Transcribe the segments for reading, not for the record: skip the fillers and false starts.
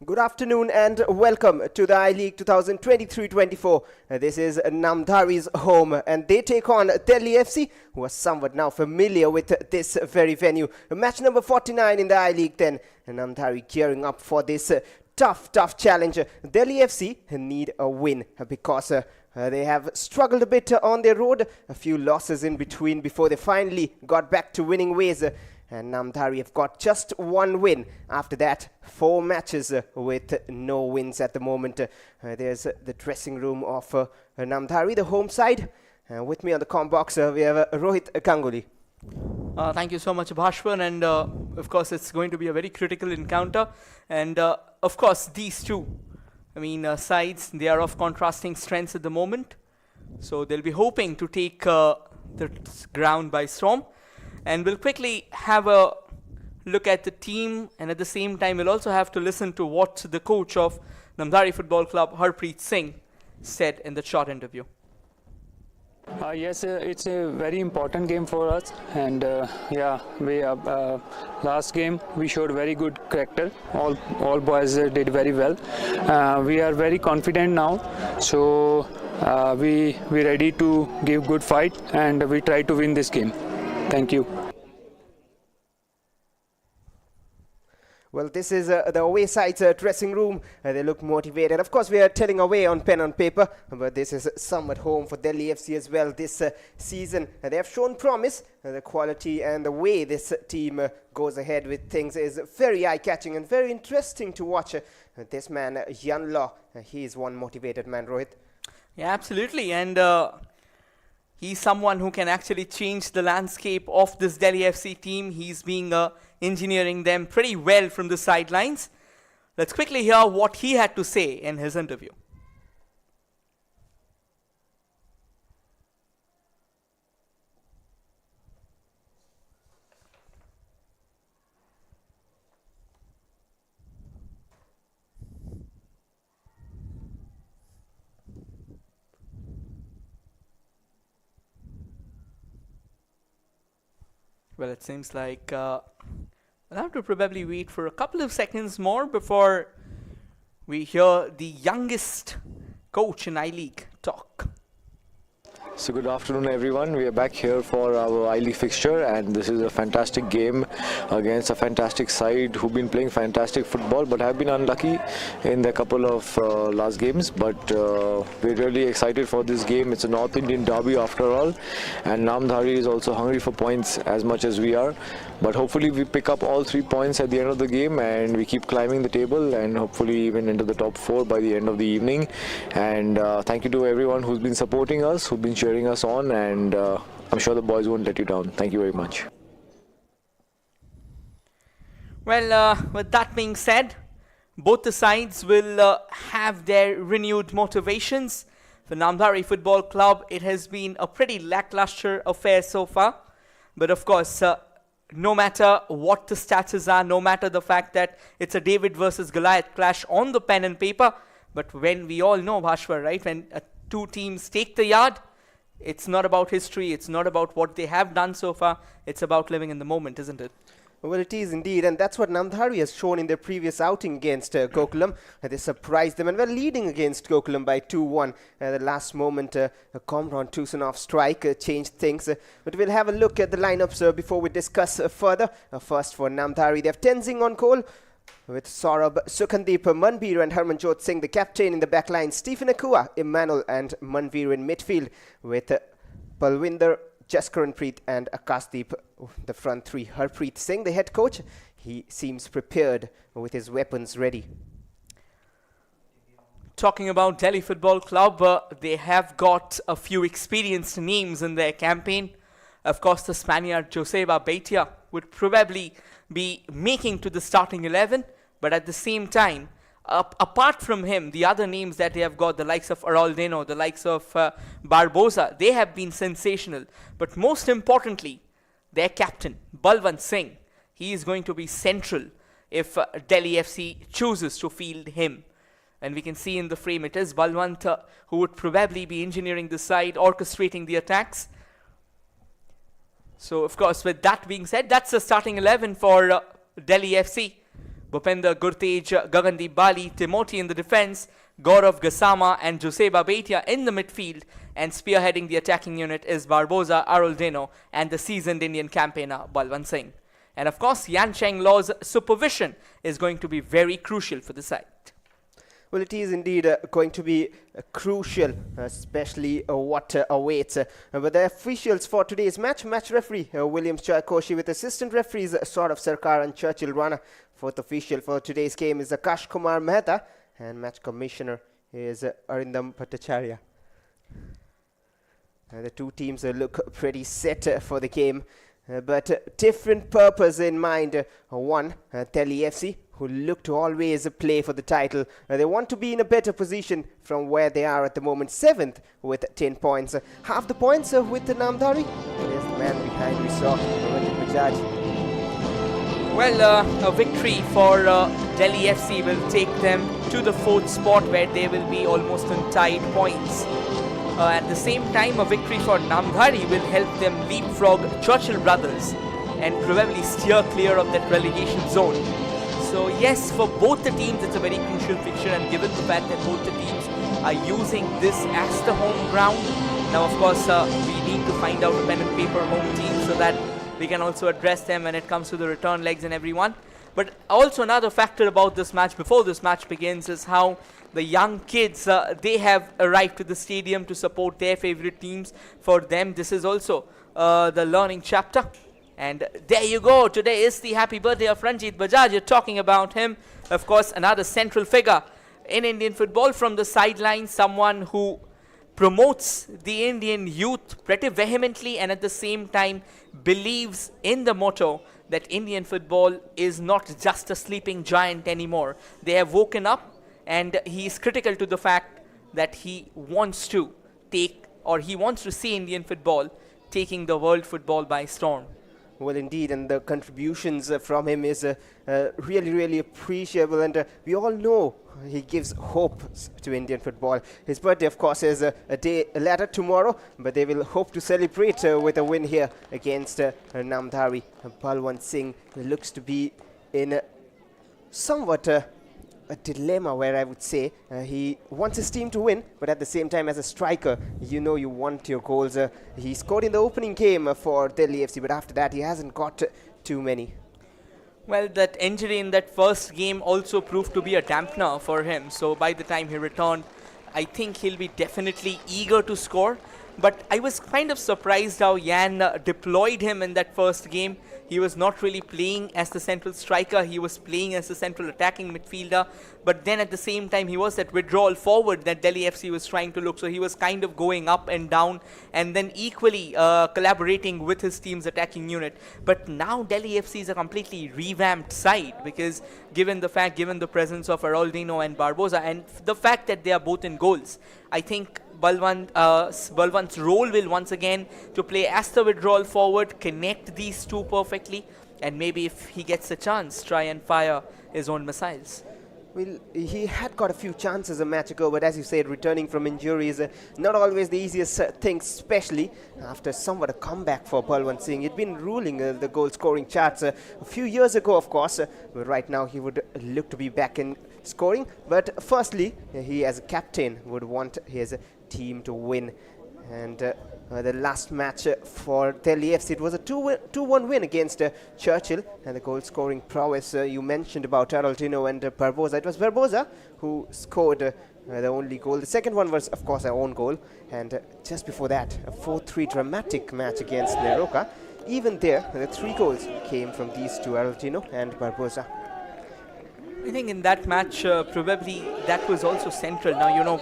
Good afternoon and welcome to the I-League 2023-24. This is Namdhari's home and they take on Delhi FC, who are somewhat now familiar with this very venue. Match number 49 in the I-League then. Namdhari gearing up for this tough challenge. Delhi FC need a win because they have struggled a bit on their road. A few losses in between before they finally got back to winning ways. And Namdhari have got just one win. After that, 4 matches with no wins at the moment. There's the dressing room of Namdhari, the home side. With me on the comm box, we have Rohit Ganguly. Thank you so much, Bhashwan. And of course, it's going to be a very critical encounter. And of course, these two, sides, they are of contrasting strengths at the moment. So they'll be hoping to take the ground by storm. And we'll quickly have a look at the team, and at the same time we'll also have to listen to what the coach of Namdhari Football Club, Harpreet Singh, said in the short interview. Yes, it's a very important game for us, and we last game we showed very good character. All boys did very well. We are very confident now, so we ready to give good fight, and we try to win this game. Thank you. Well, this is the away side's dressing room. They look motivated. Of course, we are telling away on pen on paper, but this is somewhat home for Delhi FC as well this season. They have shown promise. The quality and the way this team goes ahead with things is very eye-catching and very interesting to watch. This man, Yan Law, he is one motivated man, Rohit. Yeah, absolutely. And he's someone who can actually change the landscape of this Delhi FC team. He's been engineering them pretty well from the sidelines. Let's quickly hear what he had to say in his interview. Well, it seems like I'll have to probably wait for a couple of seconds more before we hear the youngest coach in I-League talk. So good afternoon everyone, we are back here for our I-League fixture, and this is a fantastic game against a fantastic side who've been playing fantastic football but have been unlucky in the couple of last games, but we're really excited for this game. It's a North Indian derby after all, and Namdhari is also hungry for points as much as we are, but hopefully we pick up all 3 points at the end of the game and we keep climbing the table and hopefully even into the top 4 by the end of the evening. And thank you to everyone who's been supporting us, who've been cheering us on, and I'm sure the boys won't let you down. Thank you very much. Well, with that being said, both the sides will have their renewed motivations. For Namdhari Football Club, it has been a pretty lackluster affair so far. But of course, no matter what the stats are, no matter the fact that it's a David versus Goliath clash on the pen and paper, but when we all know, Bhashwar, right, when 2 teams take the yard, it's not about history, it's not about what they have done so far, it's about living in the moment, isn't it? Well, it is indeed, and that's what Namdhari has shown in their previous outing against Gokulam. They surprised them and were leading against Gokulam by 2-1. The last moment, Komran Tusanov strike changed things. But we'll have a look at the lineups before we discuss further. First for Namdhari, they have Tenzing on goal, with Saurabh, Sukhandeep, Manveer and Harmanjot Singh, the captain in the back line. Stephen Akua, Emmanuel and Manveer in midfield, with Palwinder, Jaskaranpreet and Akashdeep, the front 3. Harpreet Singh, the head coach, he seems prepared with his weapons ready. Talking about Delhi Football Club, they have got a few experienced names in their campaign. Of course, the Spaniard Joseba Beitia would probably be making to the starting 11, but at the same time, apart from him, the other names that they have got, the likes of Araldino, the likes of Barbosa, they have been sensational. But most importantly, their captain, Balwant Singh, he is going to be central if Delhi FC chooses to field him. And we can see in the frame, it is Balwant who would probably be engineering the side, orchestrating the attacks. So, of course, with that being said, that's the starting 11 for Delhi FC. Bhupender Gurtej, Gagandeep Bali, Timothy in the defense, Gaurav Gassama and Joseba Baitia in the midfield, and spearheading the attacking unit is Barboza Aroldeno and the seasoned Indian campaigner Balwant Singh. And of course, Yan Cheng Law's supervision is going to be very crucial for the side. Well, it is indeed going to be crucial, especially what awaits. But the officials for today's match referee Williams Chaikoshi with assistant referees Saurav Sarkar and Churchill Rana. Fourth official for today's game is Akash Kumar Mehta, and match commissioner is Arindam Bhattacharya. The two teams look pretty set for the game, but different purpose in mind. One, Delhi FC, who look to always play for the title. They want to be in a better position from where they are at the moment, 7th with 10 points. Half the points with the Namdhari. There's the man behind we saw, Bajaj. Well, a victory for Delhi FC will take them to the 4th spot, where they will be almost on tied points. At the same time, a victory for Namdhari will help them leapfrog Churchill Brothers and probably steer clear of that relegation zone. So yes, for both the teams it's a very crucial fixture, and given the fact that both the teams are using this as the home ground, now of course we need to find out a pen and paper home team so that we can also address them when it comes to the return legs and everyone. But also another factor about this match, before this match begins, is how the young kids, they have arrived to the stadium to support their favorite teams. For them, this is also the learning chapter. And there you go. Today is the happy birthday of Ranjit Bajaj. You're talking about him. Of course, another central figure in Indian football from the sidelines, someone who promotes the Indian youth pretty vehemently and at the same time believes in the motto that Indian football is not just a sleeping giant anymore. They have woken up, and he is critical to the fact that he wants to take, or he wants to see Indian football taking the world football by storm. Well, indeed, and the contributions from him is really, really appreciable, and we all know he gives hope to Indian football. His birthday, of course, is a day later tomorrow, but they will hope to celebrate with a win here against Namdhari. Balwant Singh looks to be in somewhat a dilemma, where I would say he wants his team to win, but at the same time, as a striker, you know you want your goals. He scored in the opening game for Delhi FC, but after that he hasn't got too many. Well, that injury in that first game also proved to be a dampener for him. So by the time he returned, I think he'll be definitely eager to score. But I was kind of surprised how Yan deployed him in that first game. He was not really playing as the central striker. He was playing as the central attacking midfielder. But then at the same time, he was that withdrawal forward that Delhi FC was trying to look. So he was kind of going up and down and then equally collaborating with his team's attacking unit. But now Delhi FC is a completely revamped side, because given the presence of Aroldeno and Barboza and the fact that they are both in goals, I think Balwant's role will once again to play as the withdrawal forward, connect these two perfectly, and maybe if he gets a chance, try and fire his own missiles. Well, he had got a few chances a match ago, but as you said, returning from injury is not always the easiest thing, especially after somewhat a comeback for Balwant Singh. He'd been ruling the goal-scoring charts a few years ago, of course, but right now he would look to be back in scoring. But firstly, he as a captain would want his team to win. And the last match for Delhi FC, it was a 2-1 win against Churchill, and the goal scoring prowess you mentioned about Aroldeno and Barboza. It was Barboza who scored the only goal. The second one was, of course, our own goal, and just before that, a 4-3 dramatic match against Neroka. Even there, the 3 goals came from these two, Aroldeno and Barboza. I think in that match, probably that was also central. Now, you know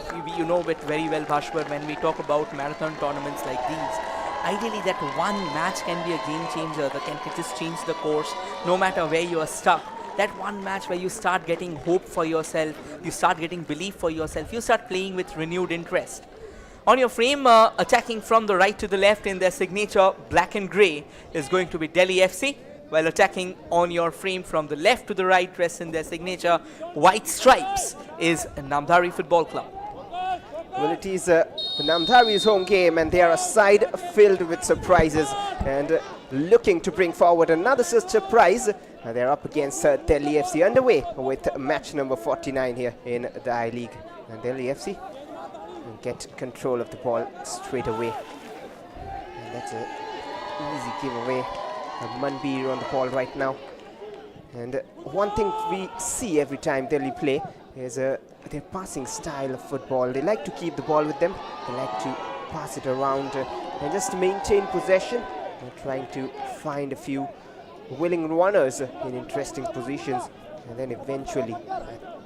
it very well, Bhashwar, when we talk about marathon tournaments like these, ideally that one match can be a game changer, that can just change the course, no matter where you are stuck. That one match where you start getting hope for yourself, you start getting belief for yourself, you start playing with renewed interest. On your frame, attacking from the right to the left in their signature black and grey is going to be Delhi FC. While attacking on your frame from the left to the right, dressed in their signature white stripes, is Namdhari Football Club. Well, it is Namdhari's home game, and they are a side filled with surprises. And looking to bring forward another sister prize. They're up against Delhi FC, underway with match number 49 here in the I-League. And Delhi FC will get control of the ball straight away. And that's an easy giveaway. Manbir on the ball right now. And one thing we see every time Delhi play is their passing style of football. They like to keep the ball with them. They like to pass it around and just maintain possession. They're trying to find a few willing runners in interesting positions and then eventually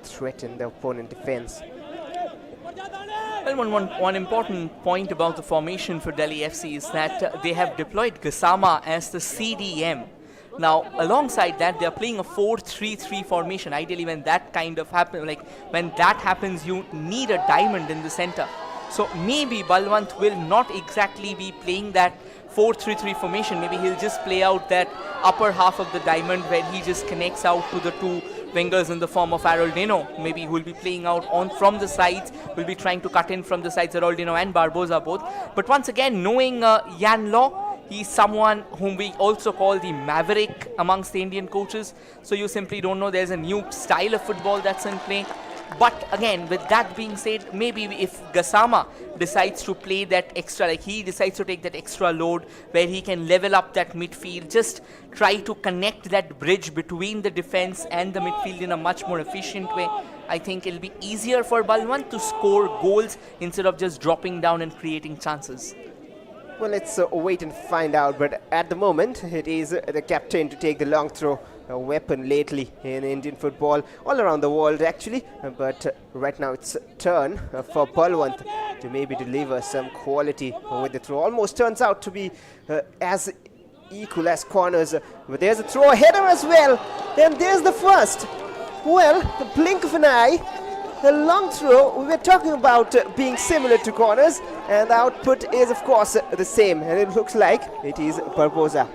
threaten the opponent defense. Well, one important point about the formation for Delhi FC is that they have deployed Gassama as the CDM. Now, alongside that, they are playing a 4-3-3 formation. Ideally, when that kind of happens, when that happens, you need a diamond in the center. So maybe Balwant will not exactly be playing that 4-3-3 formation. Maybe he'll just play out that upper half of the diamond where he just connects out to the two wingers in the form of Aroldino. Maybe he will be playing out on from the sides, will be trying to cut in from the sides, Aroldino and Barbosa both. But once again, knowing Yan Law, he's someone whom we also call the maverick amongst the Indian coaches. So you simply don't know, there's a new style of football that's in play. But again, with that being said, maybe if Gassama decides to play that extra, he decides to take that extra load where he can level up that midfield, just try to connect that bridge between the defense and the midfield in a much more efficient way, I think it'll be easier for Balwant to score goals instead of just dropping down and creating chances. Well, let's wait and find out, but at the moment it is the captain to take the long throw, a weapon lately in Indian football, all around the world actually, but right now it's turn for Balwant to maybe deliver some quality with the throw. Almost turns out to be as equal as corners, but there's a throw, a header as well, and there's the first. Well, the blink of an eye. The long throw, we were talking about being similar to corners, and the output is of course the same, and it looks like it is Barbosa.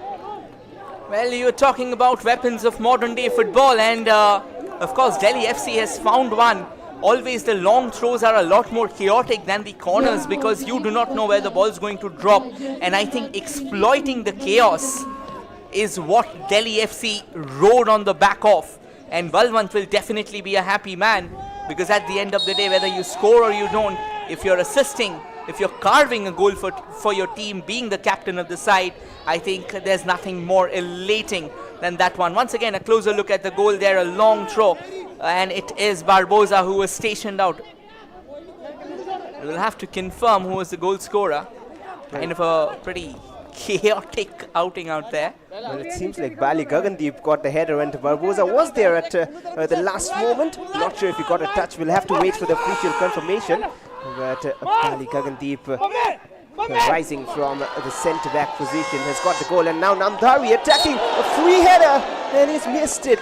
Well, you're talking about weapons of modern day football, and of course Delhi FC has found one. Always the long throws are a lot more chaotic than the corners because you do not know where the ball is going to drop, and I think exploiting the chaos is what Delhi FC rode on the back of, and Balwant will definitely be a happy man. Because at the end of the day, whether you score or you don't, if you're assisting, if you're carving a goal for your team, being the captain of the side, I think there's nothing more elating than that one. Once again, a closer look at the goal there, a long throw, and it is Barbosa who was stationed out. We'll have to confirm who was the goal scorer. Kind of a pretty chaotic outing out there. Well, it seems like Bali Gagandeep got the header and Barbosa was there at the last moment. Not sure if he got a touch. We'll have to wait for the official confirmation. But Bali Gagandeep rising from the centre-back position has got the goal. And now Namdhari attacking a free header and he's missed it.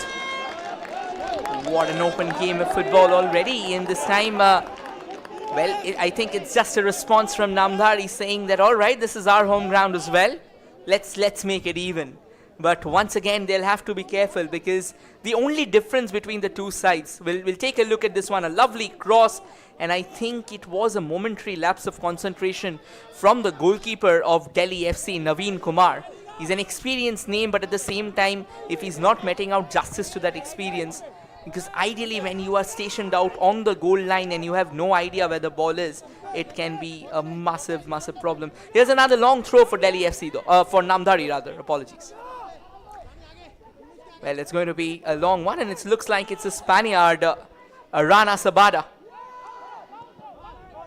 What an open game of football already. And this time, I think it's just a response from Namdhari saying that, all right, this is our home ground as well. Let's make it even. But once again, they'll have to be careful because the only difference between the two sides, we'll take a look at this one, a lovely cross, and I think it was a momentary lapse of concentration from the goalkeeper of Delhi FC, Naveen Kumar. He's an experienced name, but at the same time, if he's not meting out justice to that experience, because ideally when you are stationed out on the goal line and you have no idea where the ball is, it can be a massive problem. Here's another long throw for Delhi FC though, for Namdhari rather, apologies. Well, it's going to be a long one and it looks like it's a Spaniard, Rana Sabada.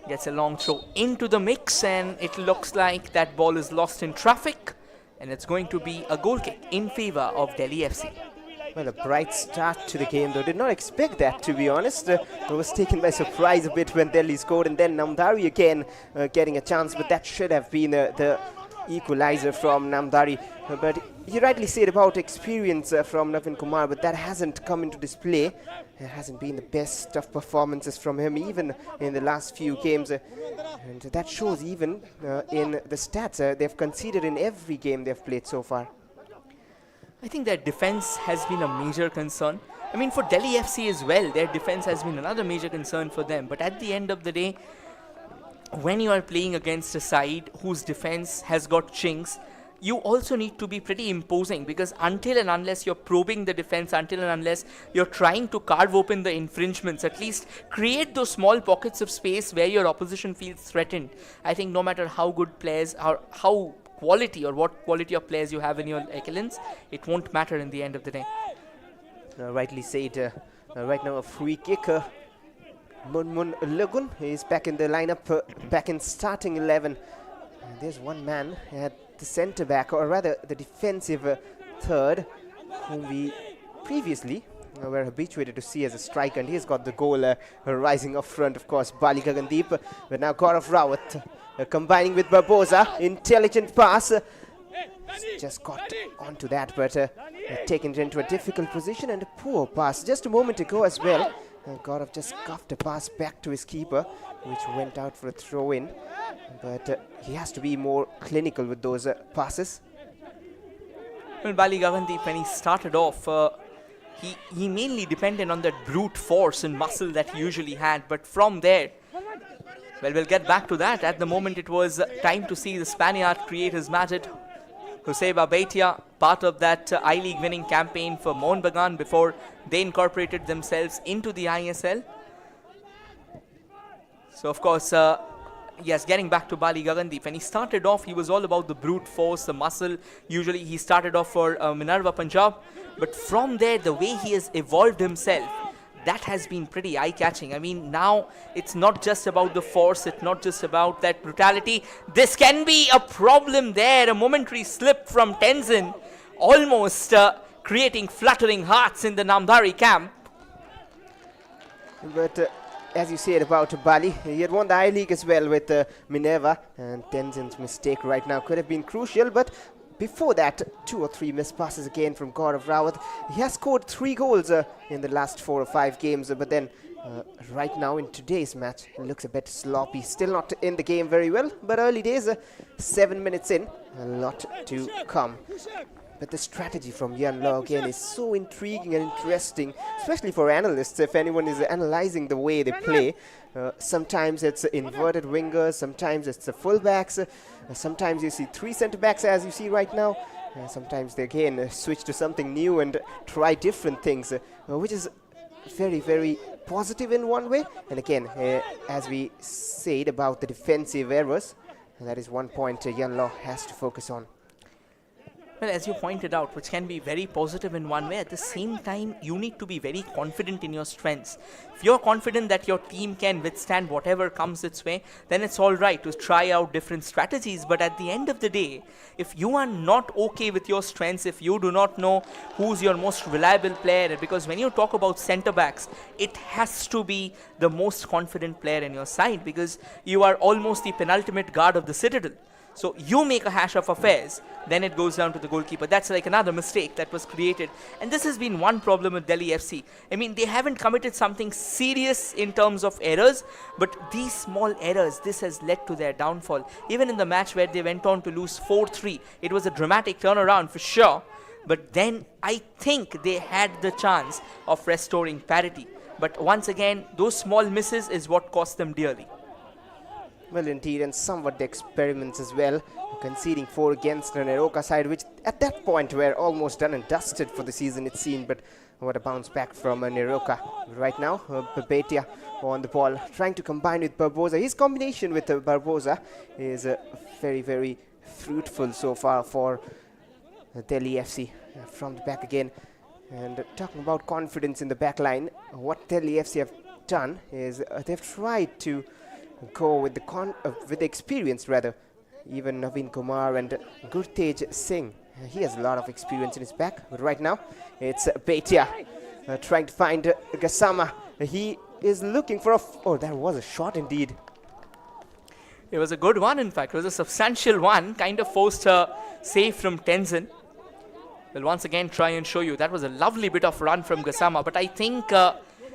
Gets a long throw into the mix and it looks like that ball is lost in traffic and it's going to be a goal kick in favor of Delhi FC. Well, a bright start to the game, though. Did not expect that, to be honest. I was taken by surprise a bit when Delhi scored, and then Namdhari again getting a chance, but that should have been the equalizer from Namdhari. But you rightly said about experience from Naveen Kumar, but that hasn't come into display. It hasn't been the best of performances from him, even in the last few games. And that shows even in the stats. They've conceded in every game they've played so far. I think their defense has been a major concern. I mean, for Delhi FC as well, their defense has been another major concern for them. But at the end of the day, when you are playing against a side whose defense has got chinks, you also need to be pretty imposing, because until and unless you're probing the defense, until and unless you're trying to carve open the infringements, at least create those small pockets of space where your opposition feels threatened. I think no matter how good players or how quality or what quality of players you have in your echelons, it won't matter in the end of the day. Rightly said. Right now a free kicker. Mun Lagun is back in the lineup, back in starting 11. And there's one man at the centre back, or rather the defensive third, whom we previously were habituated to see as a striker, and he's got the goal rising up front, of course, Bali Gagandeep. But now Gaurav Rawat combining with Barbosa, intelligent pass. Just got onto that, but taken it into a difficult position, and a poor pass just a moment ago as well. Gaurav just scuffed a pass back to his keeper, which went out for a throw-in. But he has to be more clinical with those passes. Well, Bali Gagandeep, when he started off, he mainly depended on that brute force and muscle that he usually had. But from there, well, we'll get back to that. At the moment, it was time to see the Spaniard create his magic. Joseba Beitia, part of that I-League winning campaign for Mohun Bagan before they incorporated themselves into the ISL. So, of course, yes, getting back to Bali Gagandeep, when he started off, he was all about the brute force, the muscle. Usually, he started off for Minerva Punjab. But from there, the way he has evolved himself, that has been pretty eye-catching. I mean, now it's not just about the force, it's not just about that brutality. This can be a problem there. A momentary slip from Tenzin, almost creating fluttering hearts in the Namdhari camp. But as you said about Bali, he had won the I-League as well with Minerva, and Tenzin's mistake right now could have been crucial, but before that, 2 or 3 missed passes again from Gaurav Rawat. He has scored 3 goals in the last 4 or 5 games, but then right now in today's match, it looks a bit sloppy. Still not in the game very well, but early days, 7 minutes in, a lot to come. But the strategy from Yan Law again is so intriguing and interesting, especially for analysts. If anyone is analyzing the way they play, sometimes it's inverted wingers, sometimes it's the fullbacks, sometimes you see 3 centre-backs as you see right now. Sometimes they again switch to something new and try different things, which is very, very positive in one way. And again, as we said about the defensive errors, that is one point Yan Law has to focus on. Well, as you pointed out, which can be very positive in one way, at the same time, you need to be very confident in your strengths. If you're confident that your team can withstand whatever comes its way, then it's all right to try out different strategies. But at the end of the day, if you are not okay with your strengths, if you do not know who's your most reliable player, because when you talk about centre-backs, it has to be the most confident player in your side, because you are almost the penultimate guard of the citadel. So you make a hash of affairs, then it goes down to the goalkeeper. That's like another mistake that was created. And this has been one problem with Delhi FC. I mean, they haven't committed something serious in terms of errors, but these small errors, this has led to their downfall. Even in the match where they went on to lose 4-3, it was a dramatic turnaround for sure. But then I think they had the chance of restoring parity. But once again, those small misses is what cost them dearly. Well, indeed, and somewhat the experiments as well, conceding 4 against an Neroka side, which at that point were almost done and dusted for the season, it seemed. But what a bounce back from Neroka. Right now, Betia on the ball, trying to combine with Barbosa. His combination with Barbosa is very, very fruitful so far for Delhi FC. From the back again. And talking about confidence in the back line, what Delhi FC have done is they've tried to go with the experience rather. Even Naveen Kumar and Gurtej Singh, he has a lot of experience in his back. But right now, it's Beitia trying to find Gassama. He is looking for oh, that was a shot indeed. It was a good one, in fact. It was a substantial one. Kind of forced a save from Tenzin. We'll once again try and show you. That was a lovely bit of run from Gassama. But I think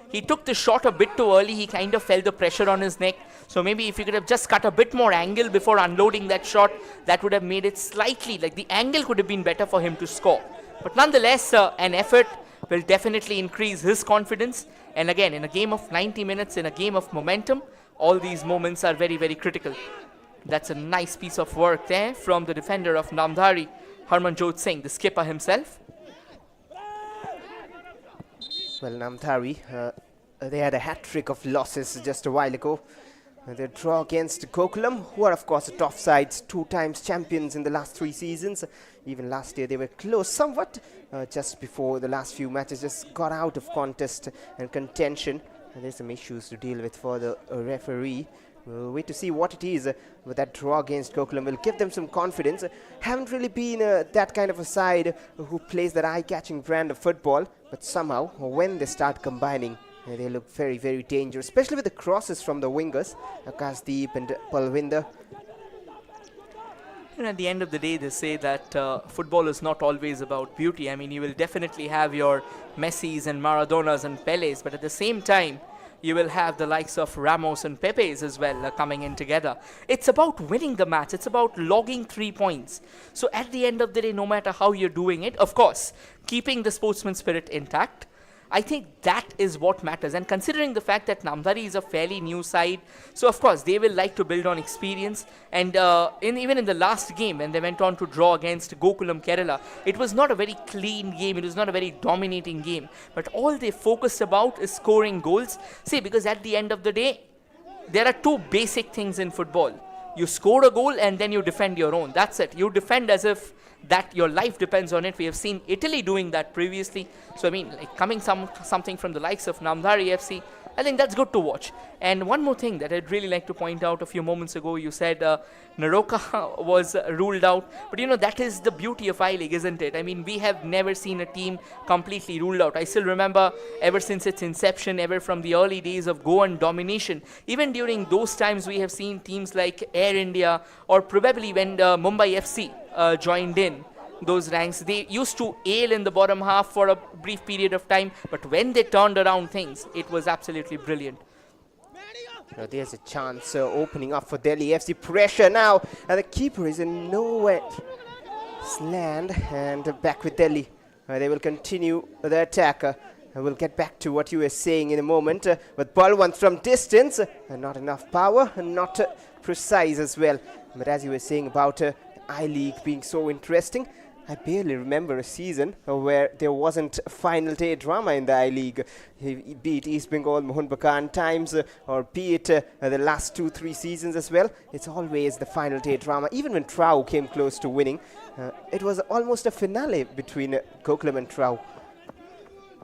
he took the shot a bit too early. He kind of felt the pressure on his neck. So maybe if you could have just cut a bit more angle before unloading that shot, that would have made it slightly, like the angle could have been better for him to score. But nonetheless, an effort will definitely increase his confidence. And again, in a game of 90 minutes, in a game of momentum, all these moments are very, very critical. That's a nice piece of work there from the defender of Namdhari, Harmanjot Singh, the skipper himself. Well, Namdhari, they had a hat-trick of losses just a while ago. Their draw against Gokulam, who are of course a top sides, 2 times champions in the last 3 seasons. Even last year they were close somewhat, just before the last few matches just got out of contest and contention. And there's some issues to deal with for the referee. We'll wait to see what it is with that draw against Gokulam. Will give them some confidence. Haven't really been that kind of a side who plays that eye-catching brand of football, but somehow when they start combining, they look very, very dangerous, especially with the crosses from the wingers, Akashdeep and Palwinder. And at the end of the day, they say that football is not always about beauty. I mean, you will definitely have your Messis and Maradonas and Peles, but at the same time, you will have the likes of Ramos and Pepes as well coming in together. It's about winning the match. It's about logging 3 points. So at the end of the day, no matter how you're doing it, of course, keeping the sportsman spirit intact, I think that is what matters. And considering the fact that Namdhari is a fairly new side, so of course they will like to build on experience. And even in the last game, when they went on to draw against Gokulam Kerala, it was not a very clean game. It was not a very dominating game. But all they focused about is scoring goals. See, because at the end of the day, there are 2 basic things in football. You score a goal and then you defend your own. That's it. You defend as if that your life depends on it. We have seen Italy doing that previously. So I mean, like coming something from the likes of Namdhari FC, I think that's good to watch. And one more thing that I'd really like to point out, a few moments ago you said Naroka was ruled out, but you know, that is the beauty of I-League, isn't it? I mean, we have never seen a team completely ruled out. I still remember ever since its inception, ever from the early days of Goan domination, even during those times we have seen teams like Air India, or probably when Mumbai FC joined in those ranks. They used to ail in the bottom half for a brief period of time, but when they turned around things, it was absolutely brilliant. There's a chance opening up for Delhi FC. Pressure now, and the keeper is in nowhere land, and back with Delhi. They will continue the attack. We'll get back to what you were saying in a moment, but Balwant from distance, not enough power, and not precise as well. But as you were saying about I-League being so interesting, I barely remember a season where there wasn't final day drama in the I-League. Be it East Bengal, Mohun Bagan times, or be it the last 2-3 seasons as well. It's always the final day drama. Even when Trau came close to winning, it was almost a finale between Gokulam and Trau.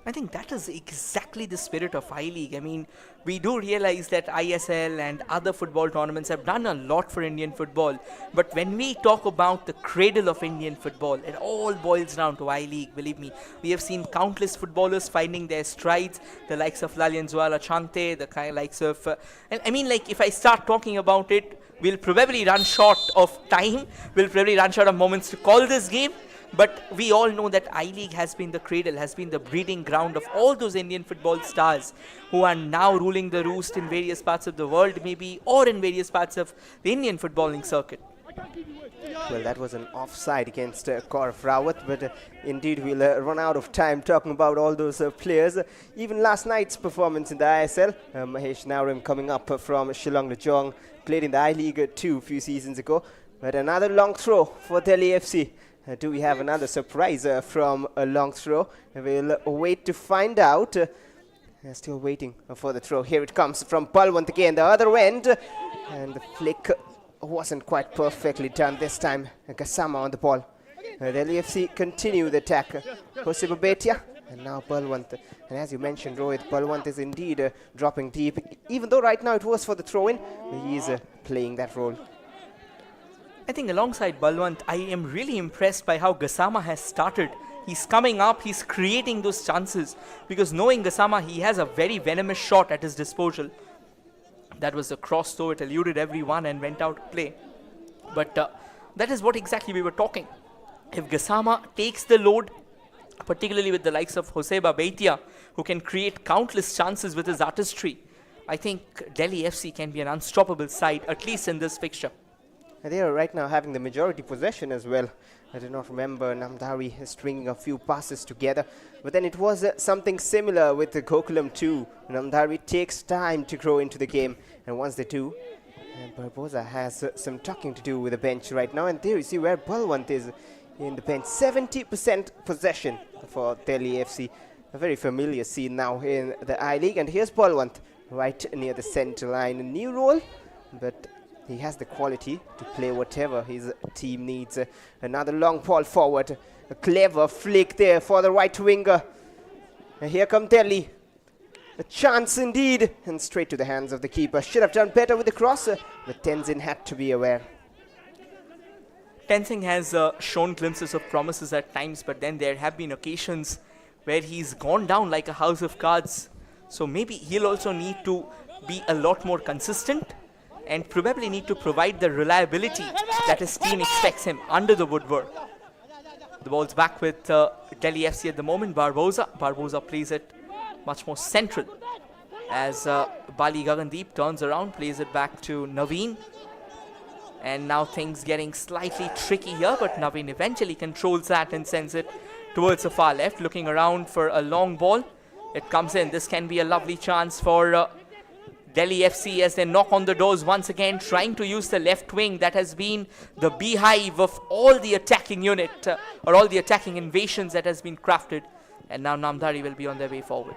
I think that is exactly the spirit of I-League. I mean, we do realize that ISL and other football tournaments have done a lot for Indian football. But when we talk about the cradle of Indian football, it all boils down to I-League, believe me. We have seen countless footballers finding their strides, the likes of Lallianzuala Chante, the likes of... and I mean, like, if I start talking about it, we'll probably run short of time. We'll probably run short of moments to call this game. But we all know that I-League has been the cradle, has been the breeding ground of all those Indian football stars who are now ruling the roost in various parts of the world maybe, or in various parts of the Indian footballing circuit. Well, that was an offside against Gaurav Rawat, but indeed we'll run out of time talking about all those players. Even last night's performance in the ISL, Mahesh Narim coming up from Shillong Lajong, played in the I-League 2 a few seasons ago, but another long throw for Delhi FC. Do we have another surprise from a long throw? We'll wait to find out. Still waiting for the throw. Here it comes from Balwant again, the other end. And the flick wasn't quite perfectly done this time. Gassama on the ball. Delhi FC continue the attack. Jose Babetia. And now Balwant. And as you mentioned, Rohit, Balwant is indeed dropping deep. Even though right now it was for the throw-in, he is playing that role. I think alongside Balwant, I am really impressed by how Gassama has started. He's coming up, he's creating those chances. Because knowing Gassama, he has a very venomous shot at his disposal. That was a cross, though it eluded everyone and went out to play. But that is what exactly we were talking. If Gassama takes the load, particularly with the likes of Joseba Beitia, who can create countless chances with his artistry, I think Delhi FC can be an unstoppable side, at least in this fixture. They are right now having the majority possession as well. I do not remember Namdhari stringing a few passes together. But then it was something similar with the Gokulam too. Namdhari takes time to grow into the game. And once they do, And Barbosa has some talking to do with the bench right now. And there you see where Balwant is in the bench. 70% possession for Delhi FC. A very familiar scene now in the I-League. And here's Balwant right near the center line. A new role, but he has the quality to play whatever his team needs. Another long ball forward. A clever flick there for the right winger. And here come Delhi. A chance indeed. And straight to the hands of the keeper. Should have done better with the cross, but Tenzin had to be aware. Tenzing has shown glimpses of promises at times, but then there have been occasions where he's gone down like a house of cards. So maybe he'll also need to be a lot more consistent and probably need to provide the reliability that his team expects him under the woodwork. The ball's back with Delhi FC at the moment. Barbosa plays it much more central as Bali Gagandeep turns around, plays it back to Naveen. And now things getting slightly tricky here, but Naveen eventually controls that and sends it towards the far left, looking around for a long ball. It comes in. This can be a lovely chance for Delhi FC as they knock on the doors once again, trying to use the left wing that has been the beehive of all the attacking unit or all the attacking invasions that has been crafted. And now Namdhari will be on their way forward.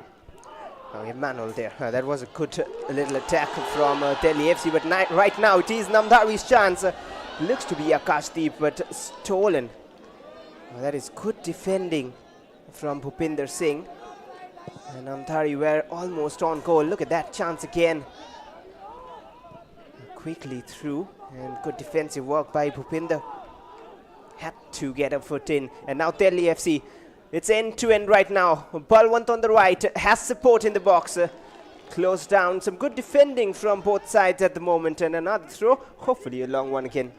Oh, Emmanuel there. That was a good little attack from Delhi FC, but right now it is Namdhari's chance. Looks to be Akashdeep, but stolen. That is good defending from Bhupinder Singh. And Namdhari were almost on goal. Look at that chance again. Quickly through, and good defensive work by Bhupinder. Had to get a foot in. And now Delhi FC. It's end to end right now. Balwant on the right has support in the box. Closed down. Some good defending from both sides at the moment. And another throw. Hopefully a long one again.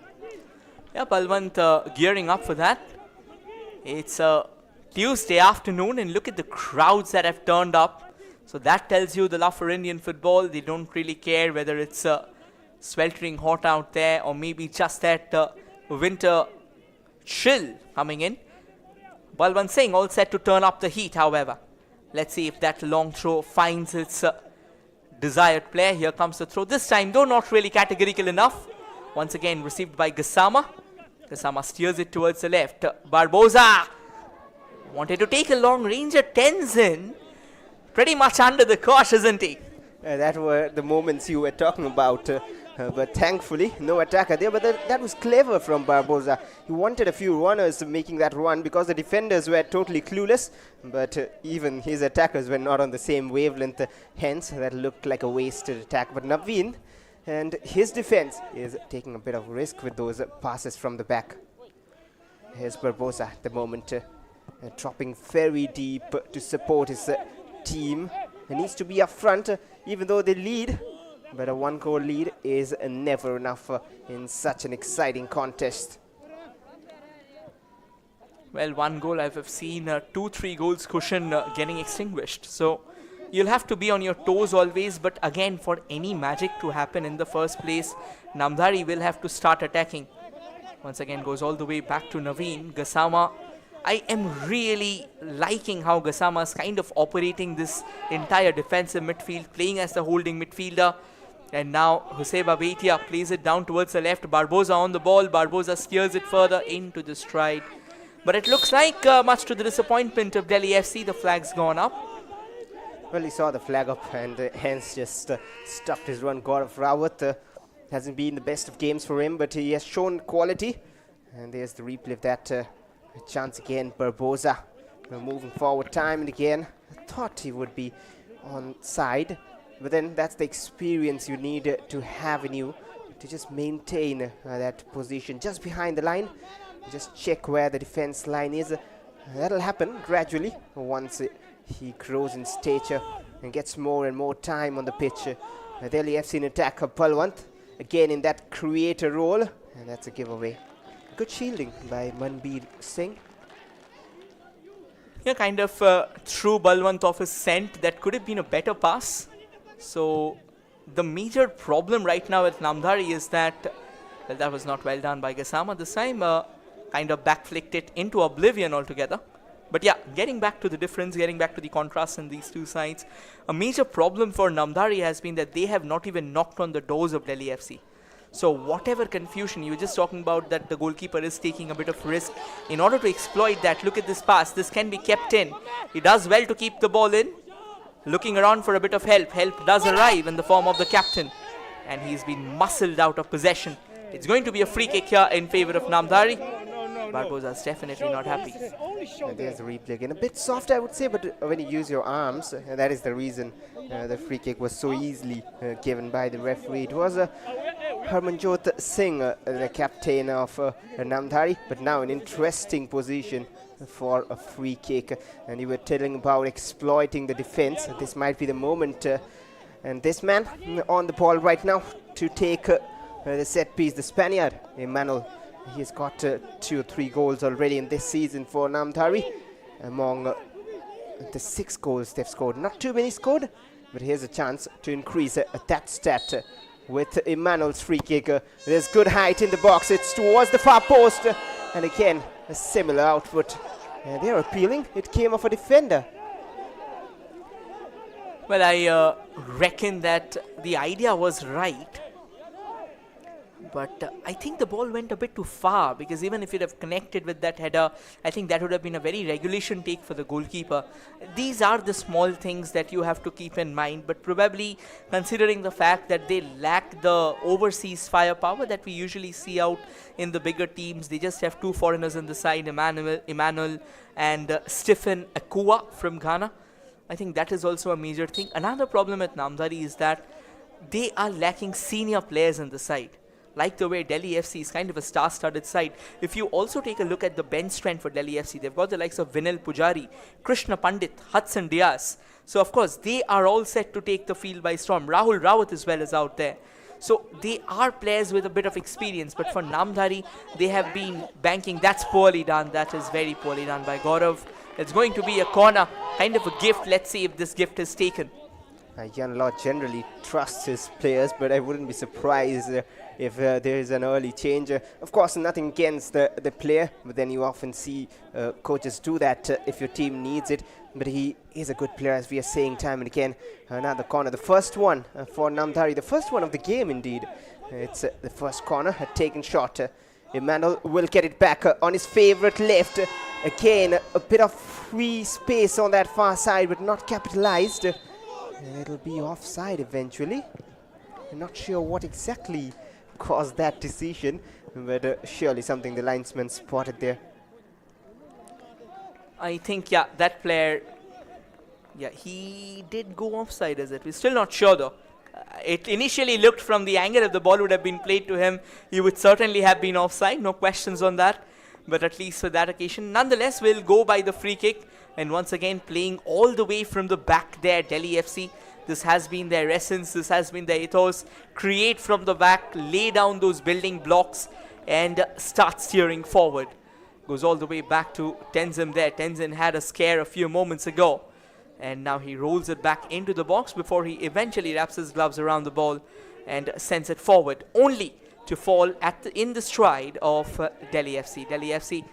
Yeah, Balwant gearing up for that. It's a Tuesday afternoon and look at the crowds that have turned up. So that tells you the love for Indian football. They don't really care whether it's sweltering hot out there or maybe just that winter chill coming in. Balwant Singh all set to turn up the heat, however. Let's see if that long throw finds its desired player. Here comes the throw. This time, though, not really categorical enough. Once again, received by Gassama. Gassama steers it towards the left. Barbosa wanted to take a long range at Tenzin. Pretty much under the cosh, isn't he? That were the moments you were talking about. But thankfully, no attacker there. But that was clever from Barbosa. He wanted a few runners making that run because the defenders were totally clueless. But even his attackers were not on the same wavelength. Hence, that looked like a wasted attack. But Naveen and his defense is taking a bit of risk with those passes from the back. Here's Barbosa at the moment. Dropping very deep to support his team. He needs to be up front even though they lead. But a one-goal lead is never enough in such an exciting contest. Well, one goal I've seen 2-3 goals cushion getting extinguished. So you'll have to be on your toes always. But again, for any magic to happen in the first place, Namdhari will have to start attacking. Once again, goes all the way back to Naveen. Gassama. I am really liking how Gassama is kind of operating this entire defensive midfield, playing as the holding midfielder. And now Huseba Baitia plays it down towards the left. Barbosa on the ball. Barbosa steers it further into the stride. But it looks like, much to the disappointment of Delhi FC, the flag's gone up. Well, he saw the flag up and hence just stopped his run. Gaurav Rawat hasn't been the best of games for him, but he has shown quality. And there's the replay of that chance again. Barbosa moving forward time and again. I thought he would be on side. But then that's the experience you need to have in you to just maintain that position just behind the line. Just check where the defense line is. That'll happen gradually once he grows in stature and gets more and more time on the pitch. Delhi FC in attack. Balwant again in that creator role, and that's a giveaway. Good shielding by Manbir Singh. Yeah, kind of threw Balwant off his scent. That could have been a better pass. So the major problem right now with Namdhari is that, well, that was not well done by Gassama this time. Kind of backflicked it into oblivion altogether. But yeah, getting back to the difference, getting back to the contrast in these two sides. A major problem for Namdhari has been that they have not even knocked on the doors of Delhi FC. So whatever confusion, you were just talking about that the goalkeeper is taking a bit of risk. In order to exploit that, look at this pass. This can be kept in. He does well to keep the ball in. Looking around for a bit of help. Help does arrive in the form of the captain. And he's been muscled out of possession. It's going to be a free kick here in favor of Namdhari. Barbosa's definitely not happy. And there's the replay again. A bit soft, I would say, but when you use your arms, that is the reason the free kick was so easily given by the referee. It was Harmanjot Singh, the captain of Namdhari, but now an interesting position for a free kick. And you were telling about exploiting the defense. This might be the moment. And this man on the ball right now to take the set piece, the Spaniard, Emmanuel. He's got 2 or 3 goals already in this season for Namdhari. Among the 6 goals they've scored. Not too many scored, but here's a chance to increase that stat with Emmanuel's free kick. There's good height in the box. It's towards the far post. And again, a similar output. They're appealing. It came off a defender. Well, I reckon that the idea was right. But I think the ball went a bit too far, because even if it have connected with that header, I think that would have been a very regulation take for the goalkeeper. These are the small things that you have to keep in mind, but probably considering the fact that they lack the overseas firepower that we usually see out in the bigger teams, they just have 2 foreigners on the side, Emmanuel and Stephen Akua from Ghana. I think that is also a major thing. Another problem at Namdhari is that they are lacking senior players on the side. Like the way Delhi FC is kind of a star-studded side. If you also take a look at the bench strength for Delhi FC, they've got the likes of Vinil Pujari, Krishna Pandit, Hudson Diaz. So of course, they are all set to take the field by storm. Rahul Rawat as well is out there. So they are players with a bit of experience. But for Namdhari, they have been banking. That's poorly done. That is very poorly done by Gaurav. It's going to be a corner, kind of a gift. Let's see if this gift is taken. Jan Law generally trusts his players, but I wouldn't be surprised if there is an early change. Of course, nothing against the player, but then you often see coaches do that if your team needs it. But he is a good player, as we are saying time and again. Another corner, the first one for Namdhari, the first one of the game indeed. It's the first corner, a taken shot. Emmanuel will get it back on his favourite left. Again, a bit of free space on that far side, but not capitalized. It'll be offside eventually. I'm not sure what exactly caused that decision, but surely something the linesman spotted there. I think, yeah, that player, yeah, he did go offside, is it? We're still not sure though. It initially looked from the angle, if the ball would have been played to him, he would certainly have been offside, no questions on that. But at least for that occasion, nonetheless, we'll go by the free kick. And once again, playing all the way from the back there, Delhi FC. This has been their essence, this has been their ethos. Create from the back, lay down those building blocks, and start steering forward. Goes all the way back to Tenzin there. Tenzin had a scare a few moments ago. And now he rolls it back into the box before he eventually wraps his gloves around the ball and sends it forward. Only to fall in the stride of Delhi FC. Delhi FC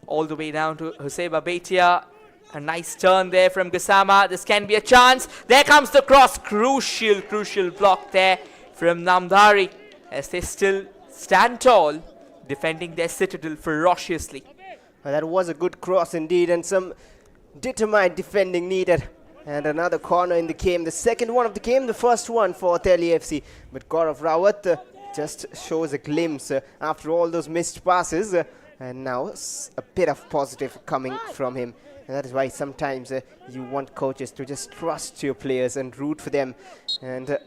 all the way down to Huseba Bhatia. A nice turn there from Gassama. This can be a chance. There comes the cross. Crucial block there from Namdhari as they still stand tall, defending their citadel ferociously. Well, that was a good cross indeed, and some determined defending needed. And another corner in the game. The second one of the game, the first one for Delhi FC. But Gaurav Rawat just shows a glimpse after all those missed passes. And now a bit of positive coming from him. And that is why sometimes you want coaches to just trust your players and root for them. And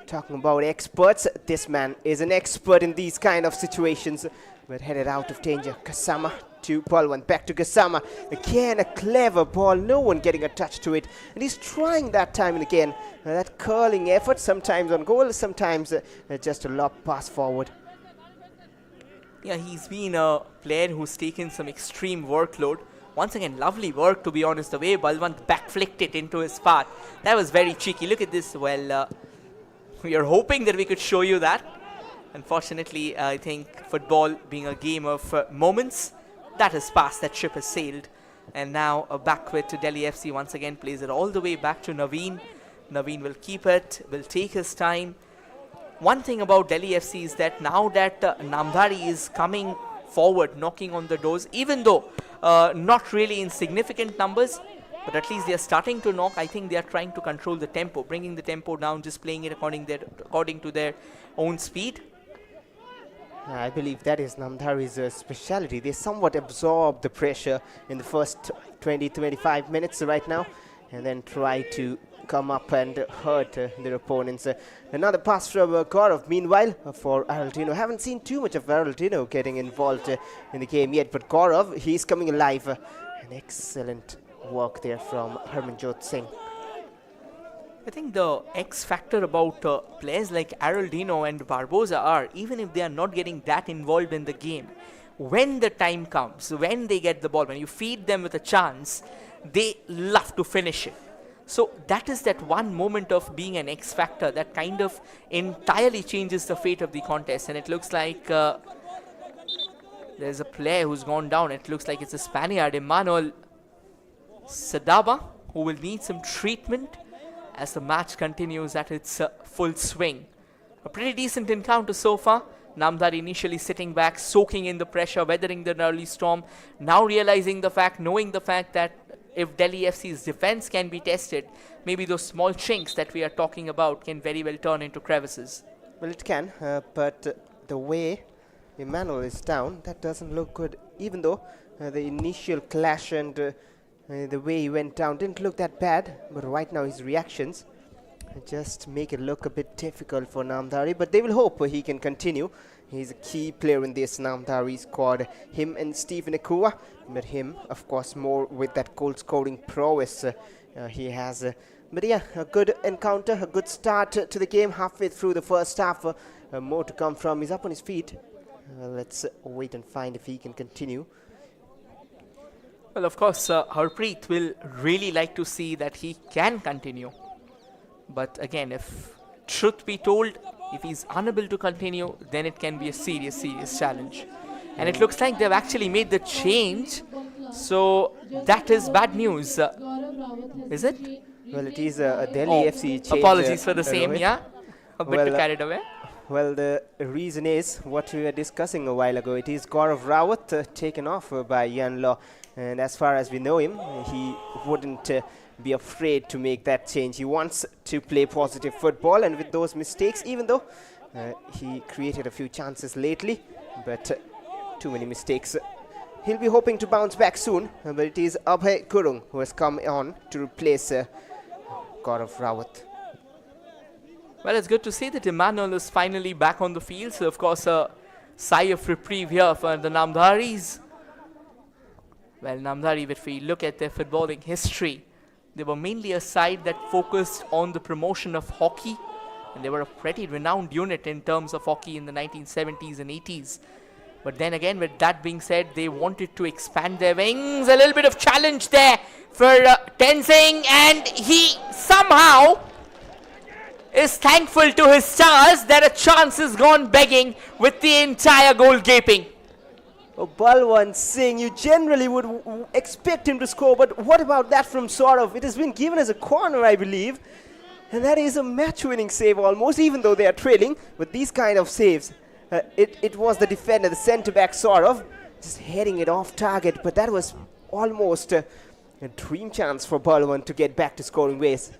talking about experts, this man is an expert in these kind of situations. But headed out of danger. Gassama to Palwan. Back to Gassama. Again, a clever ball. No one getting a touch to it. And he's trying that time and again. That curling effort, sometimes on goal, sometimes just a lob pass forward. Yeah, he's been a player who's taken some extreme workload. Once again, lovely work, to be honest. The way Balwant backflicked it into his path. That was very cheeky. Look at this. Well, we are hoping that we could show you that. Unfortunately, I think football being a game of moments, that has passed. That ship has sailed. And now backward to Delhi FC once again. Plays it all the way back to Naveen. Naveen will keep it. Will take his time. one thing about Delhi FC is that now that Namdhari is coming forward, knocking on the doors, even though not really in significant numbers, but at least they are starting to knock. I think they are trying to control the tempo, bringing the tempo down, just playing it according to their own speed. I believe that is Namdhari's speciality. They somewhat absorb the pressure in the first 20-25 minutes right now, and then try to come up and hurt their opponents. Another pass from Gaurav. Meanwhile, for Araldino, haven't seen too much of Araldino getting involved in the game yet, but Gaurav, he's coming alive. An excellent work there from Harmanjot Singh. I think the X factor about players like Araldino and Barbosa are, even if they are not getting that involved in the game, when the time comes, when they get the ball, when you feed them with a chance, they love to finish it. So that is that one moment of being an X factor that kind of entirely changes the fate of the contest. And it looks like there's a player who's gone down. It looks like it's a Spaniard, Emmanuel Sadaba, who will need some treatment as the match continues at its full swing. A pretty decent encounter so far. Namdhari initially sitting back, soaking in the pressure, weathering the early storm. Now realizing the fact, knowing the fact that if Delhi FC's defense can be tested, maybe those small chinks that we are talking about can very well turn into crevices. Well, it can, but the way Emmanuel is down, that doesn't look good. Even though the initial clash and the way he went down didn't look that bad, but right now his reactions just make it look a bit difficult for Namdhari, but they will hope he can continue. He's a key player in this Namdhari squad. Him and Stephen Ekua, but him, of course, more with that goal-scoring prowess he has. But yeah, a good encounter, a good start to the game halfway through the first half. More to come from. He's up on his feet. Let's wait and find if he can continue. Well, of course, Harpreet will really like to see that he can continue. But again, if truth be told, if he's unable to continue, then it can be a serious, serious challenge. And it looks like they've actually made the change. So that is bad news. Is it? Well, it is a Delhi FC change. Apologies for the same, Rohit. yeah. A bit carried away. Well, the reason is what we were discussing a while ago. It is Gaurav Rawat taken off by Yan Law. And as far as we know him, he wouldn't be afraid to make that change. He wants to play positive football, and with those mistakes, even though he created a few chances lately, but too many mistakes. He'll be hoping to bounce back soon, but it is Abhay Kurung who has come on to replace Gaurav Rawat. Well, it's good to see that Emmanuel is finally back on the field. So, of course, a sigh of reprieve here for the Namdharis. Well, Namdhari, if we look at their footballing history, they were mainly a side that focused on the promotion of hockey. And they were a pretty renowned unit in terms of hockey in the 1970s and 80s. But then again, with that being said, they wanted to expand their wings. A little bit of challenge there for Tenzing. And he somehow is thankful to his stars that a chance has gone begging with the entire goal gaping. Oh, Balwant Singh, you generally would expect him to score, but what about that from Saurav? It has been given as a corner, I believe, and that is a match-winning save almost, even though they are trailing. With these kind of saves, it was the defender, the centre-back Saurav, just heading it off target, but that was almost a dream chance for Balwant to get back to scoring ways.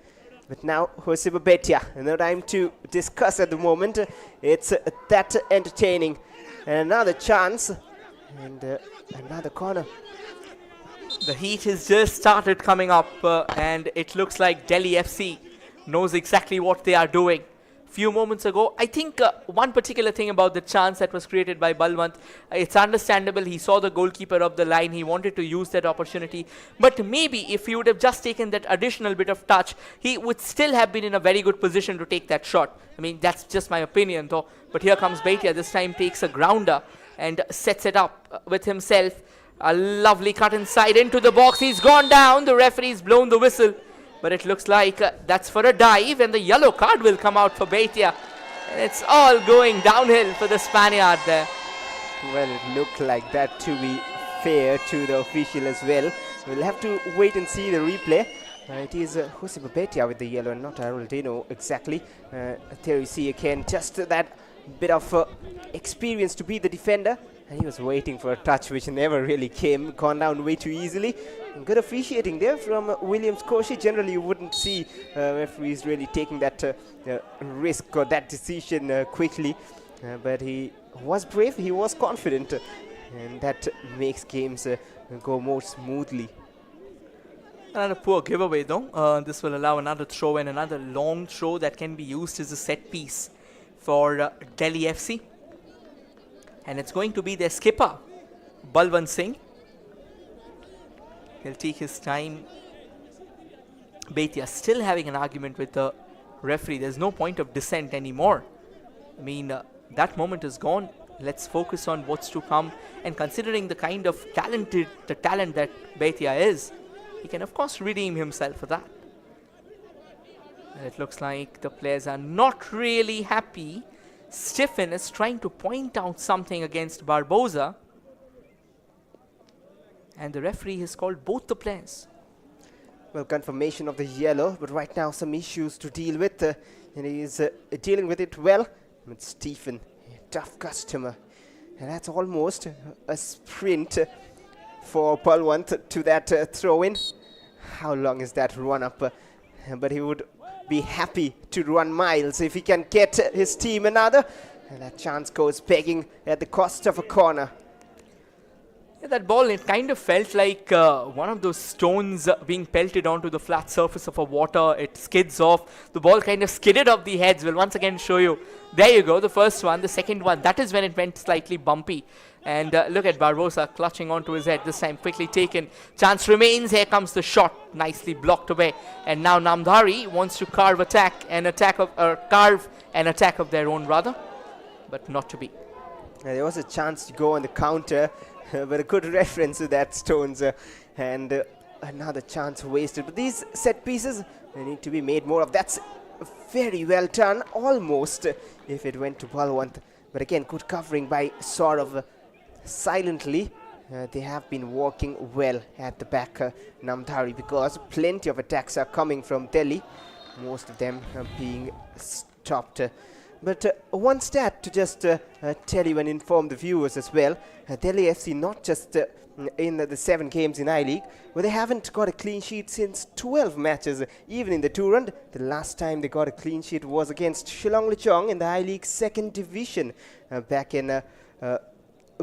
But now, Jose Babetia, no time to discuss at the moment. It's that entertaining. And another chance. And another corner. The heat has just started coming up and it looks like Delhi FC knows exactly what they are doing. Few moments ago, I think one particular thing about the chance that was created by Balwant, it's understandable. He saw the goalkeeper up the line. He wanted to use that opportunity. But maybe if he would have just taken that additional bit of touch, he would still have been in a very good position to take that shot. I mean, that's just my opinion though. But here comes Bhatia. This time takes a grounder and sets it up with himself. A lovely cut inside into the box. He's gone down. The referee's blown the whistle. But it looks like that's for a dive, and the yellow card will come out for Bhatia. And it's all going downhill for the Spaniard there. Well, it looked like that, to be fair to the official as well. We'll have to wait and see the replay. It is Jose Babetia with the yellow and not Araldino exactly. There you see again just that bit of experience to be the defender. And he was waiting for a touch which never really came, gone down way too easily. Good officiating there from Williams Koshi. Generally you wouldn't see referees really taking that risk or that decision quickly. But he was brave, he was confident. And that makes games go more smoothly. Another poor giveaway though. This will allow another throw and another long throw that can be used as a set piece for Delhi FC. And it's going to be their skipper, Balwant Singh. He'll take his time. Bhatia still having an argument with the referee. There's no point of dissent anymore. I mean, that moment is gone. Let's focus on what's to come. And considering the kind of talent that Bhatia is, he can of course redeem himself for that. And it looks like the players are not really happy. Stephen is trying to point out something against Barbosa. And the referee has called both the players. Well, confirmation of the yellow, but right now some issues to deal with. And he is dealing with it well. But Stephen, a tough customer. And that's almost a sprint for Balwant to that throw-in. How long is that run-up? But he would be happy to run miles if he can get his team another. And that chance goes begging at the cost of a corner. Yeah, that ball, it kind of felt like one of those stones being pelted onto the flat surface of a water. It skids off. The ball kind of skidded off the heads. We'll once again show you. There you go, the first one. The second one, that is when it went slightly bumpy. And look at Barbosa clutching onto his head. This time quickly taken. Chance remains. Here comes the shot. Nicely blocked away. And now Namdhari wants to carve an attack of their own rather. But not to be. There was a chance to go on the counter. But a good reference to that stones. And another chance wasted. But these set pieces, they need to be made more of. That's very well done. Almost if it went to Balwant. But again, good covering by Saurav. Silently, they have been working well at the back, Namdhari, because plenty of attacks are coming from Delhi, most of them being stopped. But one stat to just tell you and inform the viewers as well, Delhi FC not just in the 7 games in I-League, but they haven't got a clean sheet since 12 matches, even in the two-run. The last time they got a clean sheet was against Shillong Luchong in the I-League 2nd Division back in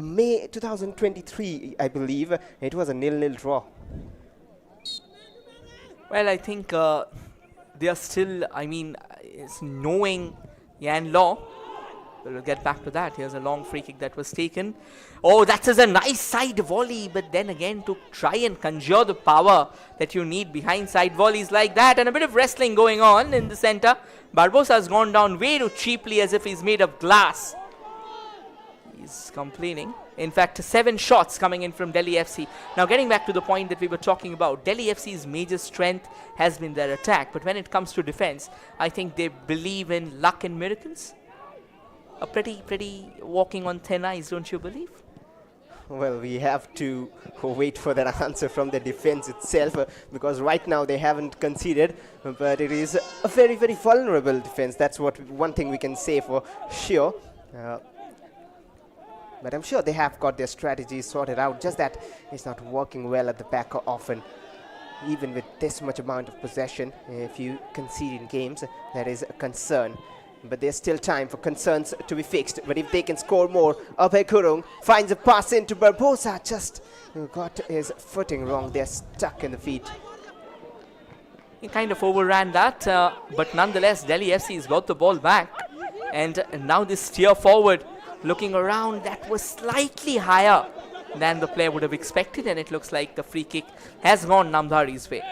May 2023, I believe. It was a 0-0 draw. Well, I think they are still, it's knowing Yan Law. We'll get back to that. Here's a long free kick that was taken. Oh, that is a nice side volley. But then again, to try and conjure the power that you need behind side volleys like that. And a bit of wrestling going on in the center. Barbosa has gone down way too cheaply as if he's made of glass. He's complaining. In fact, 7 shots coming in from Delhi FC. Now getting back to the point that we were talking about, Delhi FC's major strength has been their attack. But when it comes to defense, I think they believe in luck and miracles. A pretty walking on thin ice, don't you believe? Well, we have to wait for that answer from the defense itself because right now they haven't conceded, but it is a very, very vulnerable defense. That's one thing we can say for sure. But I'm sure they have got their strategies sorted out, just that it's not working well at the back often. Even with this much amount of possession, if you concede in games, that is a concern. But there's still time for concerns to be fixed. But if they can score more, Abhay Kurung finds a pass into Barbosa. Just got his footing wrong. They're stuck in the feet. He kind of overran that, but nonetheless, Delhi FC has got the ball back. And now this steer forward, looking around, that was slightly higher than the player would have expected. And it looks like the free kick has gone Namdhari's way.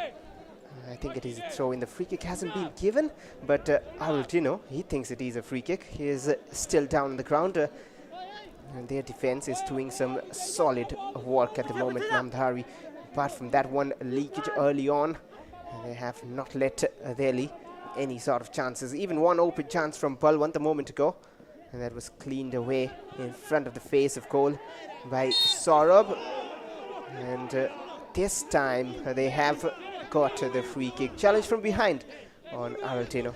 I think it is a throw in. The free kick hasn't been given, but Araldino, he thinks it is a free kick. He is still down on the ground. And their defense is doing some solid work at the moment, Namdhari. Apart from that one leakage early on, they have not let Delhi any sort of chances. Even one open chance from Balwant a moment ago. And that was cleaned away in front of the face of goal by Saurabh. And this time they have got the free kick. Challenge from behind on Araltino.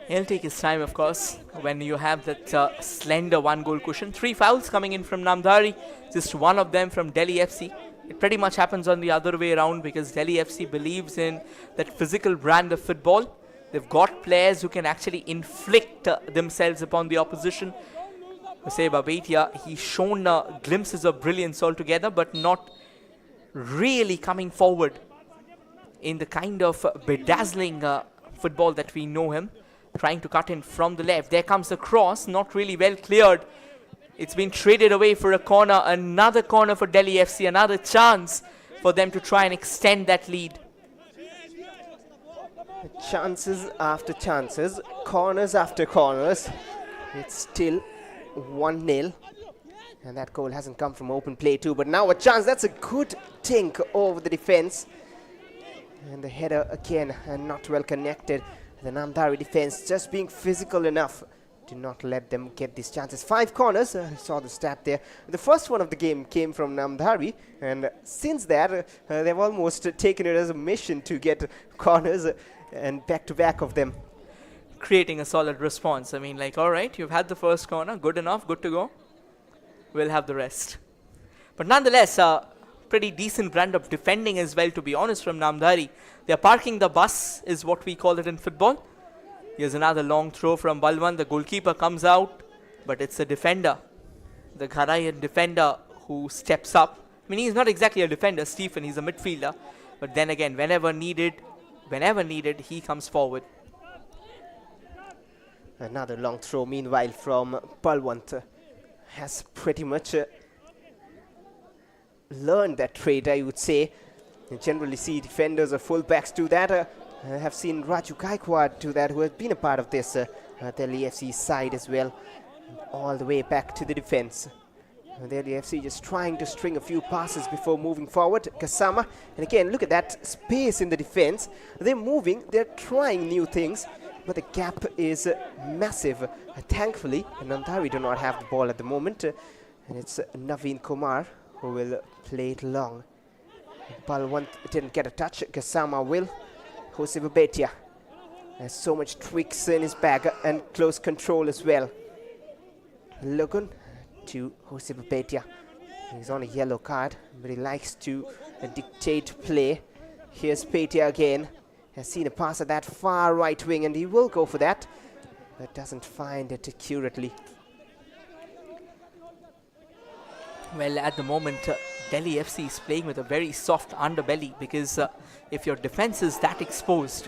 He'll take his time, of course, when you have that slender one-goal cushion. 3 fouls coming in from Namdhari, just one of them from Delhi FC. It pretty much happens on the other way around because Delhi FC believes in that physical brand of football. They've got players who can actually inflict themselves upon the opposition. Joseba Beitia, he's shown glimpses of brilliance altogether, but not really coming forward in the kind of bedazzling football that we know him. Trying to cut in from the left. There comes the cross, not really well cleared. It's been traded away for a corner. Another corner for Delhi FC. Another chance for them to try and extend that lead. Chances after chances, corners after corners. It's still 1-0. And that goal hasn't come from open play too. But now a chance. That's a good tink over the defense. And the header again not well connected. The Namdhari defense just being physical enough to not let them get these chances. 5 corners, I saw the stat there. The first one of the game came from Namdhari, and since that, they've almost taken it as a mission to get corners and back-to-back of them. Creating a solid response. I mean, like, all right, you've had the first corner, good enough, good to go. We'll have the rest. But nonetheless, pretty decent brand of defending as well, to be honest, from Namdhari. They're parking the bus, is what we call it in football. Here's another long throw from Balwant. The goalkeeper comes out, but it's the defender, the Gharayan defender, who steps up. I mean, he's not exactly a defender, Stephen. He's a midfielder. But then again, whenever needed, he comes forward. Another long throw, meanwhile, from Balwant. Has pretty much learned that trait, I would say. You generally see defenders or fullbacks do that. I have seen Raju Gaikwad do that, who has been a part of this Delhi FC side as well. All the way back to the defense. Delhi FC just trying to string a few passes before moving forward. Kasama, and again, look at that space in the defense. They're moving, they're trying new things, but the gap is massive. Thankfully, Namdhari do not have the ball at the moment. And it's Naveen Kumar who will play it long. Balwant didn't get a touch. Kasama will. Jose Babetia has so much tricks in his bag and close control as well. Logan to Jose Babetia. He's on a yellow card, but he likes to dictate play. Here's Betia again. Has seen a pass at that far right wing, and he will go for that, but doesn't find it accurately. Well, at the moment, Delhi FC is playing with a very soft underbelly because if your defense is that exposed,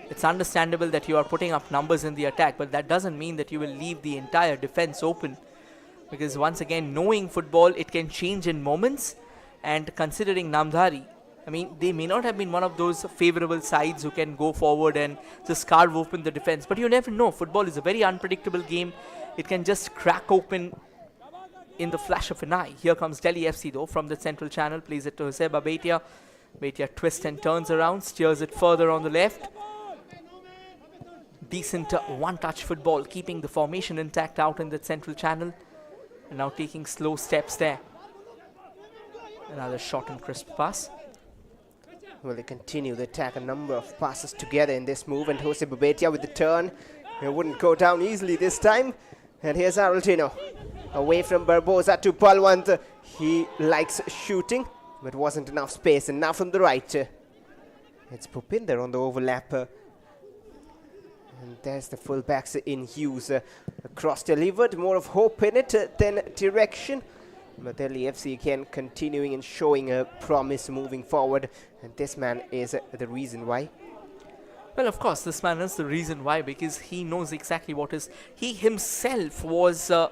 it's understandable that you are putting up numbers in the attack, but that doesn't mean that you will leave the entire defense open. Because once again, knowing football, it can change in moments. And considering Namdhari, I mean, they may not have been one of those favorable sides who can go forward and just carve open the defense. But you never know. Football is a very unpredictable game. It can just crack open in the flash of an eye. Here comes Delhi FC though from the central channel. Plays it to Joseba Beitia. Beitia twists and turns around. Steers it further on the left. Decent one-touch football. Keeping the formation intact out in the central channel. And now taking slow steps there. Another short and crisp pass. Well, they continue the attack. A number of passes together in this move. And Jose Babetia with the turn. It wouldn't go down easily this time. And here's Araltino. Away from Barbosa to Balwant. He likes shooting, but wasn't enough space. And now from the right. It's Pupinder on the overlap. And there's the fullbacks in use. Cross delivered. More of hope in it than direction. But Delhi FC again continuing and showing a promise moving forward. And this man is the reason why. Well, of course, this man is the reason why, because he knows exactly what is. He himself was a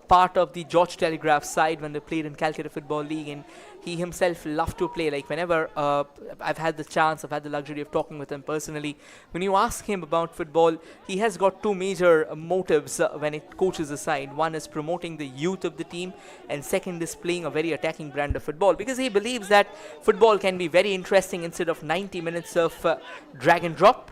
part of the George Telegraph side when they played in Calcutta Football League, and he himself loved to play. Like whenever I've had the chance, I've had the luxury of talking with him personally. When you ask him about football, he has got two major motives when it coaches a side. One is promoting the youth of the team, and second is playing a very attacking brand of football, because he believes that football can be very interesting instead of 90 minutes of drag and drop.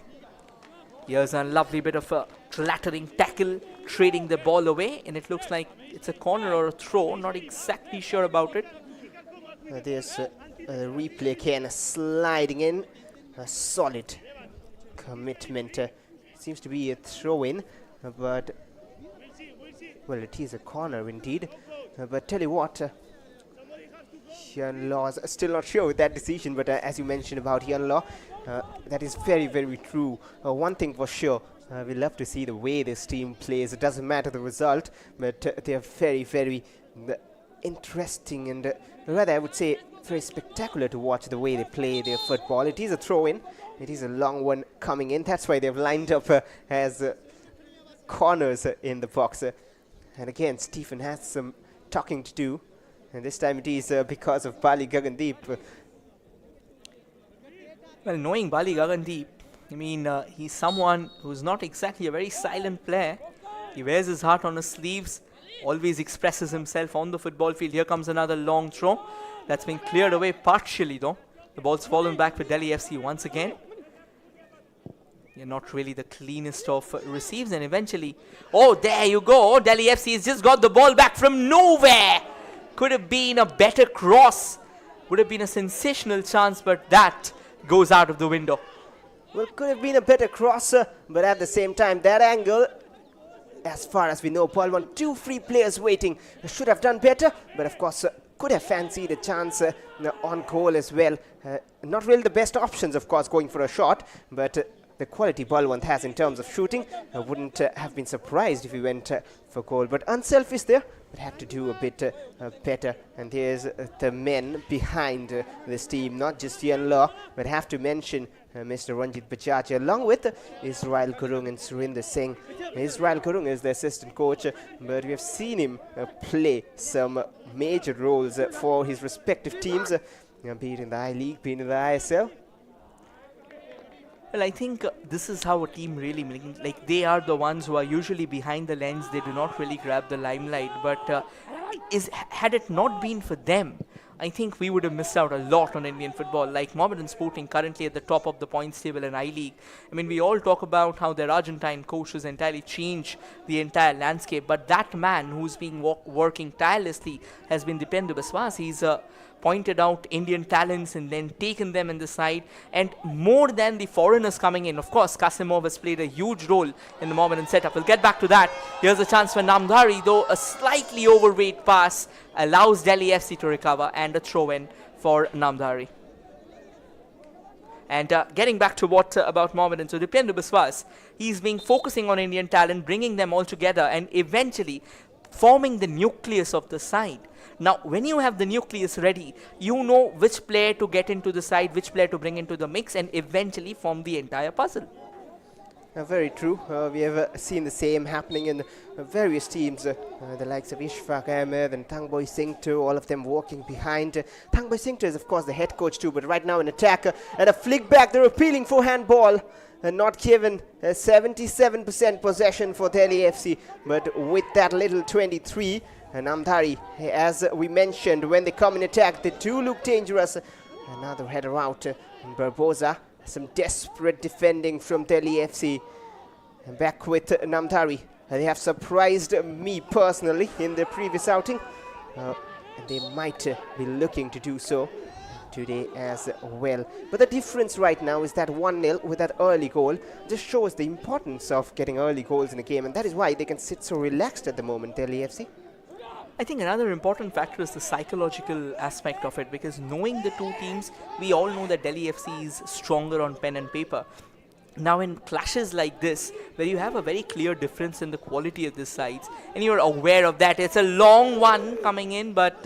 Here's a lovely bit of a clattering tackle, trading the ball away, and it looks like it's a corner or a throw. Not exactly sure about it. There's replay again, sliding in. A solid commitment. Seems to be a throw-in, but well, it is a corner indeed. But tell you what, Hyun Law's still not sure with that decision, but as you mentioned about Hyun Law, that is very, very true. One thing for sure, we love to see the way this team plays. It doesn't matter the result, but they are very, very interesting and rather I would say very spectacular to watch the way they play their football. It is a throw-in. It is a long one coming in. That's why they've lined up as corners in the box. And again, Stephen has some talking to do. And this time it is because of Bali Gagandeep. Well, knowing Bali Gagandeep, I mean, he's someone who's not exactly a very silent player. He wears his heart on his sleeves, always expresses himself on the football field. Here comes another long throw. That's been cleared away partially though. The ball's fallen back for Delhi FC once again. You're not really the cleanest of receives, and eventually, oh, there you go. Delhi FC has just got the ball back from nowhere. Could have been a better cross. Would have been a sensational chance, but that goes out of the window. Well, could have been a better crosser, but at the same time, that angle, as far as we know, Paul won 2 free players waiting. Should have done better, but of course, could have fancied a chance on goal as well. Not really the best options, of course, going for a shot, but the quality Balwant has in terms of shooting, I wouldn't have been surprised if he went for goal. But unselfish there, but had to do a bit better. And there's the men behind this team, not just Ian Law, but have to mention Mr. Ranjit Bajaj, along with Israel Gurung and Surinder Singh. Israel Gurung is the assistant coach, but we have seen him play some major roles for his respective teams, be it in the I-League, be it in the ISL. Well, I think this is how a team really, like they are the ones who are usually behind the lens. They do not really grab the limelight. But had it not been for them, I think we would have missed out a lot on Indian football. Like Mohammedan Sporting currently at the top of the points table in I-League. I mean, we all talk about how their Argentine coach has entirely changed the entire landscape. But that man who's been working tirelessly has been Dipendra Biswas. He's pointed out Indian talents and then taken them in the side. And more than the foreigners coming in, of course, Kasimov has played a huge role in the Mohammedan setup. We'll get back to that. Here's a chance for Namdhari, though a slightly overweight pass allows Delhi FC to recover, and a throw-in for Namdhari. And getting back to what about Mohammedan, so Dipendra Biswas, he's been focusing on Indian talent, bringing them all together and eventually forming the nucleus of the side. Now, when you have the nucleus ready, you know which player to get into the side, which player to bring into the mix, and eventually form the entire puzzle. Very true. We have seen the same happening in various teams, the likes of Ishfaq Ahmed and Thangboy Singh too, all of them walking behind. Thangboy Singh is of course the head coach too, but right now in attack and a flick back, they're appealing for handball. Not given 77% possession for Delhi FC, but with that little 23, Namdhari, as we mentioned, when they come in attack, they do look dangerous. Another header out, Barbosa. Some desperate defending from Delhi FC. And back with Namdhari. They have surprised me personally in their previous outing. And they might be looking to do so today as well. But the difference right now is that 1-0 with that early goal just shows the importance of getting early goals in a game. And that is why they can sit so relaxed at the moment, Delhi FC. I think another important factor is the psychological aspect of it, because knowing the two teams, we all know that Delhi FC is stronger on pen and paper. Now in clashes like this, where you have a very clear difference in the quality of the sides, and you're aware of that, it's a long one coming in, but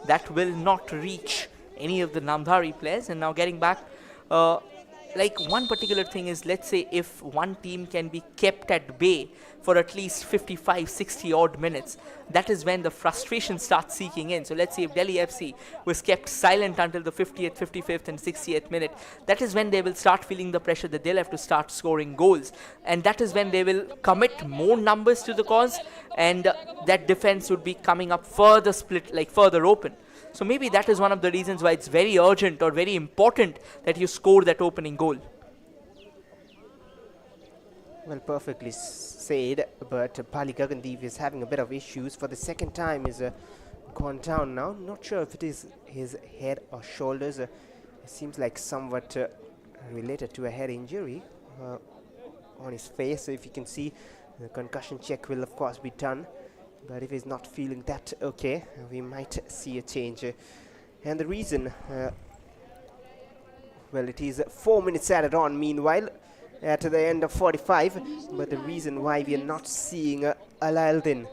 that will not reach any of the Namdhari players. And now getting back, like one particular thing is, let's say if one team can be kept at bay for at least 55, 60 odd minutes, that is when the frustration starts seeking in. So let's say if Delhi FC was kept silent until the 50th, 55th and 60th minute, that is when they will start feeling the pressure that they'll have to start scoring goals. And that is when they will commit more numbers to the cause, and that defense would be coming up further split, like further open. So maybe that is one of the reasons why it's very urgent or very important that you score that opening goal. Well, perfectly said, but Bali Gagandeep is having a bit of issues. For the second time is gone down now. Not sure if it is his head or shoulders. It seems like somewhat related to a head injury on his face. So if you can see, the concussion check will of course be done. But if he's not feeling that okay, we might see a change. And the reason, well, it is 4 minutes added on meanwhile at the end of 45. But the reason why we are not seeing Alaeddin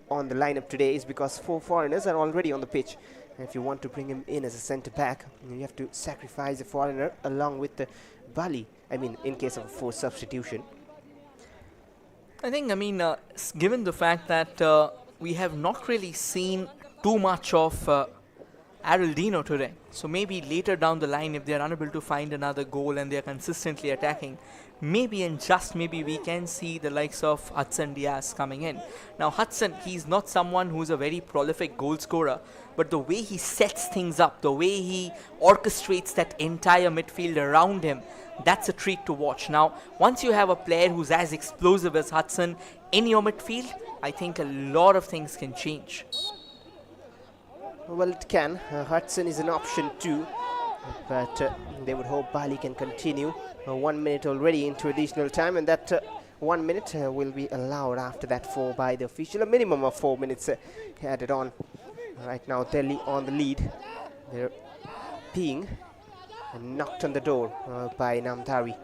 on the lineup today is because 4 foreigners are already on the pitch. And if you want to bring him in as a centre back, you have to sacrifice a foreigner along with the Bali. I mean, in case of a forced substitution. I think, given the fact that we have not really seen too much of Araldino today, so maybe later down the line, if they are unable to find another goal and they are consistently attacking, maybe and just maybe we can see the likes of Hudson Diaz coming in. Now Hudson, he's not someone who's a very prolific goal scorer, but the way he sets things up, the way he orchestrates that entire midfield around him, that's a treat to watch. Now, once you have a player who's as explosive as Hudson in your midfield, I think a lot of things can change. Well, it can. Hudson is an option too, but they would hope Bali can continue. 1 minute already into additional time, and that 1 minute will be allowed after that 4 by the official. A minimum of 4 minutes added on. Right now, Delhi on the lead. They're being knocked on the door by Namdhari.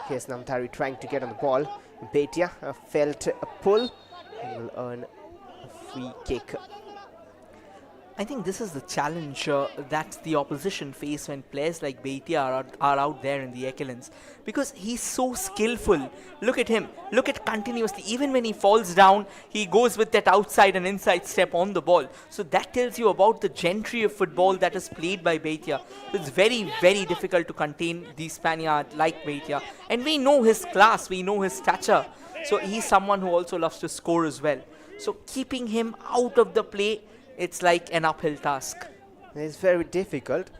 Here's Namdhari trying to get on the ball. Bhatia felt a pull and will earn a free kick. I think this is the challenge that the opposition face when players like Bhatia are out there in the echelons, because he's so skillful. Look at him, look at continuously, even when he falls down, he goes with that outside and inside step on the ball. So that tells you about the gentry of football that is played by Bhatia. It's very, very difficult to contain the Spaniard like Bhatia, and we know his class, we know his stature. So he's someone who also loves to score as well. So keeping him out of the play, it's like an uphill task. It's very difficult,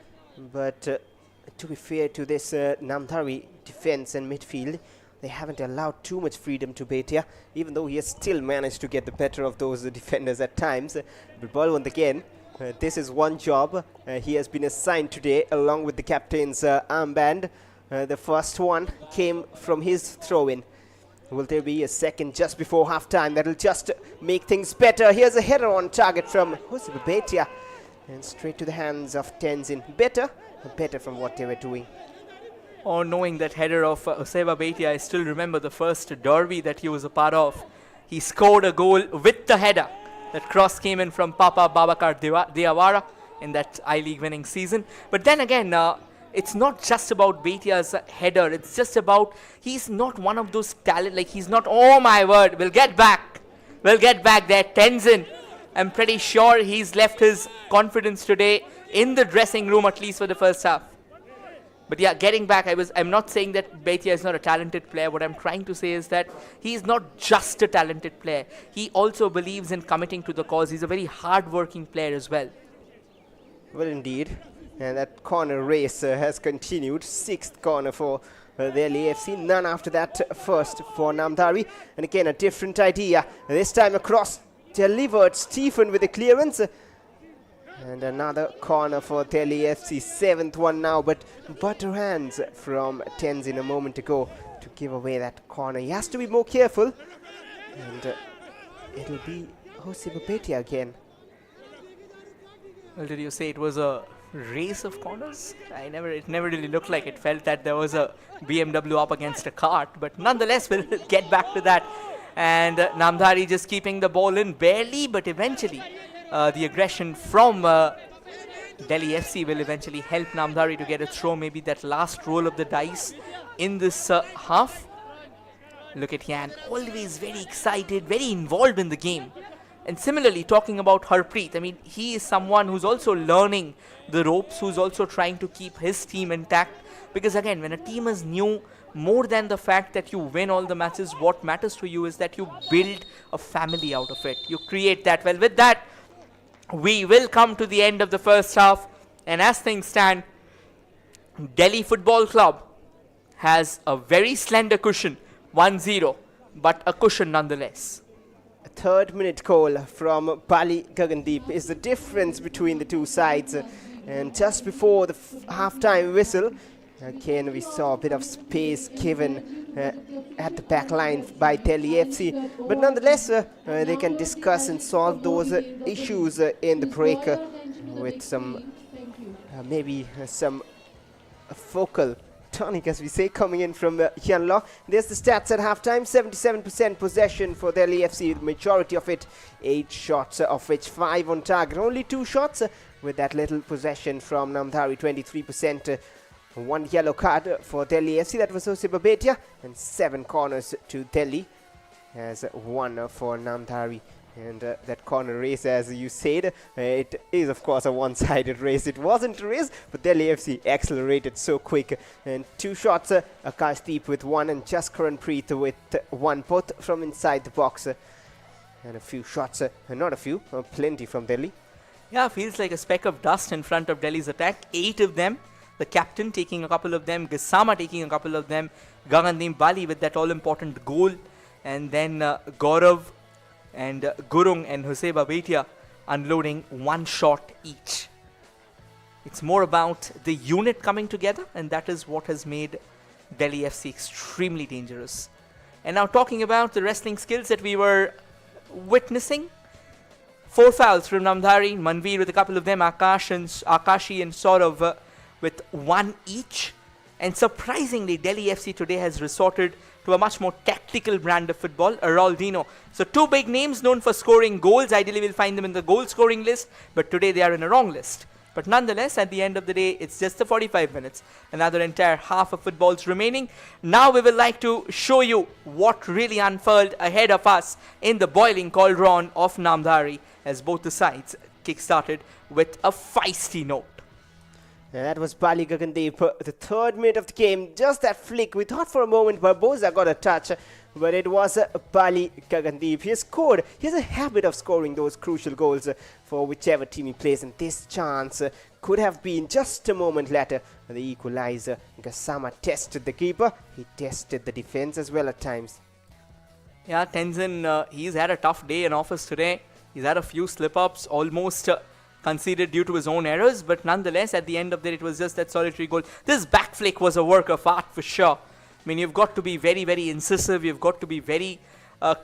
but to be fair to this Namdhari defense and midfield, they haven't allowed too much freedom to Bhatia, even though he has still managed to get the better of those defenders at times. But Balwant again, this is one job he has been assigned today along with the captain's armband. The first one came from his throw-in. Will there be a second just before half-time that'll just make things better? Here's a header on target from Bhatia, and straight to the hands of Tenzin. Better from what they were doing. Or knowing that header of Joseba Bhatia, I still remember the first derby that he was a part of. He scored a goal with the header. That cross came in from Papa Babakar Diawara in that I-League winning season. But then again, it's not just about Bhaitia's header. It's just about, he's not one of those talent, like he's not, oh my word, we'll get back there, Tenzin. I'm pretty sure he's left his confidence today in the dressing room, at least for the first half. But yeah, getting back, I'm not saying that Bhatia is not a talented player. What I'm trying to say is that he's not just a talented player. He also believes in committing to the cause. He's a very hard-working player as well. Well, indeed. And that corner race has continued. 6th corner for Delhi FC. None after that first for Namdhari. And again, a different idea. This time across, delivered Stephen with the clearance. And another corner for Delhi FC. 7th one now, but butter hands from Tenzin a moment ago to give away that corner. He has to be more careful. And it'll be Joseba Bhatia again. Well, did you say it was a race of corners? It never really looked like it. Felt that there was a BMW up against a cart, but nonetheless, we'll get back to that. And Namdhari just keeping the ball in barely, but eventually the aggression from Delhi FC will eventually help Namdhari to get a throw, maybe that last roll of the dice in this half. Look at Yan, always very excited, very involved in the game. And similarly, talking about Harpreet, I mean, he is someone who's also learning the ropes, who's also trying to keep his team intact. Because again, when a team is new, more than the fact that you win all the matches, what matters to you is that you build a family out of it. You create that. Well, with that, we will come to the end of the first half. And as things stand, Delhi Football Club has a very slender cushion, 1-0, but a cushion nonetheless. third minute goal from Bali Gagandeep is the difference between the two sides. And just before the half-time whistle, again we saw a bit of space given at the back line by Delhi FC. But nonetheless, they can discuss and solve those issues in the break with some maybe some focal tonic, as we say, coming in from Hyunlo. There's the stats at halftime. 77% possession for Delhi FC, the majority of it 8 shots, of which 5 on target. Only 2 shots with that little possession from Namdhari, 23%. 1 yellow card for Delhi FC, that was Jose Babetia, and 7 corners to Delhi, as 1 for Namdhari. And that corner race, as you said, it is of course a one-sided race. It wasn't a race, but Delhi FC accelerated so quick. And 2 shots, Akashdeep with 1 and Jaskaran Preet with 1, both from inside the box. And a few shots, not a few, plenty from Delhi. Yeah, feels like a speck of dust in front of Delhi's attack. 8 of them, the captain taking a couple of them, Gisama taking a couple of them, Gagandeep Bali with that all-important goal, and then Gaurav and Gurung and Jose Babetia unloading 1 shot each. It's more about the unit coming together, and that is what has made Delhi FC extremely dangerous. And now talking about the wrestling skills that we were witnessing. 4 fouls from Namdhari, Manveer with a couple of them, Akashi and Saurav with 1 each. And surprisingly, Delhi FC today has resorted to a much more tactical brand of football, Araldino. So 2 big names known for scoring goals. Ideally, we'll find them in the goal scoring list, but today they are in a wrong list. But nonetheless, at the end of the day, it's just the 45 minutes. Another entire half of football's remaining. Now we will like to show you what really unfurled ahead of us in the boiling cauldron of Namdhari, as both the sides kick-started with a feisty note. And that was Bali Gagandeep, the 3rd minute of the game. Just that flick. We thought for a moment Barbosa got a touch, but it was Bali Gagandeep. He has scored. He has a habit of scoring those crucial goals for whichever team he plays. And this chance could have been just a moment later. The equalizer. Gasama tested the keeper. He tested the defense as well at times. Yeah, Tenzin, he's had a tough day in office today. He's had a few slip-ups, almost conceded due to his own errors, but nonetheless, at the end of the day, it was just that solitary goal. This back flick was a work of art for sure. I mean, you've got to be very, very incisive. You've got to be very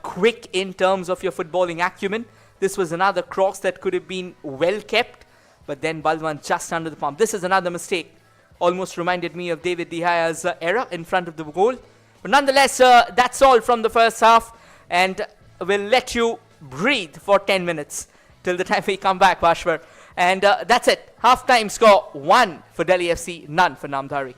quick in terms of your footballing acumen. This was another cross that could have been well kept, but then Balwan just under the palm. This is another mistake. Almost reminded me of David De Gea's error in front of the goal. But nonetheless, that's all from the first half, and we'll let you breathe for 10 minutes till the time we come back, Bashwar. And that's it. Half-time score 1 for Delhi FC, none for Namdhari.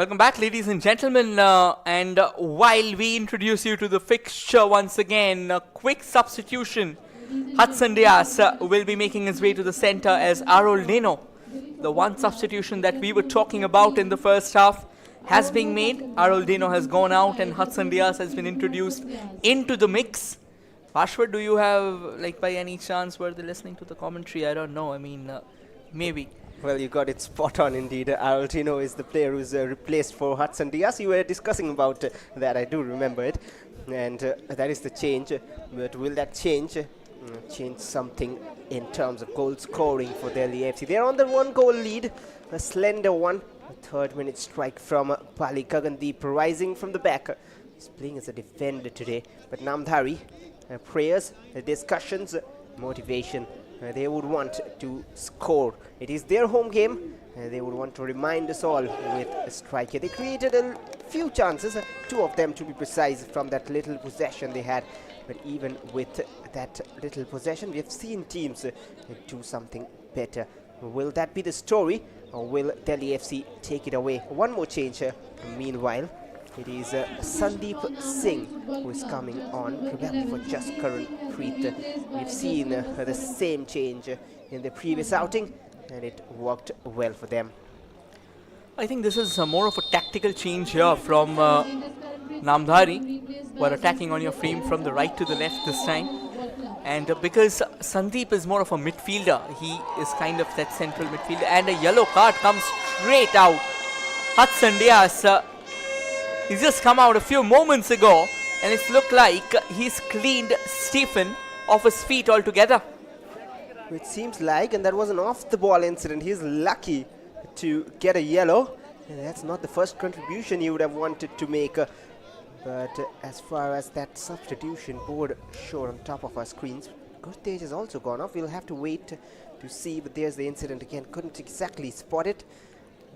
Welcome back, ladies and gentlemen. And while we introduce you to the fixture once again, a quick substitution. Hudson Diaz will be making his way to the center as Aroldino. The one substitution that we were talking about in the first half has been made. Aroldino has gone out and Hudson Diaz has been introduced into the mix. Ashwar, do you have, like, by any chance, were they listening to the commentary? I don't know. I mean, maybe. Well, you got it spot on indeed. Aroltino is the player who's replaced for Hudson Diaz. You were discussing about that, I do remember it. And that is the change. But will that change something in terms of goal scoring for Delhi FC? They're on the 1-goal lead, a slender one. A third-minute strike from Pali Gagandeep rising from the back. He's playing as a defender today. But Namdhari, prayers, discussions, motivation. They would want to score. It is their home game. They would want to remind us all with a striker. They created a few chances, 2 of them to be precise, from that little possession they had. But even with that little possession, we have seen teams do something better. Will that be the story, or will Delhi FC take it away? One more change meanwhile. It is Sandeep Singh who is coming on, probably for just Karan Preet. We've seen the same change in the previous outing, and it worked well for them. I think this is more of a tactical change here from Namdhari, who are attacking on your frame from the right to the left this time. And because Sandeep is more of a midfielder, he is kind of that central midfielder, and a yellow card comes straight out. Hudson Diaz, he's just come out a few moments ago, and it's looked like he's cleaned Stephen off his feet altogether. It seems like, and that was an off-the-ball incident. He's lucky to get a yellow, and that's not the first contribution he would have wanted to make. But as far as that substitution board showed on top of our screens, Gurtej has also gone off. We'll have to wait to see, but there's the incident again. Couldn't exactly spot it.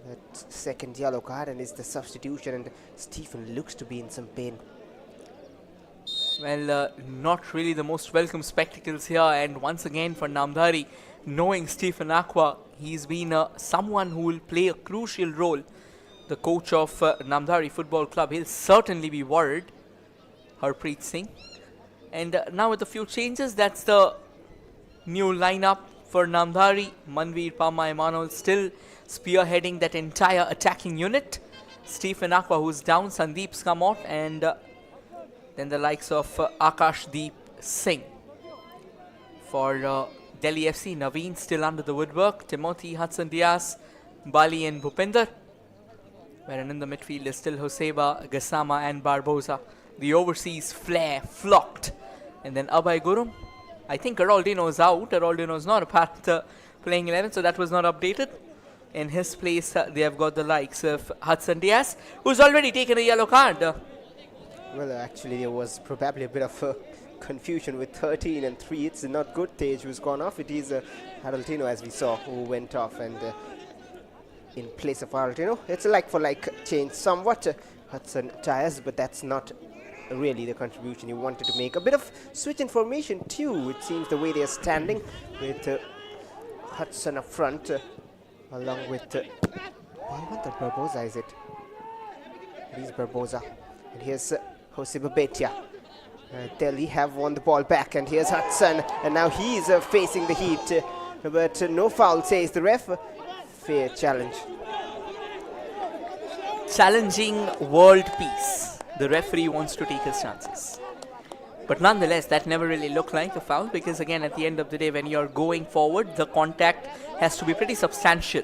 That second yellow card, and it's the substitution, and Stephen looks to be in some pain. Well, not really the most welcome spectacles here, and once again for Namdhari, knowing Stephen Aqua, he's been someone who will play a crucial role. The coach of Namdhari Football Club, he'll certainly be worried. Harpreet Singh. And now with a few changes, that's the new lineup for Namdhari. Manveer Pama Emanuel still spearheading that entire attacking unit. Stephen Aqua, who's down, Sandeep's come out, and then the likes of Akashdeep Singh. For Delhi FC, Naveen still under the woodwork, Timothy, Hudson Diaz, Bali and Bhupinder. Wherein in the midfield is still Hoseba, Gassama and Barbosa. The overseas flair flocked. And then Abhay Gurum. I think Aroldino is out. Aroldino is not a part of the playing 11, so that was not updated. In his place, they have got the likes of Hudson Diaz, who's already taken a yellow card. Well, actually, there was probably a bit of confusion with 13 and 3. It's not Gurtej who's gone off. It is Aroltino, as we saw, who went off, and in place of Aroltino, it's a like-for-like change somewhat. Hudson Diaz, but that's not really the contribution you wanted to make. A bit of switch in formation too, it seems, the way they are standing, with Hudson up front, along with I want that Barbosa, is it? It is Barbosa. And here's Jose Babetia. Delhi have won the ball back, and here's Hudson, and now he's facing the heat, but no foul, says the ref. Fair challenge. Challenging world peace. The referee wants to take his chances. But nonetheless, that never really looked like a foul, because again, at the end of the day, when you're going forward, the contact has to be pretty substantial.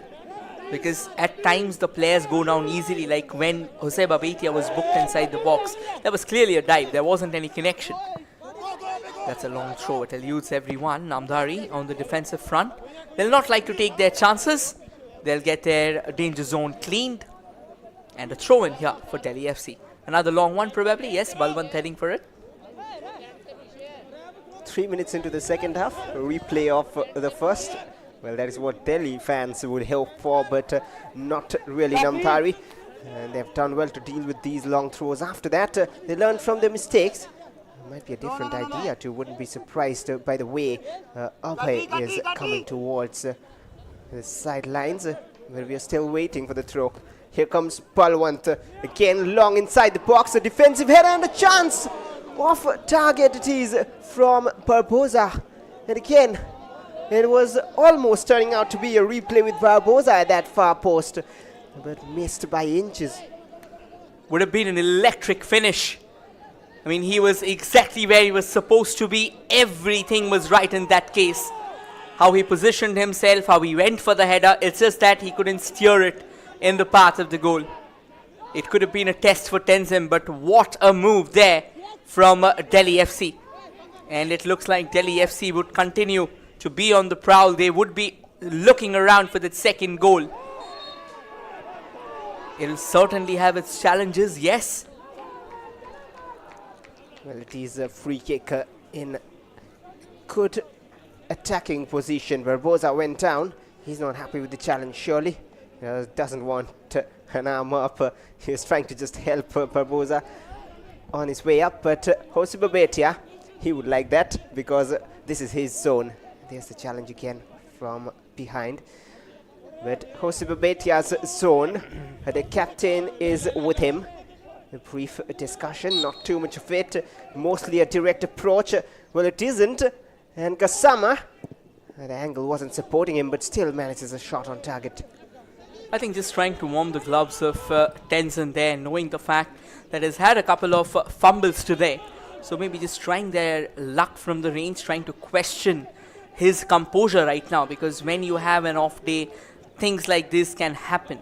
Because at times the players go down easily, like when Jose Babetia was booked inside the box. That was clearly a dive. There wasn't any connection. That's a long throw. It eludes everyone. Namdhari on the defensive front. They'll not like to take their chances. They'll get their danger zone cleaned. And a throw in here for Delhi FC. Another long one probably. Yes, Balwant heading for it. 3 minutes into the second half. A replay of the first. Well, that is what Delhi fans would hope for, but not really Namdhari. And they've done well to deal with these long throws. After that, they learned from their mistakes. It might be a different idea too. Wouldn't be surprised by the way Abhay is coming towards the sidelines, where we are still waiting for the throw. Here comes Balwant again, long inside the box. A defensive header and a chance off target it is from Barbosa. And again, it was almost turning out to be a replay with Barbosa at that far post, but missed by inches. Would have been an electric finish. I mean, he was exactly where he was supposed to be. Everything was right in that case. How he positioned himself, how he went for the header. It's just that he couldn't steer it in the path of the goal. It could have been a test for Tenzin, but what a move there from Delhi FC. And it looks like Delhi FC would continue to be on the prowl. They would be looking around for that second goal. It'll certainly have its challenges, yes. Well, it is a free kick in good attacking position. Barbosa went down. He's not happy with the challenge, surely. Doesn't want an arm up. He was trying to just help Barbosa on his way up. But Jose Babetia, he would like that because this is his zone. There's the challenge again from behind. But Jose Babetia's zone, the captain is with him. A brief discussion, not too much of it, mostly a direct approach. Well, it isn't. And Gassama, the angle wasn't supporting him, but still manages a shot on target. I think just trying to warm the gloves of Tenzin there, knowing the fact that he's had a couple of fumbles today. So maybe just trying their luck from the range, trying to question his composure right now, because when you have an off day, things like this can happen.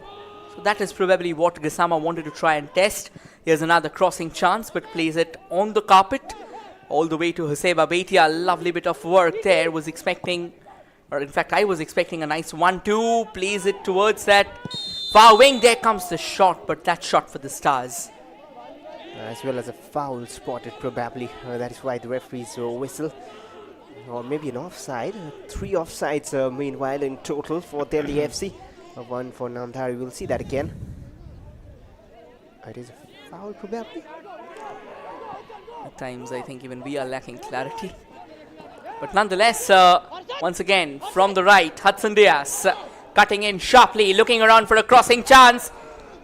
So that is probably what Gassama wanted to try and test. Here's another crossing chance, but plays it on the carpet all the way to Jose Babetia. Lovely bit of work there. Was expecting, or in fact I was expecting a nice 1-2. Plays it towards that far wing. There comes the shot, but that shot for the Stars. As well as a foul spotted probably. That is why the referees whistle. Or maybe an offside. 3 offsides meanwhile in total for Delhi FC. 1 for Namdhari. We'll see that again. It is a foul probably. At times I think even we are lacking clarity. But nonetheless, once again from the right, Hudson Diaz cutting in sharply, looking around for a crossing chance.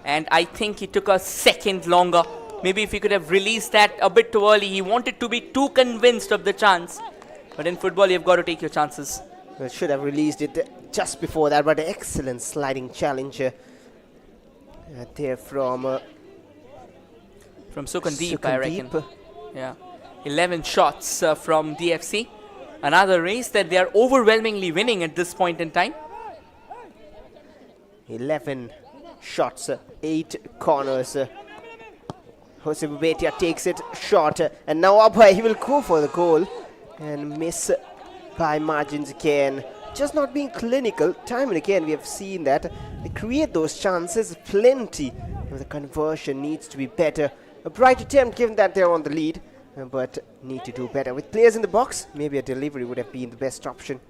And I think he took a second longer. Maybe if he could have released that a bit too early. He wanted to be too convinced of the chance. But in football, you've got to take your chances. Well, should have released it just before that, but excellent sliding challenge there from Sukandeep, I reckon. Yeah, 11 shots from DFC. Another race that they are overwhelmingly winning at this point in time. 11 shots, 8 corners. Jose Babetia takes it short, and now Abhay, he will go for the goal and miss by margins again. Just not being clinical. Time and again we have seen that they create those chances plenty, but the conversion needs to be better. A bright attempt given that they're on the lead, but need to do better. With players in the box, maybe a delivery would have been the best option.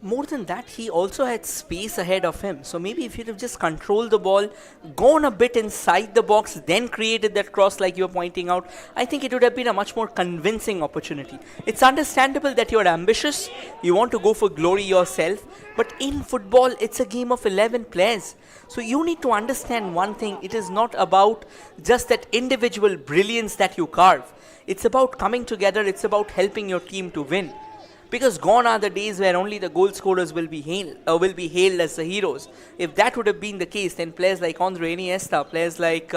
More than that, he also had space ahead of him. So maybe if he'd have just controlled the ball, gone a bit inside the box, then created that cross like you're pointing out, I think it would have been a much more convincing opportunity. It's understandable that you're ambitious, you want to go for glory yourself, but in football, it's a game of 11 players. So you need to understand one thing, it is not about just that individual brilliance that you carve. It's about coming together, it's about helping your team to win. Because gone are the days where only the goal scorers will be hailed as the heroes. If that would have been the case, then players like Andre Iniesta, players like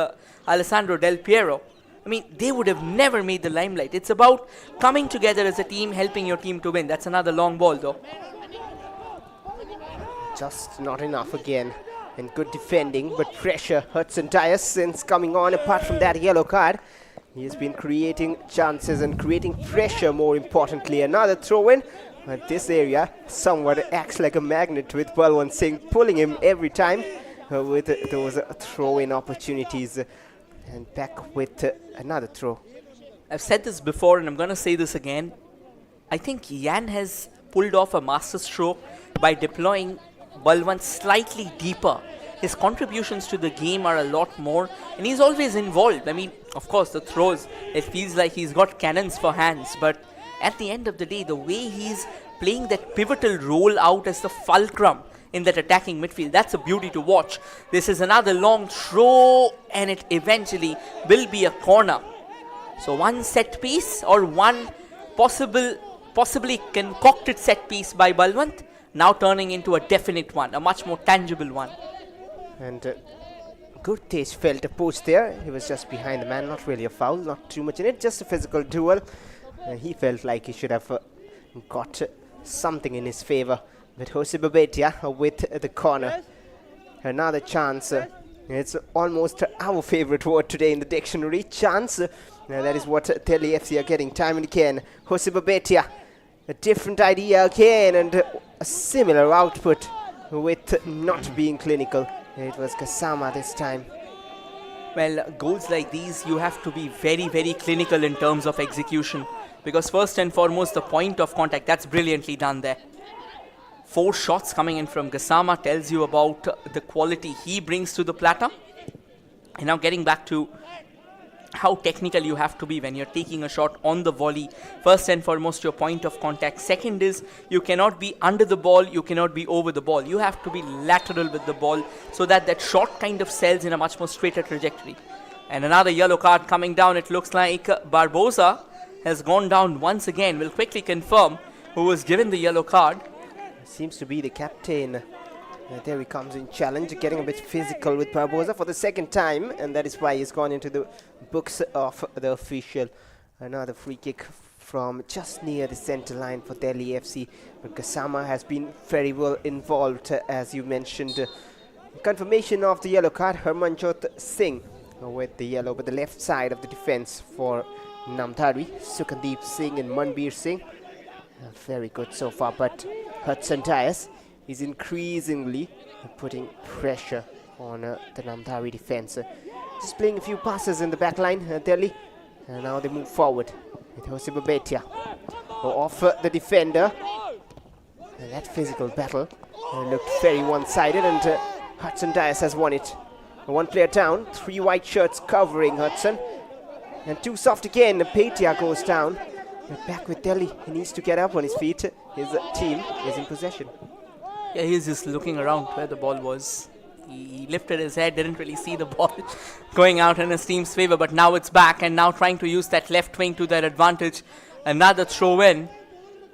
Alessandro Del Piero, I mean, they would have never made the limelight. It's about coming together as a team, helping your team to win. That's another long ball though. Just not enough again. And good defending, but pressure. Hudson Diaz since coming on, apart from that yellow card. He has been creating chances and creating pressure, more importantly. Another throw-in. But this area somewhat acts like a magnet with Balwant Singh pulling him every time with those throw-in opportunities. And back with another throw. I've said this before and I'm going to say this again. I think Yan has pulled off a masterstroke by deploying Balwant slightly deeper. His contributions to the game are a lot more, and he's always involved. I mean, of course, the throws, it feels like he's got cannons for hands, but at the end of the day, the way he's playing that pivotal role out as the fulcrum in that attacking midfield. That's a beauty to watch. This is another long throw, and it eventually will be a corner. So one set piece, or one possibly concocted set piece by Balwant, now turning into a definite one, a much more tangible one. And Gurtesh felt a push there. He was just behind the man, not really a foul, not too much in it, just a physical duel. He felt like he should have got something in his favor. But Jose Babetia with the corner. Another chance. It's almost our favorite word today in the dictionary, chance. That is what Delhi FC are getting time and again. Jose Babetia, a different idea again, and a similar output with not being clinical. It was Gassama this time. Well, goals like these, you have to be very, very clinical in terms of execution. Because first and foremost, the point of contact, that's brilliantly done there. 4 shots coming in from Gassama tells you about the quality he brings to the platter. And now getting back to how technical you have to be when you're taking a shot on the volley. First and foremost, your point of contact. Second is, you cannot be under the ball, you cannot be over the ball. You have to be lateral with the ball so that that shot kind of sells in a much more straighter trajectory. And another yellow card coming down. It looks like Barbosa has gone down once again. We'll quickly confirm who was given the yellow card. Seems to be the captain. There he comes in challenge, getting a bit physical with Barbosa for the second time, and that is why he's gone into the books of the official. Another free kick from just near the center line for Delhi FC. But Gassama has been very well involved, as you mentioned. Confirmation of the yellow card, Harmanjot Singh with the yellow, but the left side of the defense for Namdhari, Sukandeep Singh and Manbir Singh. Very good so far, but Hudson Dias is increasingly putting pressure on the Namdhari defense. Just playing a few passes in the back line, Delhi. And now they move forward with Jose Babetia off the defender. And that physical battle looked very one-sided, and Hudson Dias has won it. 1 player down, 3 white shirts covering Hudson. And 2 soft again, Babetia goes down. But back with Delhi, he needs to get up on his feet. His team is in possession. Yeah, he's just looking around where the ball was. He lifted his head, didn't really see the ball going out in his team's favor, but now it's back, and now trying to use that left wing to their advantage. Another throw in,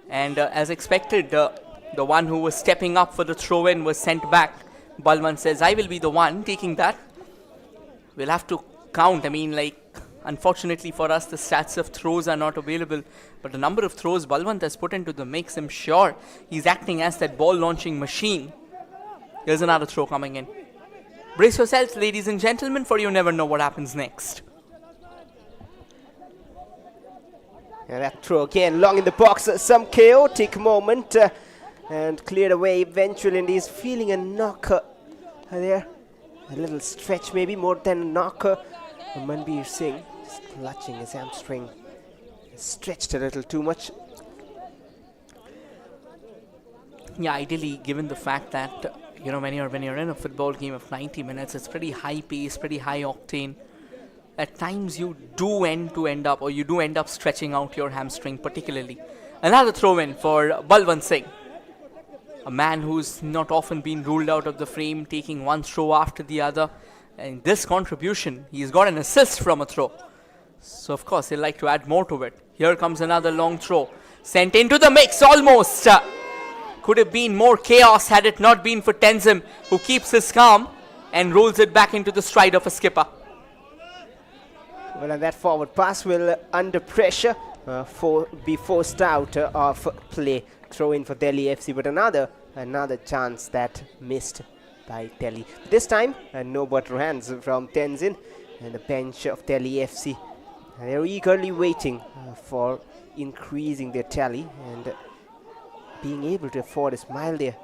and as expected, the one who was stepping up for the throw in was sent back. Balwant says, I will be the one taking that. We'll have to count. I mean, like, unfortunately for us, the stats of throws are not available, but the number of throws Balwant has put into the mix, I'm sure he's acting as that ball launching machine. Here's another throw coming in. Brace yourselves, ladies and gentlemen, for you never know what happens next. And that throw again, long in the box, some chaotic moment, and cleared away eventually, and he's feeling a knock there. A little stretch, maybe more than a knock. Manbir Singh just clutching his hamstring. Stretched a little too much. Yeah, ideally, given the fact that, when you're in a football game of 90 minutes, it's pretty high pace, pretty high octane. At times you do end up stretching out your hamstring particularly. Another throw in for Balwant Singh. A man who's not often been ruled out of the frame, taking one throw after the other. And this contribution, he's got an assist from a throw. So of course he'll like to add more to it. Here comes another long throw. Sent into the mix almost. Could have been more chaos had it not been for Tenzin, who keeps his calm and rolls it back into the stride of a skipper. Well, and that forward pass will, under pressure, be forced out of play. Throw in for Delhi FC, but another chance that missed by Delhi. This time, no butter hands from Tenzin and the bench of Delhi FC. They're eagerly waiting for increasing their tally and being able to afford a smile there.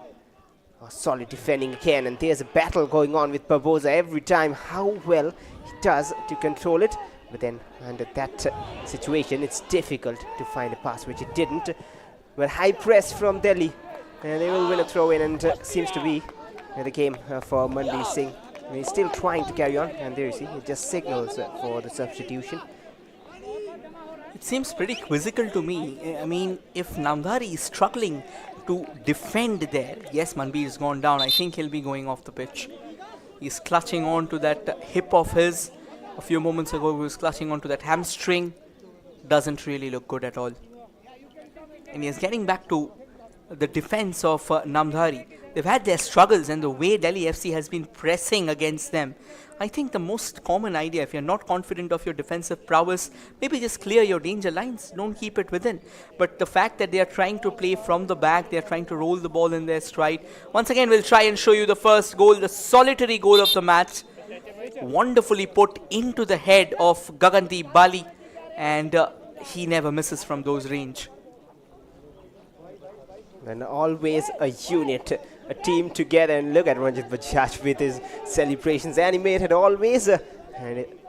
Solid defending again, and there's a battle going on with Barbosa every time, how well he does to control it. But then under that situation, it's difficult to find a pass, which it didn't. Well, high press from Delhi, and they will win a throw in, and seems to be the game for Manbir Singh. He's still trying to carry on, and there you see, he just signals for the substitution. It seems pretty quizzical to me. I mean, if Namdhari is struggling to defend there, yes, Manbir has gone down. I think he'll be going off the pitch. He's clutching on to that hip of his. A few moments ago, he was clutching onto that hamstring. Doesn't really look good at all. And he's getting back to the defense of Namdhari. They've had their struggles, and the way Delhi FC has been pressing against them. I think the most common idea, if you're not confident of your defensive prowess, maybe just clear your danger lines. Don't keep it within. But the fact that they are trying to play from the back, they are trying to roll the ball in their stride. Once again, we'll try and show you the first goal, the solitary goal of the match. Wonderfully put into the head of Gagandeep Bali, and he never misses from those range. And always a unit, a team together. And look at Ranjit Bajaj with his celebrations, animated always.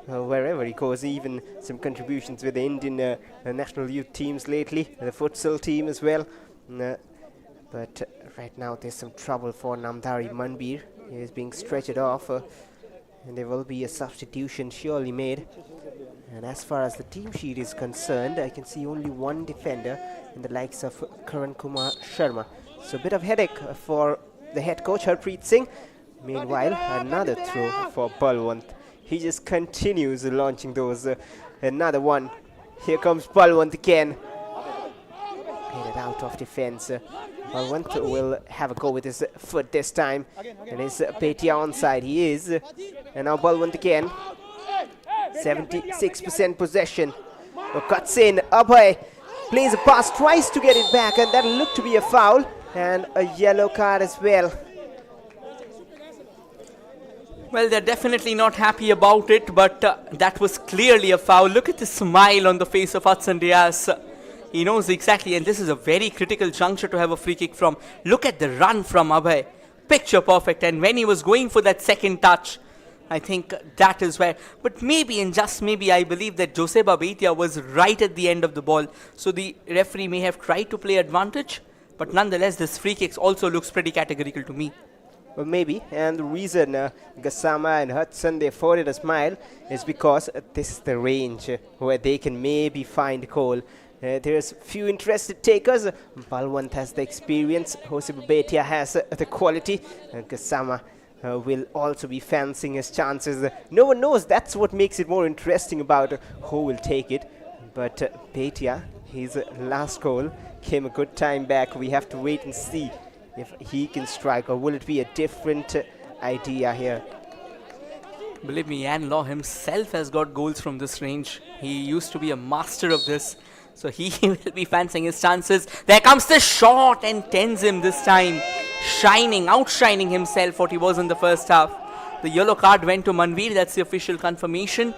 Wherever he goes, even some contributions with the Indian national youth teams lately, the futsal team as well. But right now there's some trouble for Namdhari. Manbir is being stretched off, and there will be a substitution surely made. And as far as the team sheet is concerned, I can see only one defender in the likes of Karan Kumar Sharma. So a bit of headache for the head coach Harpreet Singh. Meanwhile, another throw for Balwant. He just continues launching those. Another one. Here comes Balwant again. Headed out of defense. Balwant will have a go with his foot this time. And it's Bhatia onside. He is. And now Balwant again. 76% possession. Cuts in. Abhay plays a pass twice to get it back, and that looked to be a foul and a yellow card as well. Well, they're definitely not happy about it, but that was clearly a foul. Look at the smile on the face of Hudson Diaz. He knows exactly, and this is a very critical juncture to have a free kick from. Look at the run from Abhay. Picture perfect, and when he was going for that second touch, I think that is where, but maybe and just maybe I believe that Joseba Bhatia was right at the end of the ball. So the referee may have tried to play advantage, but nonetheless this free kick also looks pretty categorical to me. Well, maybe, and the reason Gassama and Hudson, they afforded a smile is because this is the range where they can maybe find goal. There's few interested takers. Balwant has the experience, Joseba Bhatia has the quality, and Gassama will also be fancying his chances. No one knows. That's what makes it more interesting about who will take it. But Bhatia, his last goal came a good time back. We have to wait and see if he can strike, or will it be a different idea here. Believe me, Yan Law himself has got goals from this range. He used to be a master of this. So he will be fancying his chances. There comes the shot, and Tenzin this time outshining himself what he was in the first half. The yellow card went to Manbir. That's the official confirmation.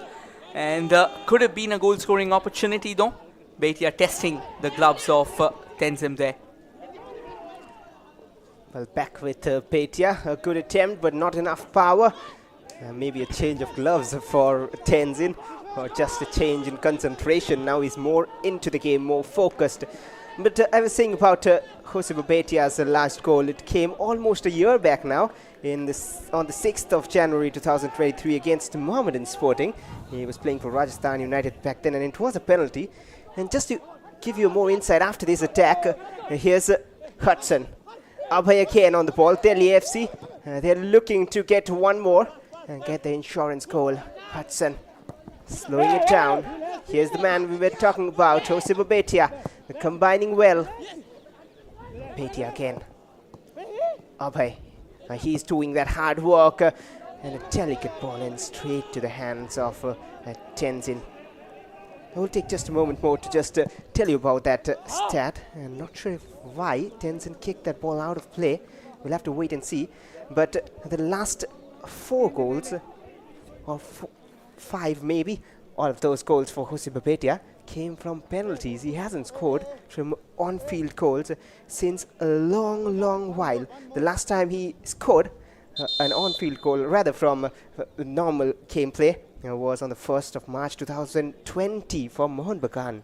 And could have been a goal scoring opportunity though. Bhatia testing the gloves of Tenzin there. Well, back with Bhatia. A good attempt, but not enough power. Maybe a change of gloves for Tenzin, or just a change in concentration. Now he's more into the game, more focused. But I was saying about Joseba Bhatia's last goal. It came almost a year back now, on the 6th of January 2023 against Mohammedan Sporting. He was playing for Rajasthan United back then, and it was a penalty. And just to give you more insight after this attack, here's Hudson. Abhay again on the ball. Delhi FC, they're looking to get one more and get the insurance goal. Hudson slowing it down. Here's the man we were talking about, Joseba Bhatia, combining well. Bhatia again. Abhay, he's doing that hard work, and a delicate ball in straight to the hands of Tenzin. I will take just a moment more to just tell you about that stat. I'm not sure why Tenzin kicked that ball out of play. We'll have to wait and see. But the last 4 goals, or 5 maybe, all of those goals for Joseba Bhatia came from penalties. He hasn't scored from on-field goals since a long while. The last time he scored an on-field goal, rather from normal gameplay, was on the 1st of March 2020 for Mohan Bagan.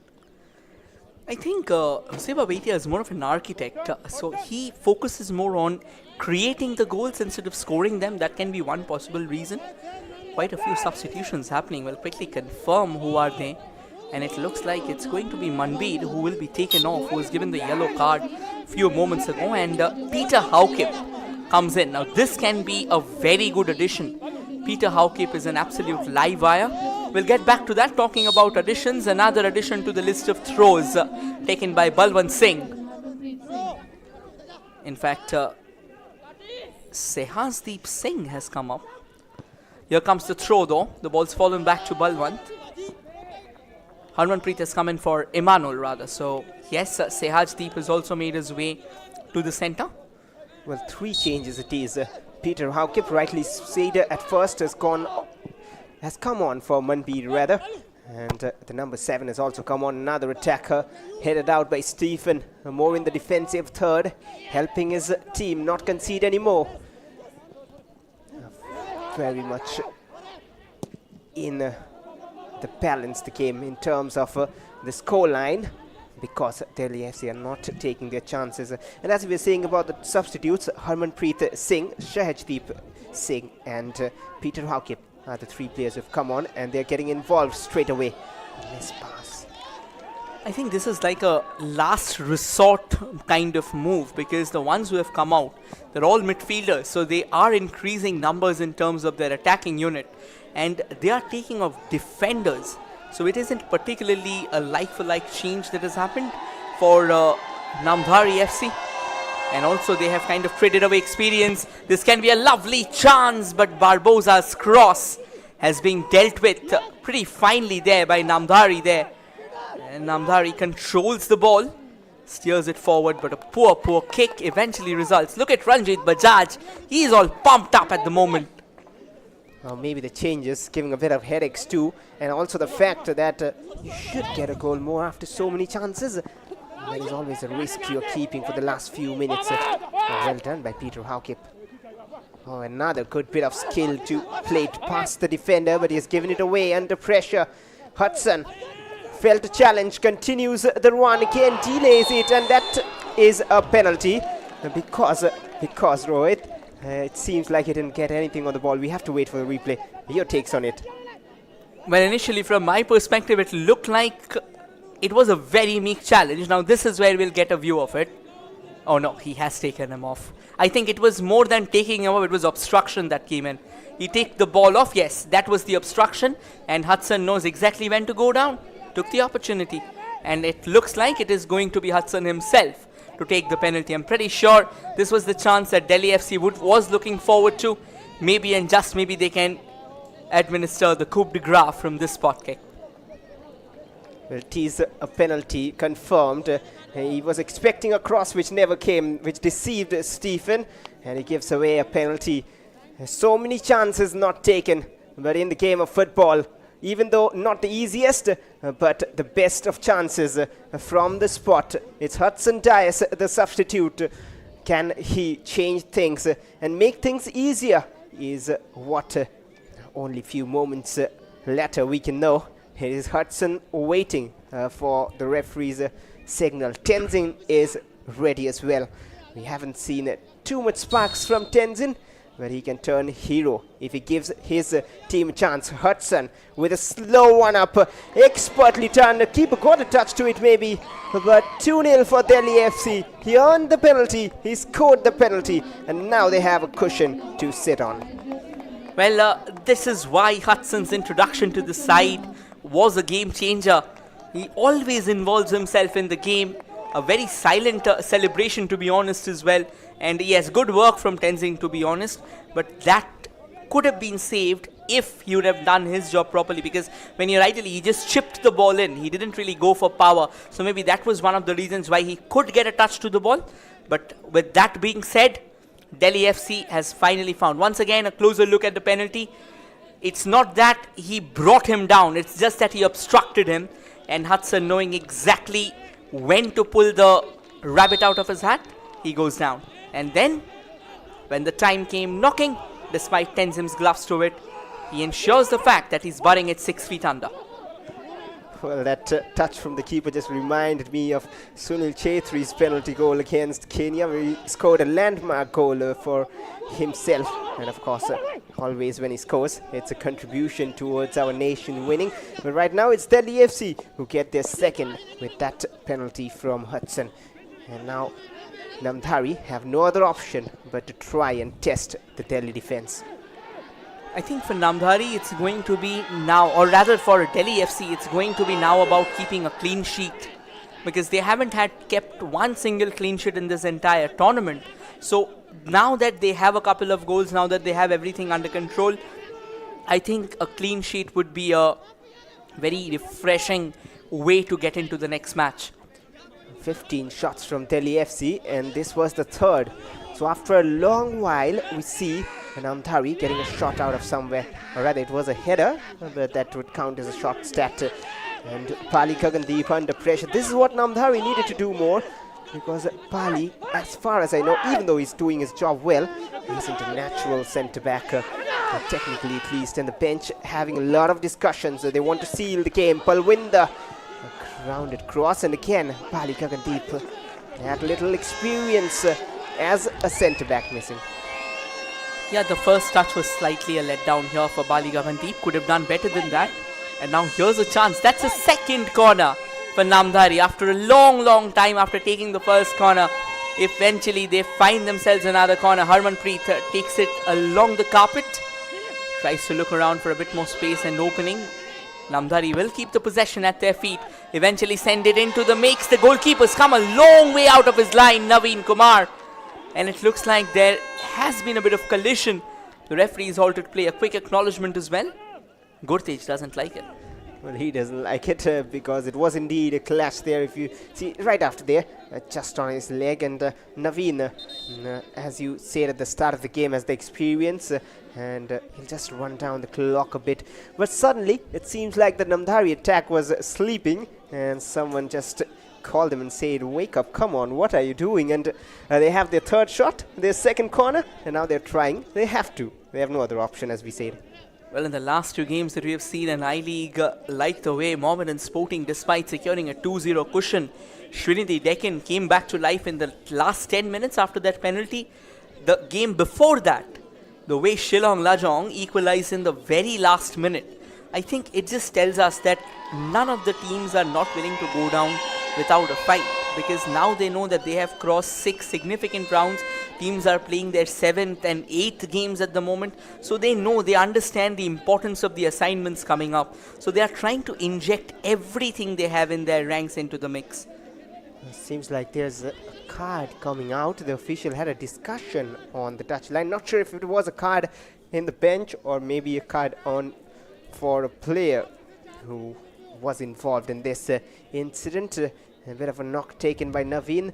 I think Joseba Bhatia is more of an architect, so he focuses more on creating the goals instead of scoring them. That can be one possible reason. Quite a few substitutions happening. We'll quickly confirm who are they. And it looks like it's going to be Manbir who will be taken off, who was given the yellow card a few moments ago. And Peter Haukip comes in. Now this can be a very good addition. Peter Haukip is an absolute live wire. We'll get back to that, talking about additions. Another addition to the list of throws taken by Balwant Singh. In fact, Sehasdeep Singh has come up. Here comes the throw though. The ball's fallen back to Balwant. Harmanpreet has come in for Emmanuel rather. So yes, Sehasdeep has also made his way to the centre. Well, 3 changes it is. Peter Haukip, rightly said, at first has come on for Manbir rather. And the number 7 has also come on, another attacker, headed out by Stephen, more in the defensive third, helping his team not concede anymore. Very much in the balanced game in terms of the scoreline, because Delhi FC are not taking their chances. And as we were saying about the substitutes, Harmanpreet Singh, Shahajdeep Singh and Peter Haukip are the 3 players who have come on, and they're getting involved straight away. Nice pass. I think this is like a last resort kind of move, because the ones who have come out, they're all midfielders, so they are increasing numbers in terms of their attacking unit, and they are taking off defenders. So it isn't particularly a like-for-like change that has happened for Namdhari FC. And also they have kind of traded away experience. This can be a lovely chance, but Barbosa's cross has been dealt with pretty finely there by Namdhari there. And Namdhari controls the ball, steers it forward, but a poor kick eventually results. Look at Ranjit Bajaj. He's all pumped up at the moment. Maybe the changes giving a bit of headaches too, and also the fact that you should get a goal more after so many chances. There is always a risk you're keeping for the last few minutes. Well done by Peter Haukip. Oh, another good bit of skill to play it past the defender, but he has given it away under pressure. Hudson felt a challenge, continues the run again, delays it, and that is a penalty because Rohit, it seems like he didn't get anything on the ball. We have to wait for the replay. Your takes on it? Well, initially from my perspective, it looked like it was a very meek challenge. Now this is where we'll get a view of it. Oh no, he has taken him off. I think it was more than taking him off, it was obstruction that came in. He take the ball off, yes, that was the obstruction, and Hudson knows exactly when to go down. Took the opportunity, and it looks like it is going to be Hudson himself to take the penalty. I'm pretty sure this was the chance that Delhi FC was looking forward to. Maybe and just maybe they can administer the coup de grace from this spot kick. Well, it is a penalty confirmed. He was expecting a cross which never came, which deceived Stephen, and he gives away a penalty. So many chances not taken, but in the game of football, even though not the easiest, but the best of chances from the spot. It's Hudson Dias, the substitute. Can he change things and make things easier? Is what only few moments later we can know. Here is Hudson waiting for the referee's signal. Tenzin is ready as well. We haven't seen too much sparks from Tenzin, but he can turn hero if he gives his team a chance. Hudson with a slow one up, expertly turned. The keeper got a touch to it maybe, but 2-0 for Delhi FC. He earned the penalty, he scored the penalty, and now they have a cushion to sit on. Well, this is why Hudson's introduction to the side was a game changer. He always involves himself in the game. A very silent celebration, to be honest, as well. And yes, good work from Tenzin, to be honest. But that could have been saved if he would have done his job properly. Because when he just chipped the ball in. He didn't really go for power. So maybe that was one of the reasons why he could get a touch to the ball. But with that being said, Delhi FC has finally found, once again, a closer look at the penalty. It's not that he brought him down. It's just that he obstructed him. And Hudson, knowing exactly when to pull the rabbit out of his hat, he goes down. And then, when the time came knocking, despite Tenzin's gloves to it, he ensures the fact that he's butting it 6 feet under. Well, that touch from the keeper just reminded me of Sunil Chetri's penalty goal against Kenya, where he scored a landmark goal for himself. And of course, always when he scores, it's a contribution towards our nation winning. But right now it's Delhi FC who get their second with that penalty from Hudson. And now Namdhari have no other option but to try and test the Delhi defense. I think for Namdhari, it's going to be now, or rather for Delhi FC, it's going to be now about keeping a clean sheet, because they haven't kept one single clean sheet in this entire tournament. So now that they have a couple of goals, now that they have everything under control, I think a clean sheet would be a very refreshing way to get into the next match. 15 shots from Delhi FC, and this was the third. So after a long while, we see Namdhari getting a shot out of somewhere, or rather it was a header, but that would count as a shot stat. And Pali Gagandeep under pressure. This is what Namdhari needed to do more, because Pali, as far as I know, even though he's doing his job well, he isn't a natural centre-back, technically at least, and the bench having a lot of discussions. They want to seal the game. Palwinder, a grounded cross, and again Pali Gagandeep had little experience as a centre-back missing. Yeah, the first touch was slightly a letdown here for Pali Gagandeep. Could have done better than that. And now here's a chance. That's a second corner for Namdhari. After a long time after taking the first corner, eventually they find themselves another corner. Harmanpreet takes it along the carpet, tries to look around for a bit more space and opening. Namdhari will keep the possession at their feet, eventually send it into the mix. The goalkeeper's come a long way out of his line, Naveen Kumar. And it looks like there has been a bit of collision. The referee's halted play. A quick acknowledgement as well. Gurtej doesn't like it. Well, he doesn't like it because it was indeed a clash there. If you see right after there, just on his leg, and Naveen, as you said at the start of the game, has the experience, and he'll just run down the clock a bit. But suddenly, it seems like the Namdhari attack was sleeping, and someone just called him and said, "Wake up, come on, what are you doing?" And they have their third shot, their second corner, and now they're trying. They have to. They have no other option, as we said. Well, in the last two games that we have seen in I-League, like the way Mohammedan Sporting, despite securing a 2-0 cushion, Srinidhi Deccan came back to life in the last 10 minutes after that penalty. The game before that, the way Shillong Lajong equalized in the very last minute, I think it just tells us that none of the teams are not willing to go down without a fight, because now they know that they have crossed 6 significant rounds. Teams are playing their 7th and 8th games at the moment, so they know, they understand the importance of the assignments coming up. So they are trying to inject everything they have in their ranks into the mix. It seems like there's a card coming out. The official had a discussion on the touchline. Not sure if it was a card in the bench or maybe a card on for a player who was involved in this incident. A bit of a knock taken by Naveen,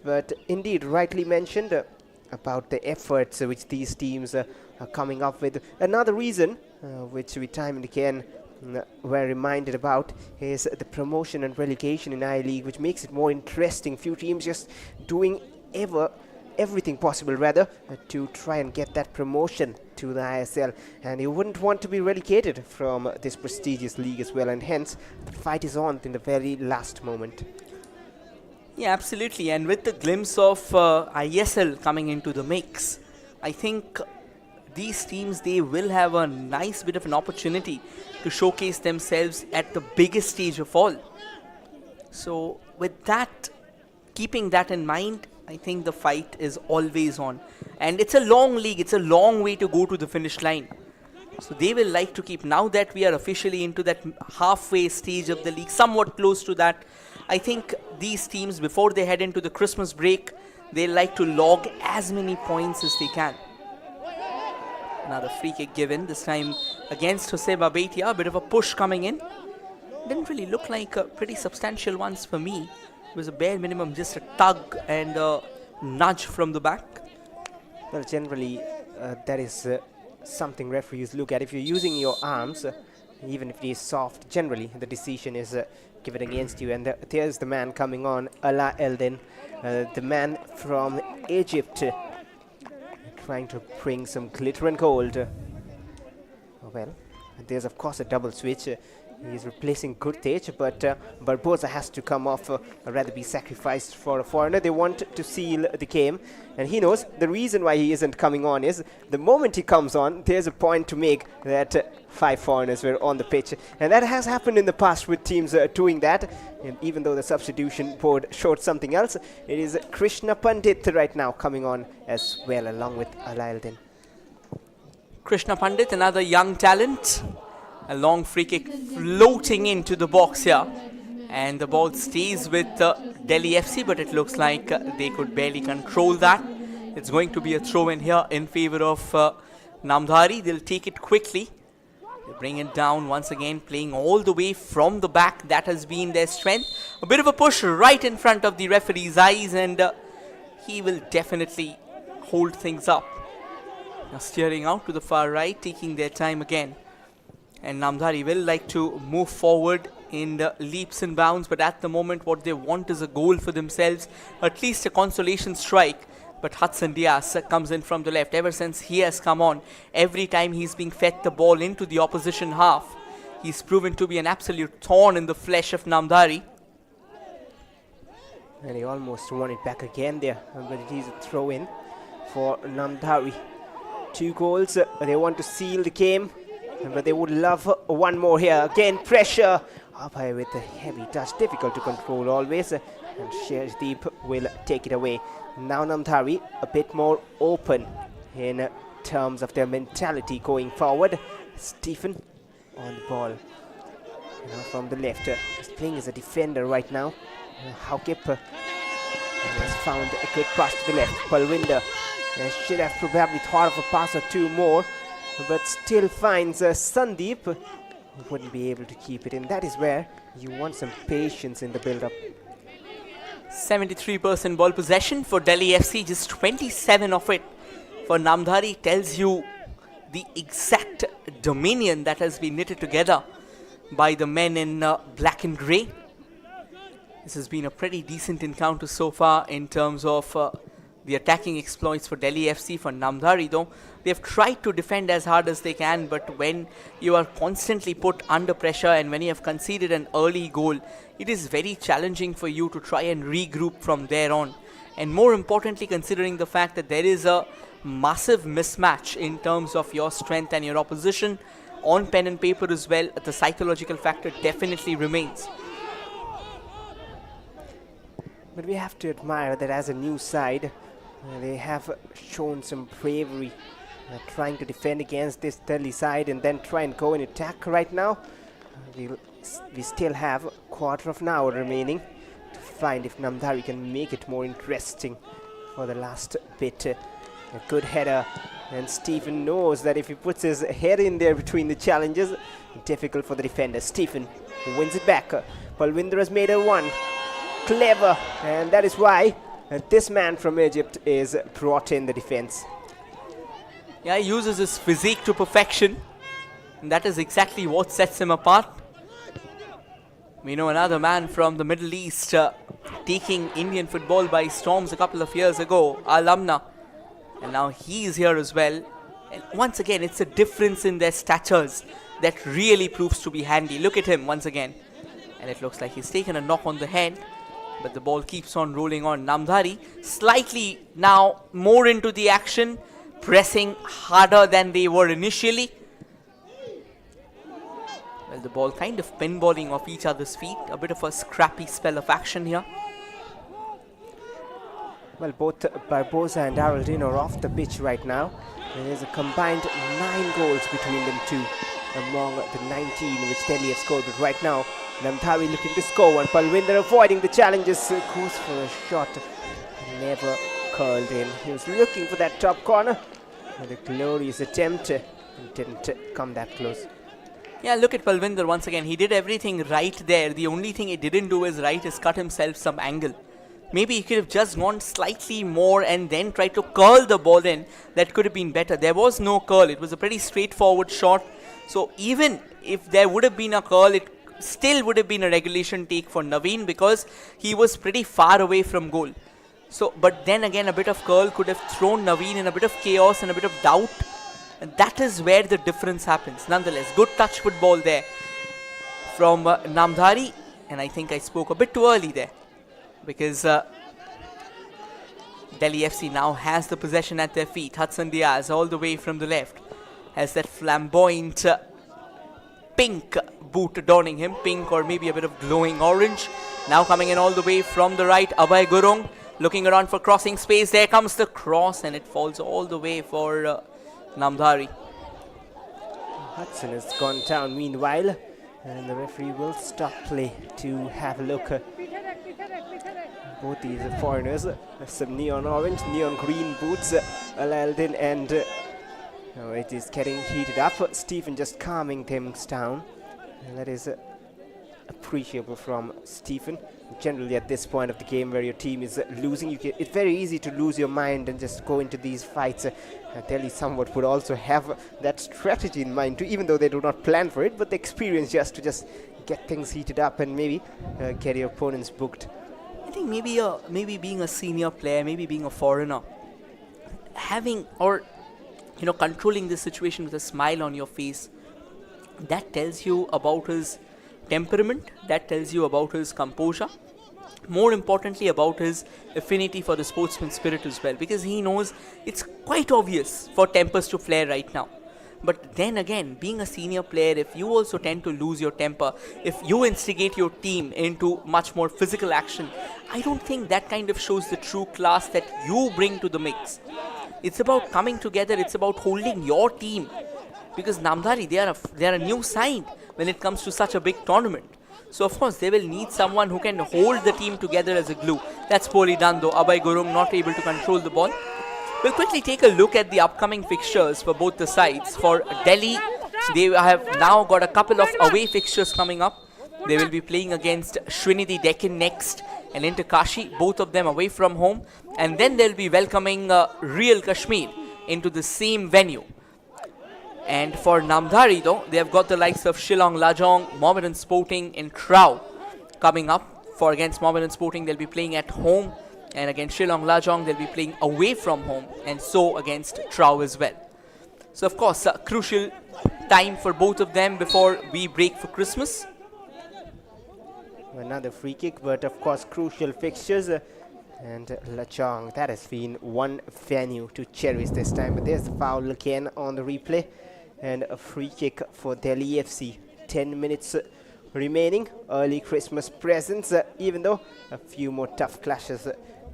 but indeed rightly mentioned about the efforts which these teams are coming up with. Another reason which we time and again were reminded about is the promotion and relegation in I-League, which makes it more interesting. Few teams just doing everything possible rather to try and get that promotion to the ISL, and you wouldn't want to be relegated from this prestigious league as well, and hence the fight is on in the very last moment. Yeah, absolutely. And with the glimpse of ISL coming into the mix, I think these teams, they will have a nice bit of an opportunity to showcase themselves at the biggest stage of all. So with that, keeping that in mind, I think the fight is always on. And it's a long league. It's a long way to go to the finish line. So they will like to keep, now that we are officially into that halfway stage of the league, somewhat close to that, I think these teams, before they head into the Christmas break, they like to log as many points as they can. Another free kick given, this time against Joseba Beitia. A bit of a push coming in. Didn't really look like pretty substantial ones for me. It was a bare minimum, just a tug and a nudge from the back. Well, generally, that is something referees look at. If you're using your arms, even if it is soft, generally the decision is given against you. And there's the man coming on, Ala Eldin, the man from Egypt, trying to bring some glitter and gold. Well, there's of course a double switch. He's replacing Gurtej, but Barbosa has to come off, or rather be sacrificed for a foreigner. They want to seal the game, and he knows the reason why he isn't coming on is the moment he comes on, there's a point to make that 5 foreigners were on the pitch. And that has happened in the past with teams doing that. And even though the substitution board showed something else, it is Krishna Pandit right now coming on as well, along with Alaildin. Krishna Pandit, another young talent. A long free kick floating into the box here. And the ball stays with Delhi FC, but it looks like they could barely control that. It's going to be a throw in here in favor of Namdhari. They'll take it quickly. They bring it down once again, playing all the way from the back. That has been their strength. A bit of a push right in front of the referee's eyes, and he will definitely hold things up. Now steering out to the far right, taking their time again. And Namdhari will like to move forward in the leaps and bounds, but at the moment what they want is a goal for themselves, at least a consolation strike. But Hudson Diaz comes in from the left. Ever since he has come on, every time he's being fed the ball into the opposition half, he's proven to be an absolute thorn in the flesh of Namdhari. And he almost won it back again there, but it is a throw in for Namdhari. 2 goals, they want to seal the game, but they would love one more here. Again, pressure up high with a heavy touch, difficult to control always, and Sheshdeep will take it away. Now Namdhari a bit more open in terms of their mentality going forward. Stephen on the ball from the left. He's playing as a defender right now. Haukip has found a good pass to the left. Palwinder should have probably thought of a pass or 2 more, but still finds Sandeep, who wouldn't be able to keep it in. That is where you want some patience in the build-up. 73% ball possession for Delhi FC, just 27 of it for Namdhari. Tells you the exact dominion that has been knitted together by the men in black and grey. This has been a pretty decent encounter so far in terms of the attacking exploits for Delhi FC. For Namdhari though, they have tried to defend as hard as they can, but when you are constantly put under pressure and when you have conceded an early goal, it is very challenging for you to try and regroup from there on. And more importantly, considering the fact that there is a massive mismatch in terms of your strength and your opposition on pen and paper as well, the psychological factor definitely remains. But we have to admire that as a new side, they have shown some bravery, trying to defend against this Delhi side and then try and go in attack right now. We still have a quarter of an hour remaining to find if Namdhari can make it more interesting for the last bit. A good header, and Stephen knows that if he puts his head in there between the challenges, difficult for the defender. Stephen wins it back. Palwinder has made a 1. Clever, and that is why this man from Egypt is brought in the defense. Yeah, he uses his physique to perfection, and that is exactly what sets him apart. We know another man from the Middle East taking Indian football by storms a couple of years ago, Alamna, and now he is here as well. And once again, it's a difference in their statures that really proves to be handy. Look at him once again, and it looks like he's taken a knock on the head, but the ball keeps on rolling on. Namdhari slightly now more into the action, pressing harder than they were initially. Well, the ball kind of pinballing off each other's feet. A bit of a scrappy spell of action here. Well, both Barbosa and Daraldin are off the pitch right now. And there's a combined 9 goals between them two among the 19 which Delhi have scored. But right now, Namdhari looking to score one. Palwinder avoiding the challenges, goes for a shot. Never curled in. He was looking for that top corner. With a glorious attempt, didn't come that close. Yeah, look at Palwinder once again. He did everything right there. The only thing he didn't do is right is cut himself some angle. Maybe he could have just gone slightly more and then tried to curl the ball in. That could have been better. There was no curl. It was a pretty straightforward shot. So even if there would have been a curl, it still would have been a regulation take for Naveen because he was pretty far away from goal. So, but then again, a bit of curl could have thrown Naveen in a bit of chaos and a bit of doubt. And that is where the difference happens. Nonetheless, good touch football there from Namdhari, and I think I spoke a bit too early there because Delhi FC now has the possession at their feet. Hudson Diaz all the way from the left has that flamboyant pink boot adorning him, pink or maybe a bit of glowing orange. Now coming in all the way from the right, Abhay Gurung looking around for crossing space. There comes the cross and it falls all the way for Namdhari. Hudson has gone down meanwhile, and the referee will stop play to have a look. Both these foreigners, some neon orange, neon green boots allowed in, and it is getting heated up. Stephen just calming things down, and that is appreciable from Stephen. Generally at this point of the game where your team is losing, it's very easy to lose your mind and just go into these fights. Delhi somewhat would also have that strategy in mind too, even though they do not plan for it, but the experience just to get things heated up and maybe get your opponents booked. I think maybe being a senior player, maybe being a foreigner, having or controlling this situation with a smile on your face, that tells you about his temperament, that tells you about his composure, more importantly about his affinity for the sportsman spirit as well, because he knows it's quite obvious for tempers to flare right now. But then again, being a senior player, if you also tend to lose your temper, if you instigate your team into much more physical action, I don't think that kind of shows the true class that you bring to the mix. It's about coming together, it's about holding your team. Because Namdhari, they are a new side when it comes to such a big tournament. So of course they will need someone who can hold the team together as a glue. That's poorly done though. Abhay Gurung not able to control the ball. We'll quickly take a look at the upcoming fixtures for both the sides. For Delhi, they have now got a couple of away fixtures coming up. They will be playing against Srinidhi Deccan next and Inter Kashi, both of them away from home. And then they'll be welcoming Real Kashmir into the same venue. And for Namdhari though, they have got the likes of Shillong Lajong, Mohammedan Sporting and Trau coming up. For against Mohammedan Sporting, they'll be playing at home. And against Shillong Lajong, they'll be playing away from home. And so against Trau as well. So of course, a crucial time for both of them before we break for Christmas. Another free kick, but of course crucial fixtures. And Lachong, that has been one venue to cherish this time. But there's the foul again on the replay. And a free kick for Delhi FC. 10 minutes remaining. Early Christmas presents, even though a few more tough clashes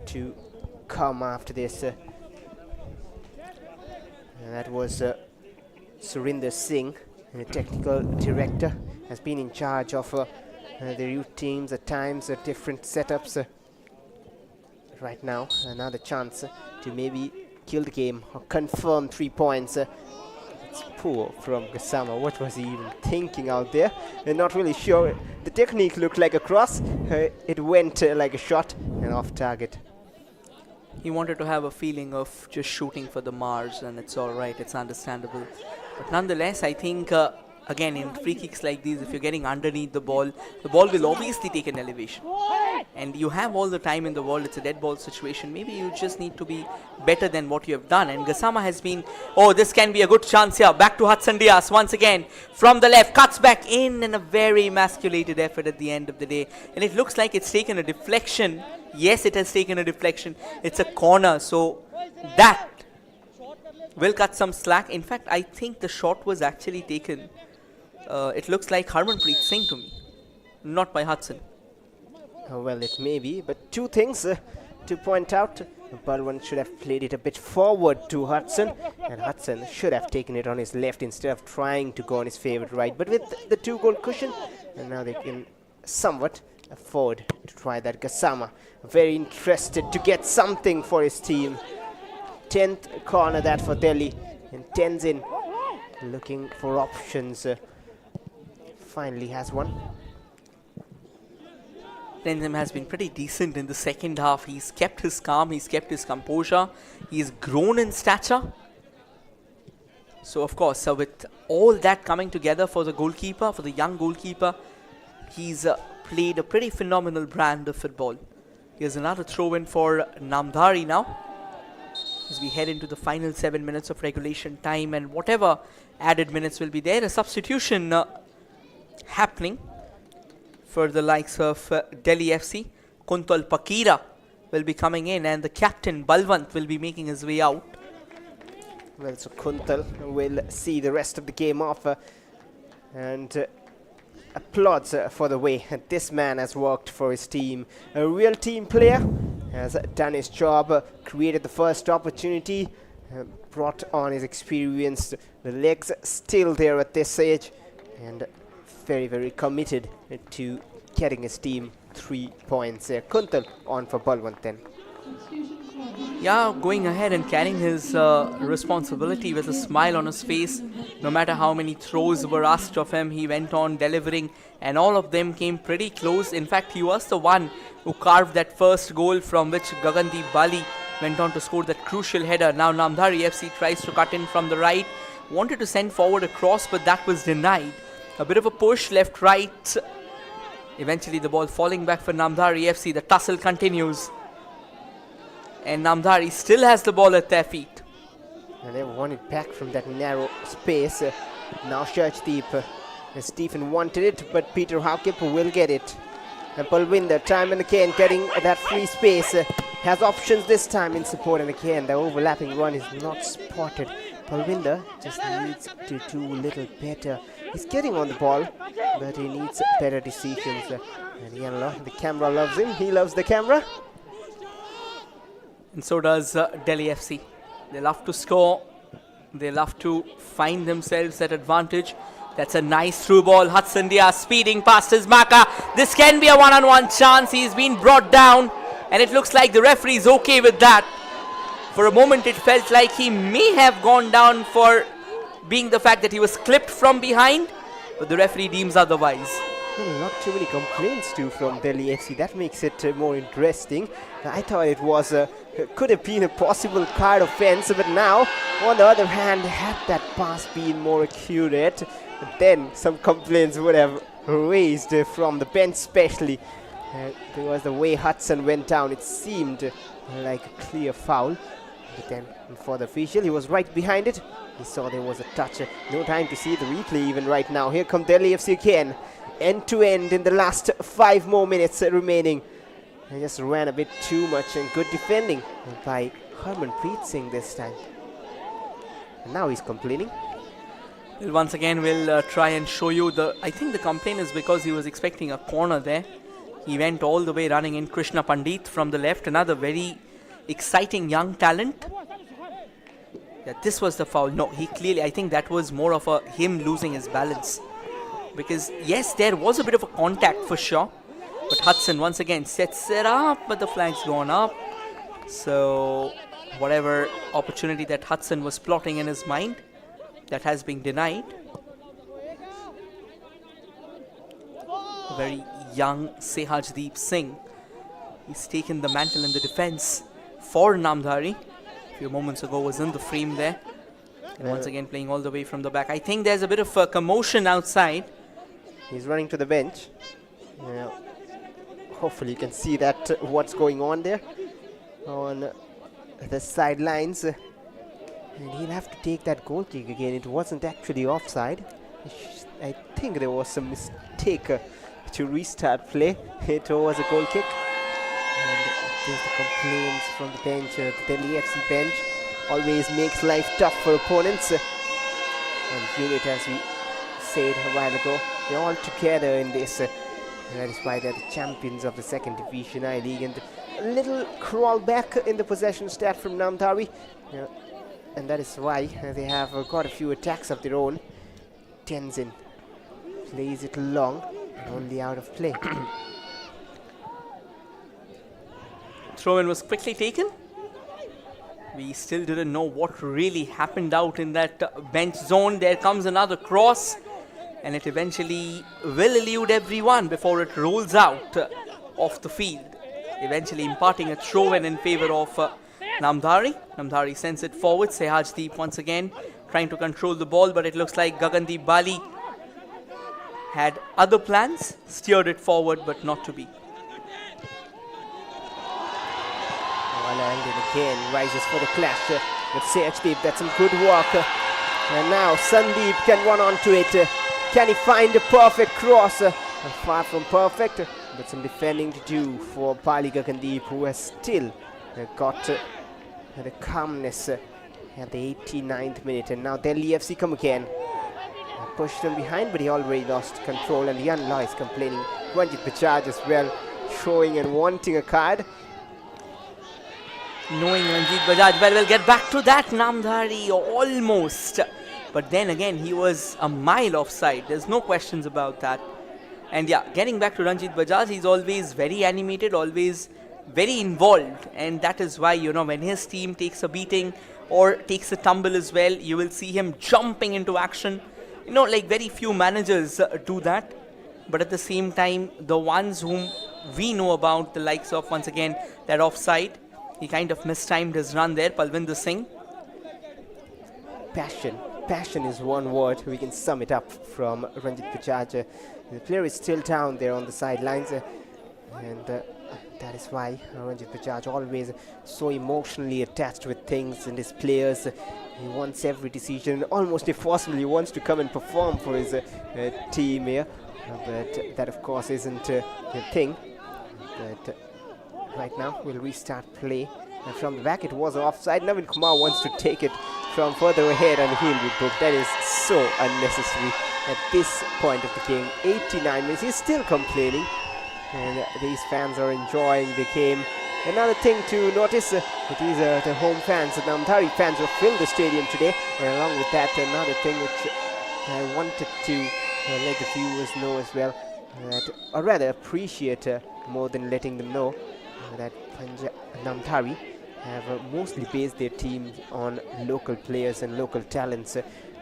to come after this. And that was Surinder Singh, the technical director, has been in charge of the youth teams at times, different setups. Right now, another chance to maybe kill the game or confirm 3 points. It's poor from Gassama. What was he even thinking out there? I'm not really sure. The technique looked like a cross. It went like a shot and off target. He wanted to have a feeling of just shooting for the Mars, and it's alright, it's understandable. But nonetheless, I think again in free kicks like these, if you're getting underneath the ball will obviously take an elevation. And you have all the time in the world, it's a dead ball situation. Maybe you just need to be better than what you have done. And Gassama has been, this can be a good chance here. Back to Hudson Diaz once again from the left, cuts back in, and a very emasculated effort at the end of the day. And it looks like it's taken a deflection. Yes, it has taken a deflection. It's a corner, so that will cut some slack. In fact, I think the shot was actually taken. It looks like Harmanpreet Singh to me, not by Hudson. Well, it may be, but two things to point out. Balwan should have played it a bit forward to Hudson, and Hudson should have taken it on his left instead of trying to go on his favorite right. But with the 2-goal cushion, and now they can somewhat afford to try that. Gassama, very interested to get something for his team. 10th corner that for Delhi, and Tenzin looking for options. Finally has one. Tenzin has been pretty decent in the second half. He's kept his calm, he's kept his composure, he's grown in stature. So of course, with all that coming together for the goalkeeper, for the young goalkeeper, he's played a pretty phenomenal brand of football. Here's another throw-in for Namdhari now, as we head into the final 7 minutes of regulation time, and whatever added minutes will be there, a substitution happening. for the likes of Delhi FC. Kuntal Pakira will be coming in, and the captain Balwant will be making his way out. Well, so Kuntal will see the rest of the game off and applauds for the way this man has worked for his team. A real team player, has done his job, created the first opportunity, brought on his experience, the legs still there at this age, and very, very committed to getting his team 3 points. Kuntal on for Balwant then. Yeah, going ahead and carrying his responsibility with a smile on his face. No matter how many throws were asked of him, he went on delivering, and all of them came pretty close. In fact, he was the one who carved that first goal, from which Gagandeep Bali went on to score that crucial header. Now Namdhari FC tries to cut in from the right, wanted to send forward a cross, but that was denied. A bit of a push left, right. Eventually the ball falling back for Namdhari FC. The tussle continues, and Namdhari still has the ball at their feet. And they won it back from that narrow space. Now Shachdeep. Stephen wanted it, but Peter Haukip will get it. And Palwinder, time and again, getting that free space. Has options this time in support, and again, the overlapping run is not spotted. Palwinder just needs to do a little better. He's getting on the ball, but he needs better decisions. And Yanla, the camera loves him. He loves the camera. And so does Delhi FC. They love to score. They love to find themselves at advantage. That's a nice through ball. Hudson Diaz speeding past his marker. This can be a one-on-one chance. He's been brought down, and it looks like the referee is okay with that. For a moment, it felt like he may have gone down for being the fact that he was clipped from behind, but the referee deems otherwise. Well, not too many complaints too from Delhi FC. That makes it more interesting. I thought it was could have been a possible card offense, but now, on the other hand, had that pass been more accurate, then some complaints would have raised from the bench, especially because the way Hudson went down, it seemed like a clear foul. But then, for the official, he was right behind it. He saw there was a touch. No time to see the replay even right now. Here come Delhi FC again. End to end in the last 5 more minutes remaining. He just ran a bit too much, and good defending by Harmanpreet Singh this time. And now he's complaining. Well, once again, we'll try and show you I think the complaint is because he was expecting a corner there. He went all the way running in. Krishna Pandit from the left, another very exciting young talent. Yeah, this was the foul. No, he clearly, I think that was more of him losing his balance. Because yes, there was a bit of a contact for sure, but Hudson once again sets it up, but the flag's gone up. So whatever opportunity that Hudson was plotting in his mind, that has been denied. Very young Sehajdeep Singh, he's taken the mantle in the defense for Namdhari. A few moments ago was in the frame there, and once again playing all the way from the back. I think there's a bit of a commotion outside. He's running to the bench. Hopefully you can see that what's going on there on the sidelines. And he'll have to take that goal kick again. It wasn't actually offside. I think there was some mistake to restart play. It was a goal kick. And there's the complaints from the bench. The Delhi FC bench always makes life tough for opponents. And unit, as we said a while ago, they're all together in this. That is why they're the champions of the second division I-League. And a little crawl back in the possession stat from Namdhari. And that is why they have got a few attacks of their own. Tenzin plays it long and only out of play. Throw-in was quickly taken. We still didn't know what really happened out in that bench zone. There comes another cross, and it eventually will elude everyone before it rolls out off the field, eventually imparting a throw-in in favor of Namdhari. Namdhari sends it forward. Sehajdeep once again trying to control the ball, but it looks like Gagandeep Bali had other plans, steered it forward, but not to be. And again rises for the clash with Sehajdeep. That's some good work. And now Sandeep can run onto it. Can he find a perfect cross? Far from perfect, but some defending to do for Pali Gagandeep, who has still got the calmness at the 89th minute. And now Delhi FC come again. Pushed from behind, but he already lost control, and Yan Law is complaining. Ranjit Bajaj as well, showing and wanting a card. Knowing Ranjit Bajaj well, we'll get back to that. Namdhari almost. But then again, he was a mile offside. There's no questions about that. And yeah, getting back to Ranjit Bajaj, he's always very animated, always very involved. And that is why, you know, when his team takes a beating or takes a tumble as well, you will see him jumping into action. You know, like very few managers do that. But at the same time, the ones whom we know about, the likes of, once again, that offside, he kind of mistimed his run there, Palvinder Singh. Passion. Passion is one word. We can sum it up from Ranjit Bajaj. The player is still down there on the sidelines. And that is why Ranjit Bajaj always so emotionally attached with things and his players. He wants every decision. Almost if possible, he wants to come and perform for his team here. But that, of course, isn't the thing. But right now, we'll restart play. And from the back, it was offside. Navin Kumar wants to take it from further ahead, and he'll be booked. That is so unnecessary at this point of the game. 89 minutes. He's still complaining. And these fans are enjoying the game. Another thing to notice, it is the home fans, the Namdhari fans who filled the stadium today. And along with that, another thing which I wanted to let the viewers know as well, that, or rather appreciate more than letting them know, that Namdhari have mostly based their teams on local players and local talents,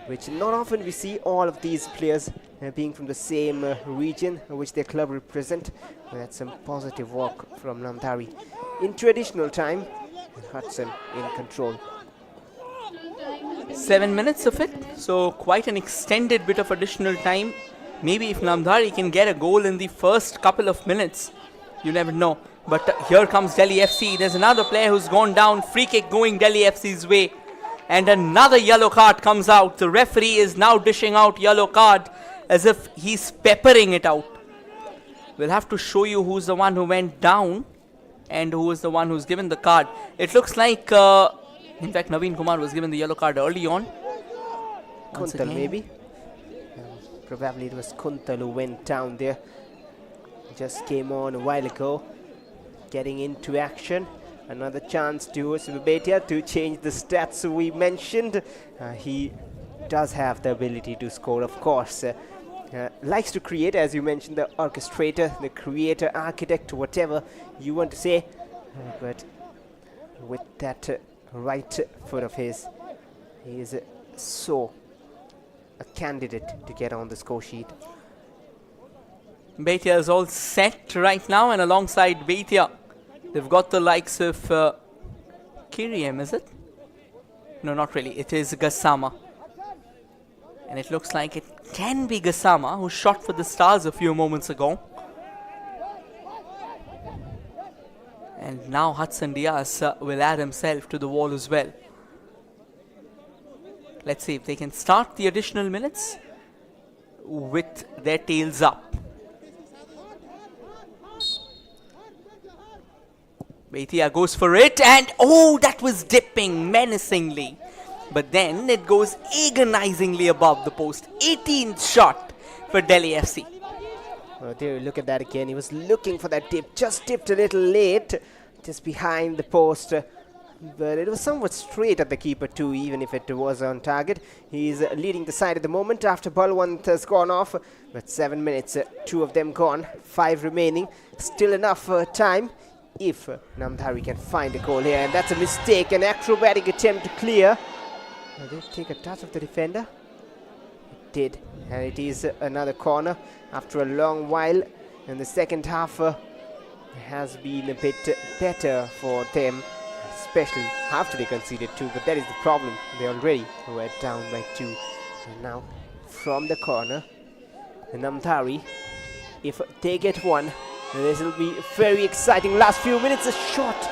which not often we see all of these players being from the same region which their club represent. That's some positive work from Namdhari. Into additional time, Hudson in control. 7 minutes of it, so quite an extended bit of additional time. Maybe if Namdhari can get a goal in the first couple of minutes, you never know. But here comes Delhi FC. There's another player who's gone down. Free kick going Delhi FC's way. And another yellow card comes out. The referee is now dishing out yellow card as if he's peppering it out. We'll have to show you who's the one who went down and who is the one who's given the card. It looks like, in fact, Naveen Kumar was given the yellow card early on. Kuntal maybe. Probably it was Kuntal who went down there. Just came on a while ago. Getting into action. Another chance to Sibabetia to change the stats we mentioned. He does have the ability to score, of course. Likes to create, as you mentioned, the orchestrator, the creator, architect, whatever you want to say. But with that right foot of his, he is so a candidate to get on the score sheet. Bhatia is all set right now, and alongside Bhatia, they've got the likes of Kiriem, is it? No, not really. It is Gassama. And it looks like it can be Gassama, who shot for the Stars a few moments ago. And now Hudson Diaz will add himself to the wall as well. Let's see if they can start the additional minutes with their tails up. Bhatia goes for it, and oh, that was dipping menacingly. But then it goes agonizingly above the post. 18th shot for Delhi FC. Oh, there, look at that again. He was looking for that dip, just dipped a little late, just behind the post. But it was somewhat straight at the keeper too, even if it was on target. He's leading the side at the moment after Balwant has gone off. But 7 minutes, 2 of them gone, 5 remaining. Still enough time if Namdhari can find a goal here. And that's a mistake, an acrobatic attempt to clear. Did it take a touch of the defender? It did. And it is another corner after a long while. And the second half has been a bit better for them, especially after they conceded 2. But that is the problem. They already were down by 2. And now from the corner, Namdhari, if they get one, this will be very exciting. Last few minutes, a shot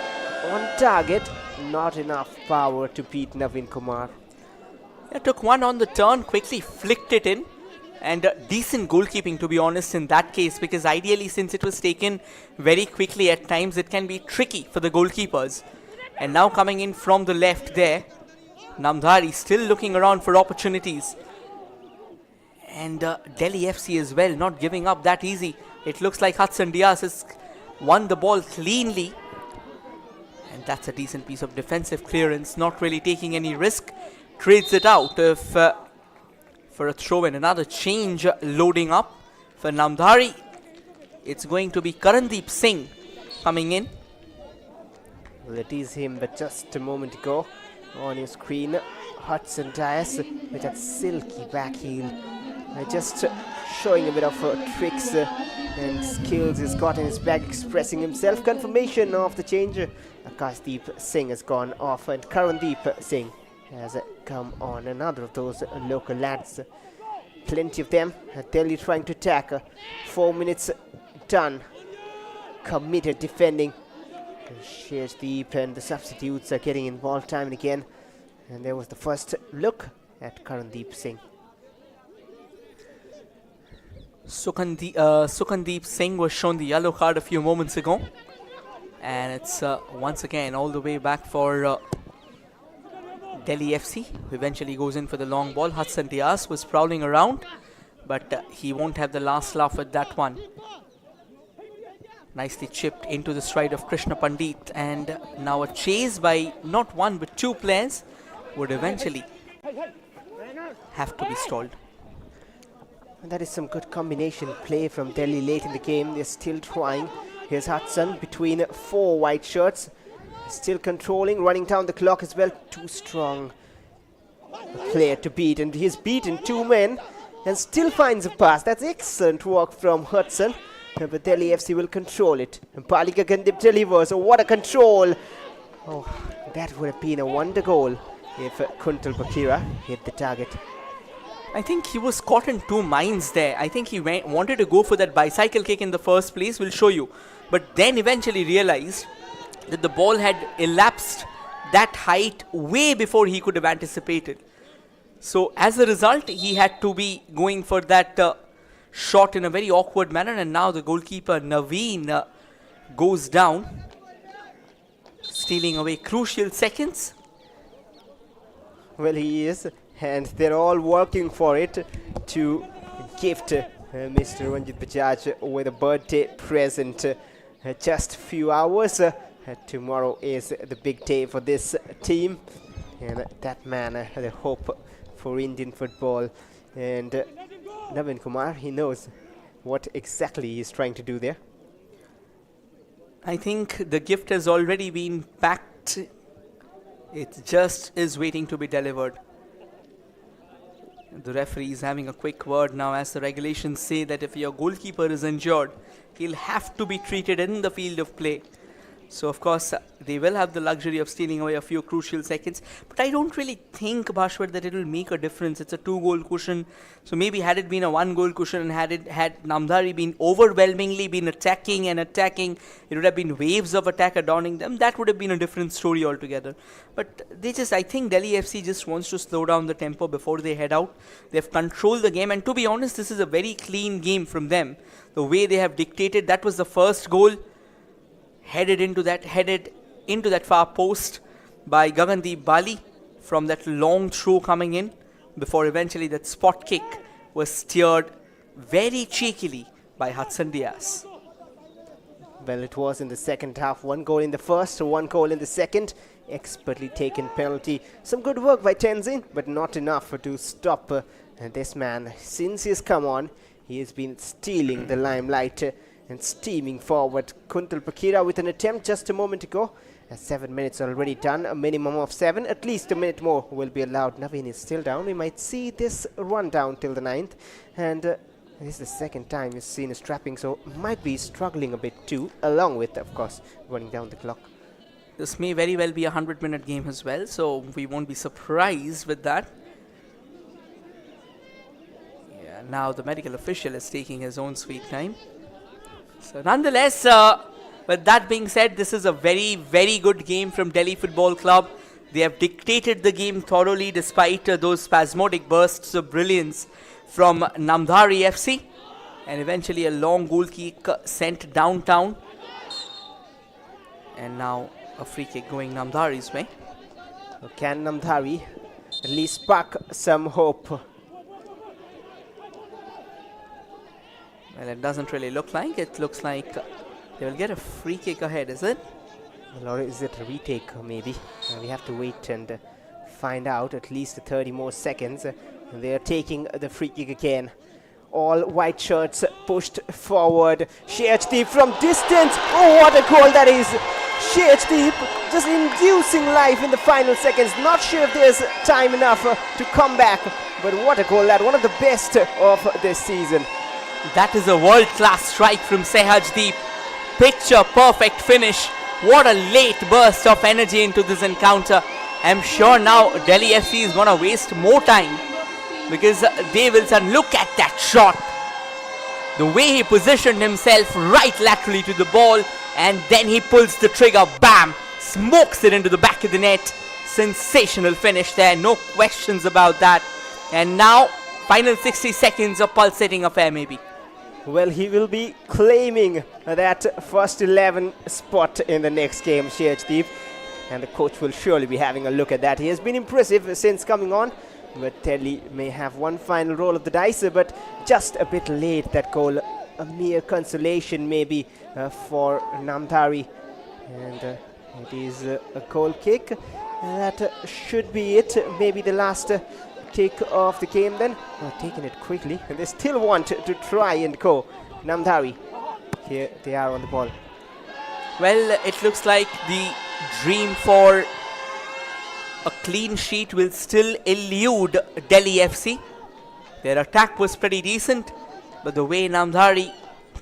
on target. Not enough power to beat Naveen Kumar. Took one on the turn, quickly flicked it in, And decent goalkeeping, to be honest, in that case, because ideally, since it was taken very quickly at times, it can be tricky for the goalkeepers. And now coming in from the left there, Namdhari still looking around for opportunities. And Delhi FC as well, not giving up that easy. It looks like Hudson Diaz has won the ball cleanly. And that's a decent piece of defensive clearance, not really taking any risk. Trades it out for a throw in. Another change loading up for Namdhari. It's going to be Karandeep Singh coming in. Well, it is him, but just a moment ago on your screen, Hudson Diaz with that silky back heel. Just showing a bit of tricks and skills he's got in his bag, expressing himself. Confirmation of the change. Akashdeep Singh has gone off and Karandeep Singh has come on. Another of those local lads. Plenty of them. Delhi trying to attack. 4 minutes done. Committed defending. Sheshdeep and the substitutes are getting involved time and again. And there was the first look at Karandeep Singh. Sukandeep Singh was shown the yellow card a few moments ago. And it's once again all the way back for Delhi FC, who eventually goes in for the long ball. Hudson Diaz was prowling around, but he won't have the last laugh at that one. Nicely chipped into the stride of Krishna Pandit, and now a chase by not one but two players would eventually have to be stalled. And that is some good combination play from Delhi late in the game. They're still trying. Here's Hudson between four white shirts. Still controlling, running down the clock as well. Too strong a player to beat, and he's beaten two men and still finds a pass. That's excellent work from Hudson. But Delhi FC will control it. And Palika Gandhip delivers. Oh, what a control! Oh, that would have been a wonder goal if Kuntal Bakira hit the target. I think he was caught in two minds there. I think he wanted to go for that bicycle kick in the first place. We'll show you. But then eventually realized that the ball had elapsed that height way before he could have anticipated. So as a result, he had to be going for that shot in a very awkward manner. And now the goalkeeper Naveen goes down, stealing away crucial seconds. Well, he is. And they're all working for it to gift Mr. Ranjit Bajaj with a birthday present. Just a few hours. Tomorrow is the big day for this team. And that man, the hope for Indian football. And Navin Kumar, he knows what exactly he's trying to do there. I think the gift has already been packed. It just is waiting to be delivered. The referee is having a quick word now, as the regulations say that if your goalkeeper is injured, he'll have to be treated in the field of play. So, of course, they will have the luxury of stealing away a few crucial seconds. But I don't really think, Bhashwar, that it will make a difference. It's a 2-goal cushion. So maybe had it been a 1-goal cushion and had Namdhari been overwhelmingly been attacking, it would have been waves of attack adorning them. That would have been a different story altogether. But I think Delhi FC just wants to slow down the tempo before they head out. They've controlled the game. And to be honest, this is a very clean game from them. The way they have dictated, that was the first goal. Headed into that far post by Gagandeep Bali from that long throw coming in, before eventually that spot kick was steered very cheekily by Hudson Diaz. Well, it was in the second half. 1 goal in the first, 1 goal in the second. Expertly taken penalty. Some good work by Tenzin, but not enough to stop this man. Since he's come on, he has been stealing the limelight and steaming forward. Kuntal Pakira with an attempt just a moment ago. 7 minutes already done, a minimum of 7. At least a minute more will be allowed. Naveen is still down. We might see this run down till the 9th. And this is the second time he's seen his trapping, so might be struggling a bit too, along with, of course, running down the clock. This may very well be a 100-minute game as well, so we won't be surprised with that. Yeah, now the medical official is taking his own sweet time. So nonetheless, with that being said, this is a very, very good game from Delhi Football Club. They have dictated the game thoroughly despite those spasmodic bursts of brilliance from Namdhari FC. And eventually a long goal kick sent downtown. And now a free kick going Namdhari's way. Can Namdhari at least spark some hope? Well, it doesn't really look like. It looks like they will get a free kick ahead, is it? Or is it a retake maybe? We have to wait and find out. At least 30 more seconds. They are taking the free kick again. All white shirts pushed forward. Shehajdeep from distance. Oh, what a goal that is! Shehajdeep just inducing life in the final seconds. Not sure if there's time enough to come back. But what a goal that! One of the best of this season. That is a world-class strike from Shehajdeep. Picture perfect finish. What a late burst of energy into this encounter. I'm sure now Delhi FC is going to waste more time, because they will say, look at that shot. The way he positioned himself right laterally to the ball, and then he pulls the trigger, bam, smokes it into the back of the net. Sensational finish there, no questions about that. And now, final 60 seconds of pulsating affair maybe. Well, he will be claiming that first 11 spot in the next game, Shehajdeep. And the coach will surely be having a look at that. He has been impressive since coming on. But Delhi may have one final roll of the dice, but just a bit late, that goal. A mere consolation maybe for Namdhari. And it is a goal kick. That should be it. Maybe the last kick of the game then. Taking it quickly. And they still want to try and go. Namdhari. Here they are on the ball. Well, it looks like the dream for a clean sheet will still elude Delhi FC. Their attack was pretty decent, but the way Namdhari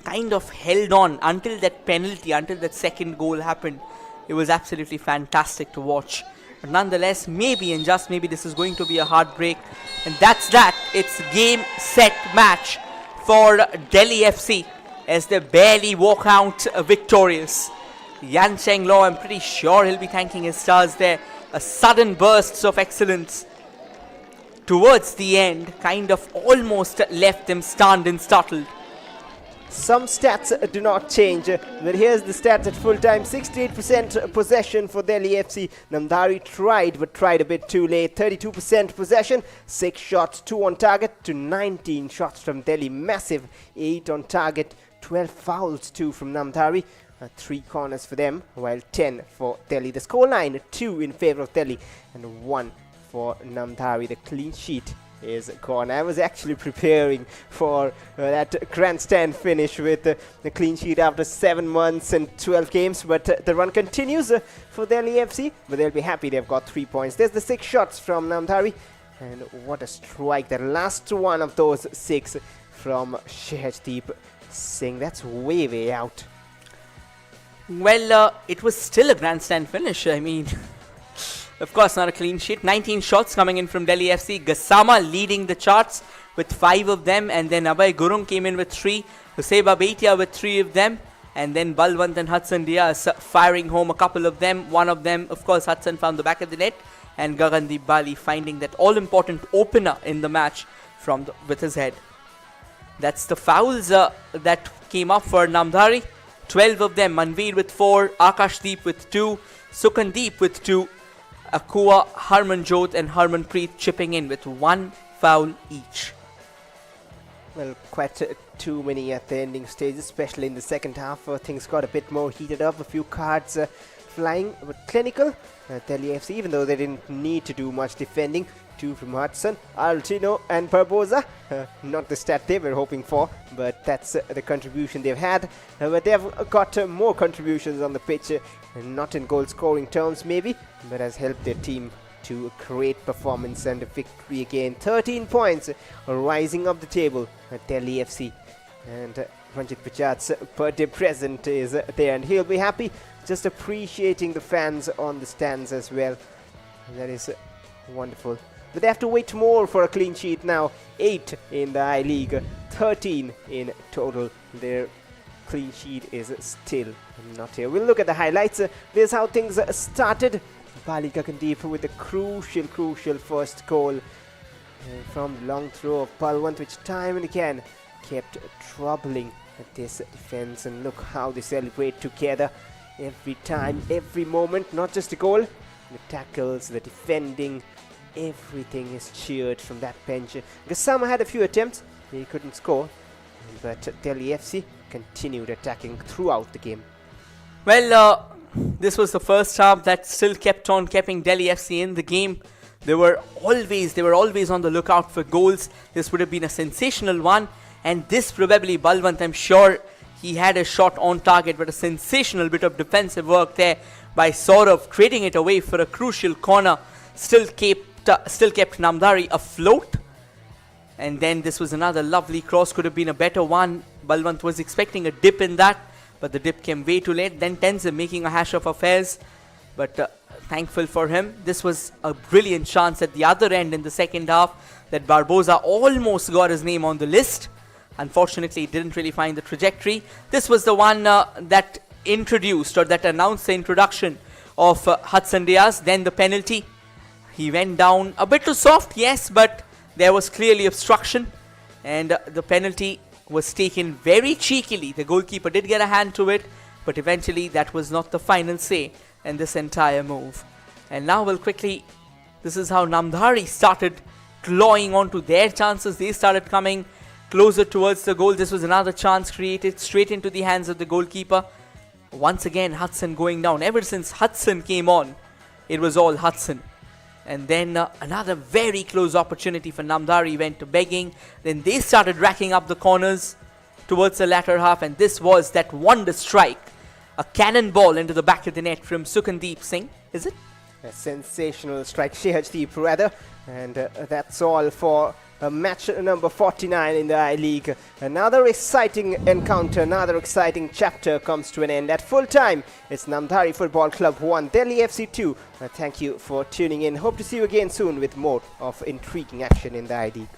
kind of held on until that penalty, until that second goal happened, it was absolutely fantastic to watch. But nonetheless, maybe and just maybe this is going to be a heartbreak. And that's that. It's game, set, match for Delhi FC as they barely walk out victorious. Yan Cheng Law, I'm pretty sure he'll be thanking his stars there. A sudden burst of excellence towards the end kind of almost left them stunned and startled. Some stats do not change, but here's the stats at full time. 68% possession for Delhi FC. Namdhari tried, but tried a bit too late. 32% possession, 6 shots, 2 on target to 19 shots from Delhi. Massive 8 on target, 12 fouls too from Namdhari. 3 corners for them, while 10 for Delhi. The scoreline 2 in favor of Delhi and 1 for Namdhari. The clean sheet is gone. I was actually preparing for that grandstand finish with the clean sheet after 7 months and 12 games, but the run continues for Delhi FC, but they'll be happy they've got 3 points. There's the 6 shots from Namdhari, and what a strike. The last one of those 6 from Shehajdeep Singh. That's way out. Well, it was still a grandstand finish. I mean, of course, not a clean sheet. 19 shots coming in from Delhi FC. Gassama leading the charts with 5 of them. And then Abhay Gurung came in with 3. Huseba Baitia with 3 of them. And then Balwant and Hudson Diaz firing home a couple of them. One of them, of course, Hudson found the back of the net. And Gagandeep Bali finding that all-important opener in the match with his head. That's the fouls that came up for Namdhari. 12 of them. Manveer with 4. Akashdeep with 2. Sukandeep with 2. Akua, Harmanjot and Harmanpreet chipping in with 1 foul each. Well, quite too many at the ending stage, especially in the second half. Things got a bit more heated up. A few cards flying, but clinical. Delhi FC, even though they didn't need to do much defending. 2 from Hudson, Altino and Barbosa. Not the stat they were hoping for, but that's the contribution they've had. But they've got more contributions on the pitch, not in goal scoring terms maybe, but has helped their team to a great performance and a victory again. 13 points, rising up the table at Delhi FC. And Ranjit Bajaj's birthday present is there, and he'll be happy, just appreciating the fans on the stands as well. That is wonderful. But they have to wait more for a clean sheet now. 8 in the I-League, 13 in total. Their clean sheet is still not here. We'll look at the highlights. This is how things started. Bali Gagandeep with a crucial first goal. And from long throw of Balwant, which time and again kept troubling this defense. And look how they celebrate together every time, every moment. Not just the goal, the tackles, the defending, everything is cheered from that bench. Gassama had a few attempts, he couldn't score, but Delhi FC continued attacking throughout the game. Well, this was the first half that still kept on keeping Delhi FC in the game. They were always on the lookout for goals. This would have been a sensational one, and this probably Balwant, I'm sure he had a shot on target, but a sensational bit of defensive work there by Saurav, creating it away for a crucial corner. Still kept Namdhari afloat. And then this was another lovely cross, could have been a better one. Balwant was expecting a dip in that, but the dip came way too late. Then Tenzin making a hash of affairs, but thankful for him. This was a brilliant chance at the other end in the second half that Barbosa almost got his name on the list. Unfortunately, didn't really find the trajectory. This was the one that introduced, or that announced the introduction of Hudson Diaz. Then the penalty. He went down a bit too soft, yes, but there was clearly obstruction, and the penalty was taken very cheekily. The goalkeeper did get a hand to it, but eventually that was not the final say in this entire move. And now we'll quickly, this is how Namdhari started clawing onto their chances. They started coming closer towards the goal. This was another chance created straight into the hands of the goalkeeper. Once again, Hudson going down. Ever since Hudson came on, it was all Hudson. And then another very close opportunity for Namdhari went to begging. Then they started racking up the corners towards the latter half, and this was that wonder strike. A cannonball into the back of the net from Sukandeep Singh, is it? A sensational strike, Shehajdeep rather. And that's all for match number 49 in the I-League. Another exciting encounter, another exciting chapter comes to an end. At full time, it's Namdhari Football Club 1, Delhi FC 2. Thank you for tuning in. Hope to see you again soon with more of intriguing action in the I-League.